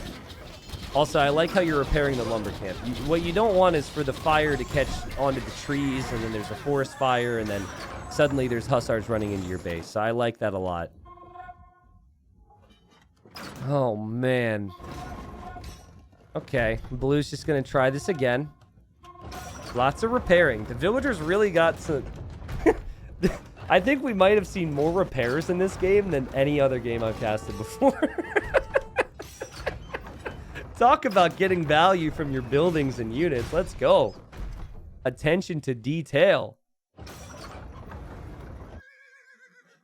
Also, I like how you're repairing the lumber camp. What you don't want is for the fire to catch onto the trees, and then there's a forest fire, and then suddenly there's hussars running into your base. So I like that a lot. Oh, man. Okay, Blue's just going to try this again. Lots of repairing. The villagers really got some... I think we might have seen more repairs in this game than any other game I've casted before. Talk about getting value from your buildings and units. Let's go. Attention to detail.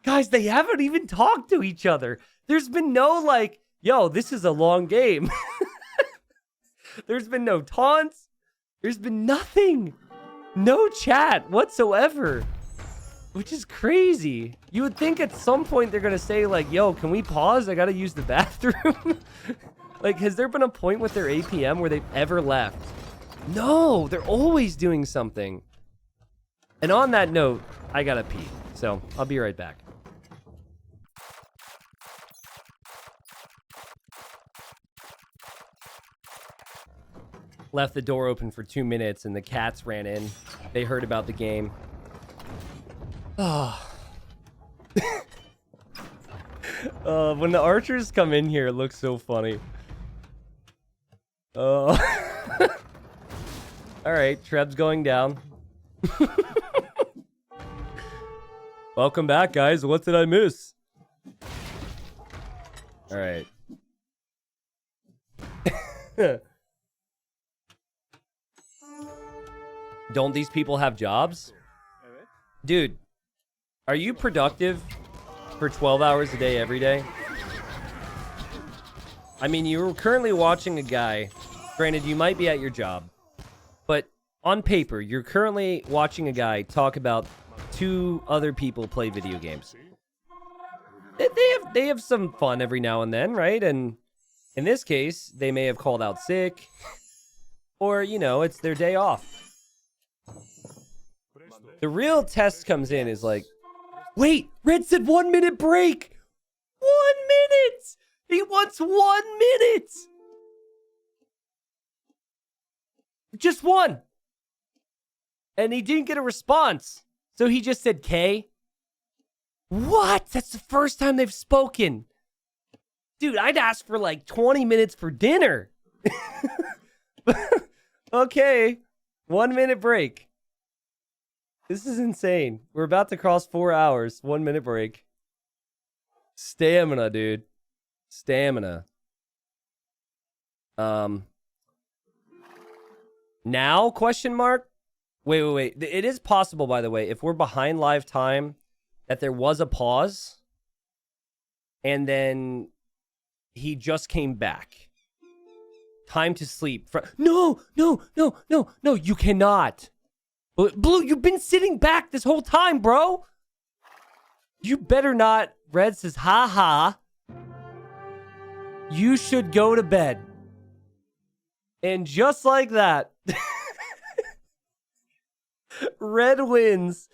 Guys, they haven't even talked to each other. There's been no, like, yo, this is a long game. There's been no taunts. There's been nothing. No chat whatsoever. Which is crazy. You would think at some point they're going to say, like, yo, can we pause? I got to use the bathroom. Like, has there been a point with their APM where they've ever left? No, they're always doing something. And on that note, I gotta pee. So, I'll be right back. Left the door open for 2 minutes and the cats ran in. They heard about the game. Oh. When the archers come in here, it looks so funny. Oh. All right, Treb's going down. Welcome back, guys. What did I miss? All right. Don't these people have jobs? Dude, are you productive for 12 hours a day every day? I mean, you're currently watching a guy. Granted, you might be at your job. But on paper, you're currently watching a guy talk about 2 other people play video games. They have some fun every now and then, right? And in this case, they may have called out sick. Or, you know, it's their day off. The real test comes in is like, wait, Red said 1 minute break. 1 minute. He wants 1 minute. Just one. And he didn't get a response. So he just said K. What? That's the first time they've spoken. Dude, I'd ask for like 20 minutes for dinner. Okay. 1 minute break. This is insane. We're about to cross 4 hours. 1 minute break. Stamina, dude. Stamina. Now? Question mark? Wait. It is possible, by the way, if we're behind live time, that there was a pause. And then he just came back. Time to sleep. No, you cannot. Blue, you've been sitting back this whole time, bro. You better not. Red says, ha. You should go to bed. And just like that, Red wins.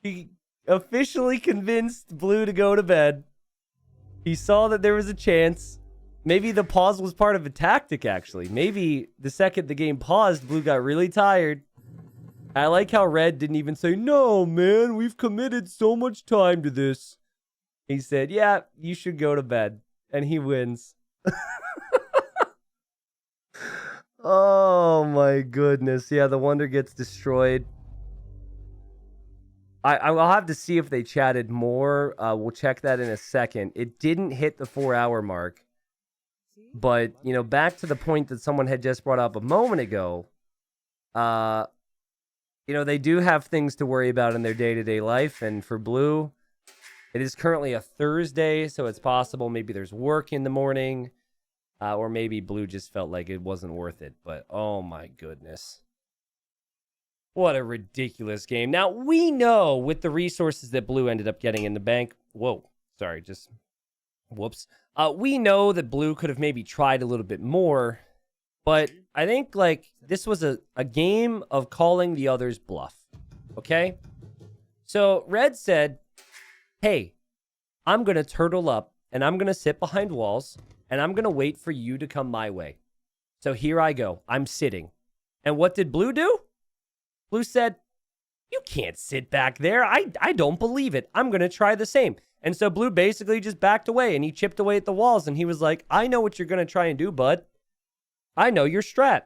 He officially convinced Blue to go to bed. He saw that there was a chance. Maybe the pause was part of a tactic, actually. Maybe the second the game paused, Blue got really tired. I like how Red didn't even say, no, man, we've committed so much time to this. He said, yeah, you should go to bed. And he wins. Oh, my goodness. Yeah, the Wonder gets destroyed. I'll have to see if they chatted more. We'll check that in a second. It didn't hit the 4 hour mark. But, you know, back to the point that someone had just brought up a moment ago. You know, they do have things to worry about in their day-to-day life. And for Blue, it is currently a Thursday, so it's possible maybe there's work in the morning. Or maybe Blue just felt like it wasn't worth it. But, oh my goodness. What a ridiculous game. Now, we know with the resources that Blue ended up getting in the bank. Whoa, sorry, just whoops. We know that Blue could have maybe tried a little bit more. But I think, like, this was a game of calling the other's bluff. Okay? So, Red said, hey, I'm going to turtle up, and I'm going to sit behind walls, and I'm going to wait for you to come my way. So, here I go. I'm sitting. And what did Blue do? Blue said, you can't sit back there. I don't believe it. I'm going to try the same. And so, Blue basically just backed away, and he chipped away at the walls, and he was like, I know what you're going to try and do, bud. I know your strat.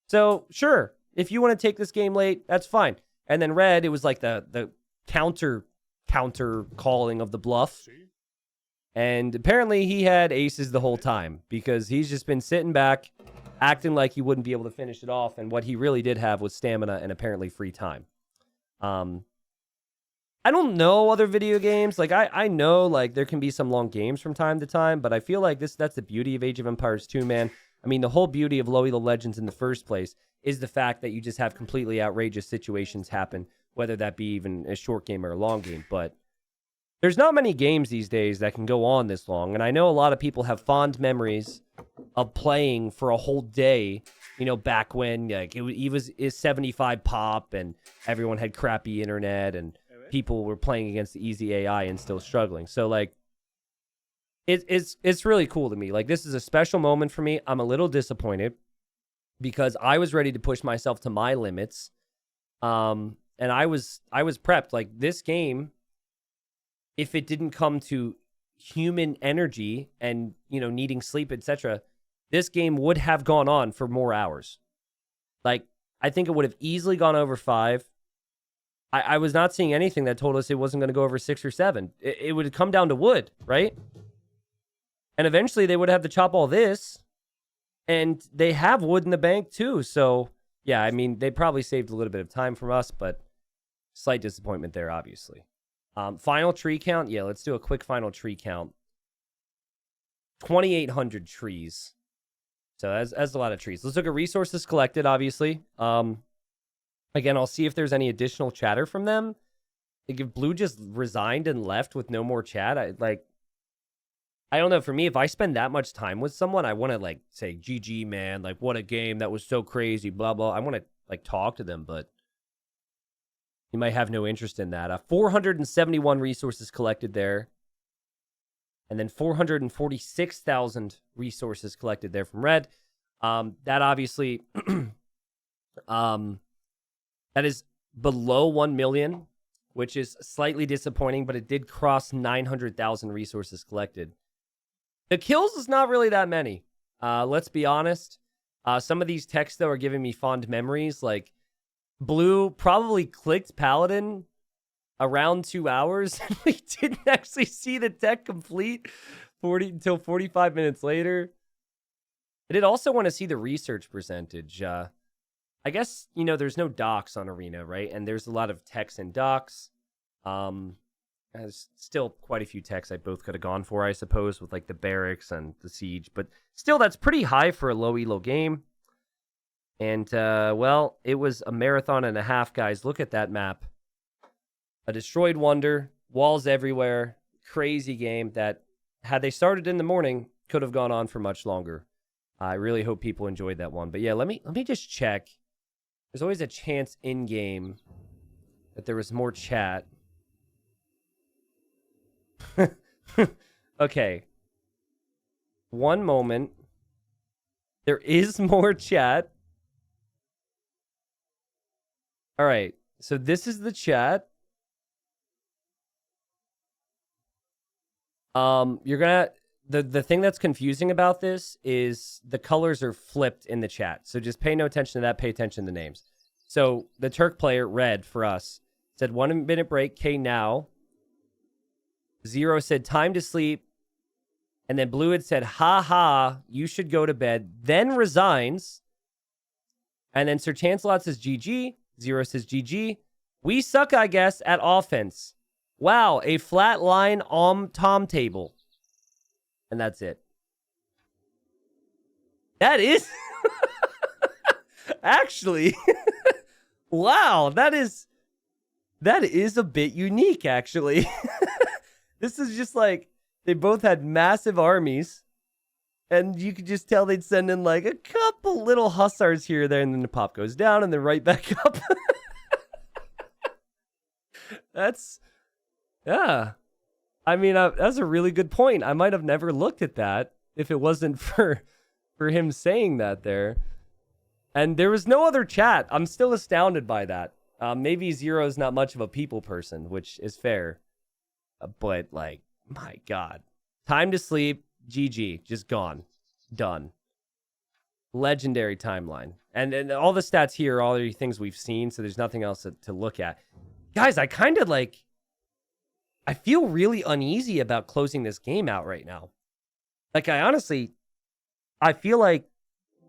So, sure, if you want to take this game late, that's fine. And then Red, it was like the counter calling of the bluff. And apparently he had aces the whole time because he's just been sitting back, acting like he wouldn't be able to finish it off. And what he really did have was stamina and apparently free time. I don't know other video games. Like, I know, like, there can be some long games from time to time, but I feel like that's the beauty of Age of Empires 2, man. I mean, the whole beauty of Elo Legends in the first place is the fact that you just have completely outrageous situations happen, whether that be even a short game or a long game. But there's not many games these days that can go on this long. And I know a lot of people have fond memories of playing for a whole day, you know, back when like it was 75 pop and everyone had crappy internet and people were playing against the easy AI and still struggling. So, like, it's really cool to me. Like, this is a special moment for me. I'm a little disappointed because I was ready to push myself to my limits. And I was prepped. Like, this game, if it didn't come to human energy and, you know, needing sleep, etc., this game would have gone on for more hours. Like, I think it would have easily gone over 5. I was not seeing anything that told us it wasn't going to go over 6 or 7. It would come down to wood, right? And eventually they would have to chop all this. And they have wood in the bank too. So, yeah, I mean, they probably saved a little bit of time from us, but slight disappointment there, obviously. Final tree count. Yeah, let's do a quick final tree count. 2,800 trees. So that's a lot of trees. Let's look at resources collected, obviously. Again, I'll see if there's any additional chatter from them. Like if Blue just resigned and left with no more chat, I don't know. For me, if I spend that much time with someone, I want to like say, GG, man. Like, what a game. That was so crazy, blah, blah. I want to like talk to them, but you might have no interest in that. 471 resources collected there. And then 446,000 resources collected there from Red. That obviously, that is below 1 million, which is slightly disappointing, but it did cross 900,000 resources collected. The kills is not really that many. Let's be honest. Some of these texts, though, are giving me fond memories. Like, Blue probably clicked Paladin around 2 hours. And we didn't actually see the tech complete until 45 minutes later. I did also want to see the research percentage. I guess, you know, there's no docs on Arena, right? And there's a lot of techs and docs. There's still quite a few techs I both could have gone for, I suppose, with like the barracks and the siege. But still, that's pretty high for a low elo game. And, well, it was a marathon and a half, guys. Look at that map. A destroyed wonder, walls everywhere, crazy game that, had they started in the morning, could have gone on for much longer. I really hope people enjoyed that one. But yeah, let me just check. There's always a chance in-game that there was more chat. Okay. One moment. There is more chat. All right. So this is the chat. You're gonna... The thing that's confusing about this is the colors are flipped in the chat. So just pay no attention to that. Pay attention to the names. So the Turk player, Red, for us, said 1 minute break, K now. Zero said time to sleep. And then Blue had said, ha ha, you should go to bed. Then resigns. And then Sir Chancelot says GG. Zero says GG. We suck, I guess, at offense. Wow, a flat line tom table. And that's it. That is... Actually... Wow, that is a bit unique, actually. This is just like... They both had massive armies. And you could just tell they'd send in like a couple little hussars here or there. And then the pop goes down and then right back up. That's... Yeah. I mean, that's a really good point. I might have never looked at that if it wasn't for him saying that there. And there was no other chat. I'm still astounded by that. Maybe Zero's not much of a people person, which is fair. But, like, my God. Time to sleep. GG. Just gone. Done. Legendary timeline. And all the stats here are all the things we've seen, so there's nothing else to look at. Guys, I kind of, like... I feel really uneasy about closing this game out right now. Like, I feel like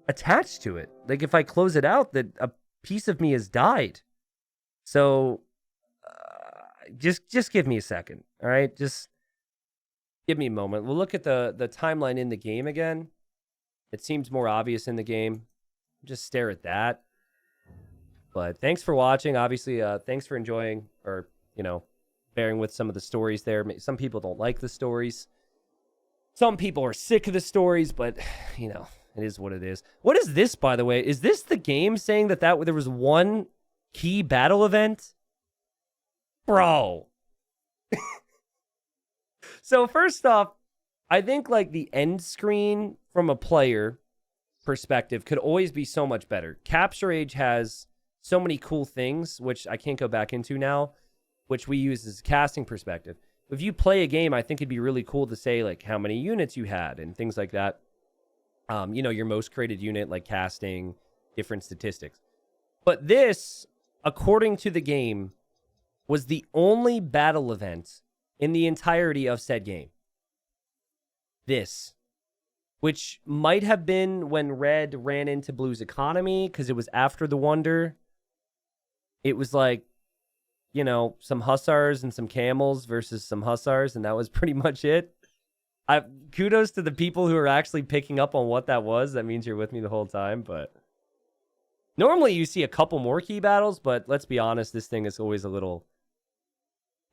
attached to it. Like, if I close it out, that a piece of me has died. So, just give me a second, all right? Just give me a moment. We'll look at the timeline in the game again. It seems more obvious in the game. Just stare at that. But thanks for watching. Obviously, thanks for enjoying, or, you know, bearing with some of the stories there. Some people don't like the stories. Some people are sick of the stories, but, you know, it is what it is. What is this, by the way? Is this the game saying that there was one key battle event? Bro. So, first off, I think, like, the end screen from a player perspective could always be so much better. Capture Age has so many cool things, which I can't go back into now, which we use as a casting perspective. If you play a game, I think it'd be really cool to say, like, how many units you had and things like that. You know, your most created unit, like casting, different statistics. But this, according to the game, was the only battle event in the entirety of said game. This, which might have been when Red ran into Blue's economy because it was after the Wonder. It was like, you know, some hussars and some camels versus some hussars, and that was pretty much it. Kudos to the people who are actually picking up on what that was. That means you're with me the whole time, but normally you see a couple more key battles, but let's be honest, this thing is always a little...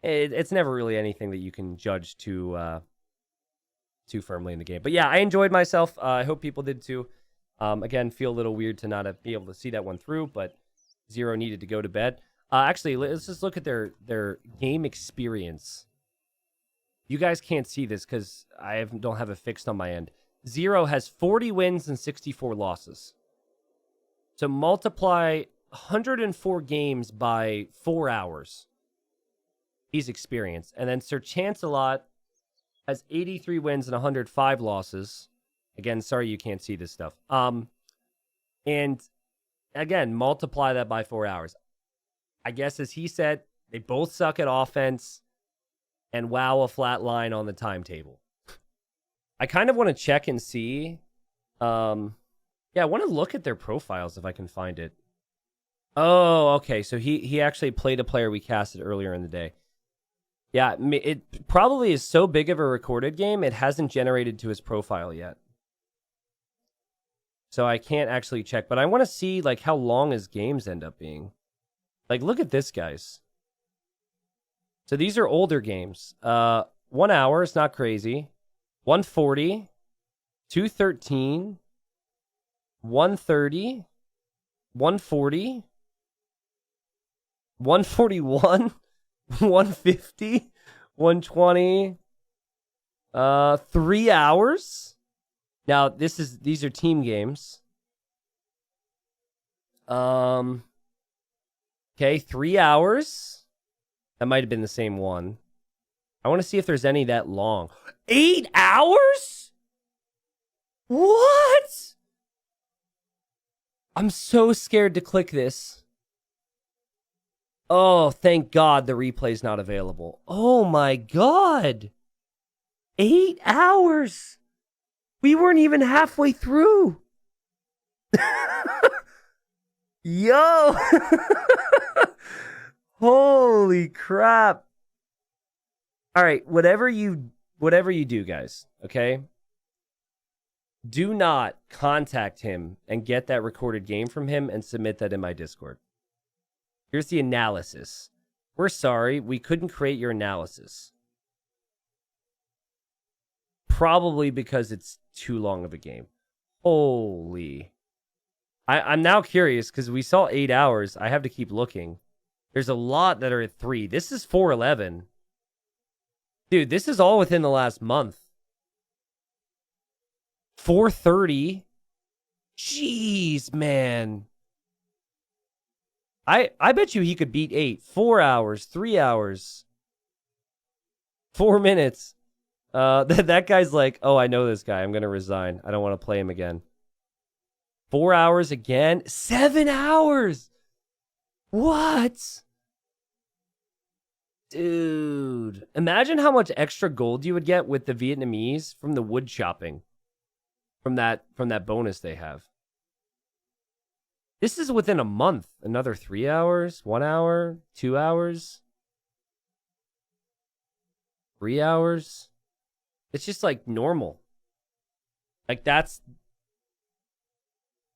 It's never really anything that you can judge too firmly in the game. But yeah, I enjoyed myself. I hope people did too. Again, feel a little weird to not be able to see that one through, but Zero needed to go to bed. Actually, let's just look at their game experience. You guys can't see this because I don't have it fixed on my end. Zero has 40 wins and 64 losses. So multiply 104 games by 4 hours. He's experienced. And then Sir Chancelot has 83 wins and 105 losses. Again, sorry you can't see this stuff. And again, multiply that by 4 hours. I guess as he said, they both suck at offense. And wow, a flat line on the timetable. I kind of want to check and see. Yeah, I want to look at their profiles if I can find it. Oh, okay. So he actually played a player we casted earlier in the day. Yeah, it probably is so big of a recorded game, it hasn't generated to his profile yet. So I can't actually check. But I want to see like how long his games end up being. Like, look at this, guys. So these are older games. 1 hour, it's not crazy. 140, 213, 130, 140, 141, 150, 120, 3 hours. Now these are team games. Okay, 3 hours. That might have been the same one. I want to see if there's any that long. 8 hours? What? I'm so scared to click this. Oh, thank God the replay's not available. Oh my God. 8 hours. We weren't even halfway through. Yo. Holy crap. All right, whatever you do, guys, okay? Do not contact him and get that recorded game from him and submit that in my Discord. Here's the analysis. We're sorry, we couldn't create your analysis. Probably because it's too long of a game. Holy. I'm now curious because we saw 8 hours. I have to keep looking. There's a lot that are at 3. This is 411. Dude, this is all within the last month. 430. Jeez, man. I bet you he could beat 8. 4 hours, 3 hours. 4 minutes. That guy's like, oh, I know this guy. I'm going to resign. I don't want to play him again. 4 hours again. 7 hours. What? Dude. Imagine how much extra gold you would get with the Vietnamese from the wood chopping. From that bonus they have. This is within a month. Another 3 hours, 1 hour, 2 hours, 3 hours. It's just like normal. Like that's...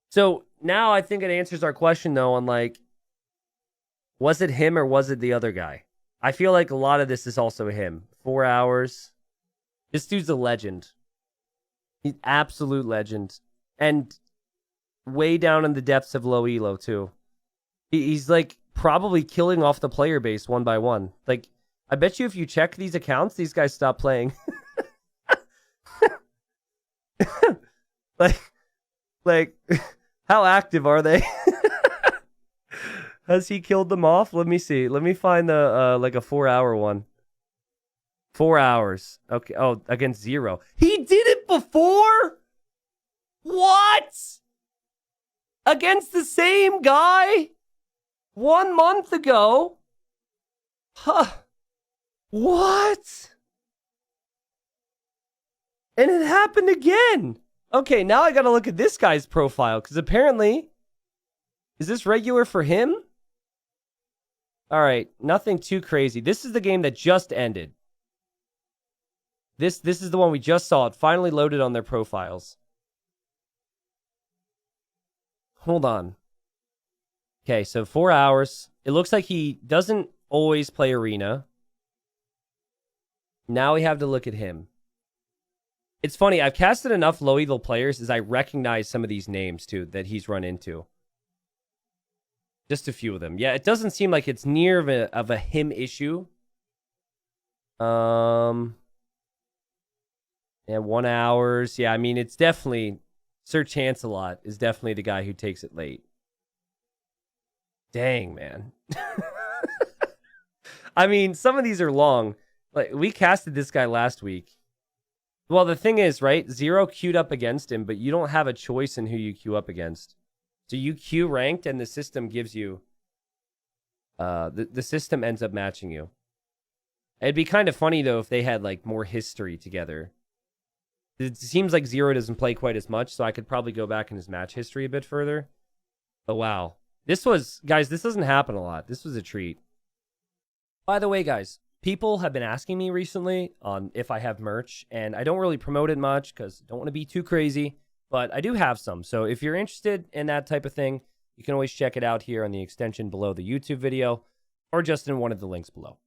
So now I think it answers our question though on like, was it him or was it the other guy? I feel like a lot of this is also him. 4 hours. This dude's a legend. He's absolute legend. And way down in the depths of low elo too. He's like probably killing off the player base one by one. Like, I bet you if you check these accounts, these guys stop playing. like, how active are they? Has he killed them off? Let me see. Let me find the like a 4 hour one. 4 hours. Okay. Oh, against Zero. He did it before? What? Against the same guy? 1 month ago? Huh. What? And it happened again. Okay, now I gotta look at this guy's profile, because apparently... Is this regular for him? Alright, nothing too crazy. This is the game that just ended. This is the one we just saw. It finally loaded on their profiles. Hold on. Okay, so 4 hours. It looks like he doesn't always play Arena. Now we have to look at him. It's funny, I've casted enough low elo players as I recognize some of these names, too, that he's run into. Just a few of them. Yeah, it doesn't seem like it's near of a him issue. Yeah, 1 hours. Yeah, I mean, it's definitely... Sir Chancelot is definitely the guy who takes it late. Dang, man. I mean, some of these are long. Like, we casted this guy last week. Well, the thing is, right? 0 queued up against him, but you don't have a choice in who you queue up against. So you queue ranked, and the system gives you... The system ends up matching you. It'd be kind of funny, though, if they had, like, more history together. It seems like 0 doesn't play quite as much, so I could probably go back in his match history a bit further. Oh, wow. This was... Guys, this doesn't happen a lot. This was a treat. By the way, guys, people have been asking me recently on if I have merch, and I don't really promote it much because I don't want to be too crazy, but I do have some. So if you're interested in that type of thing, you can always check it out here on the extension below the YouTube video or just in one of the links below.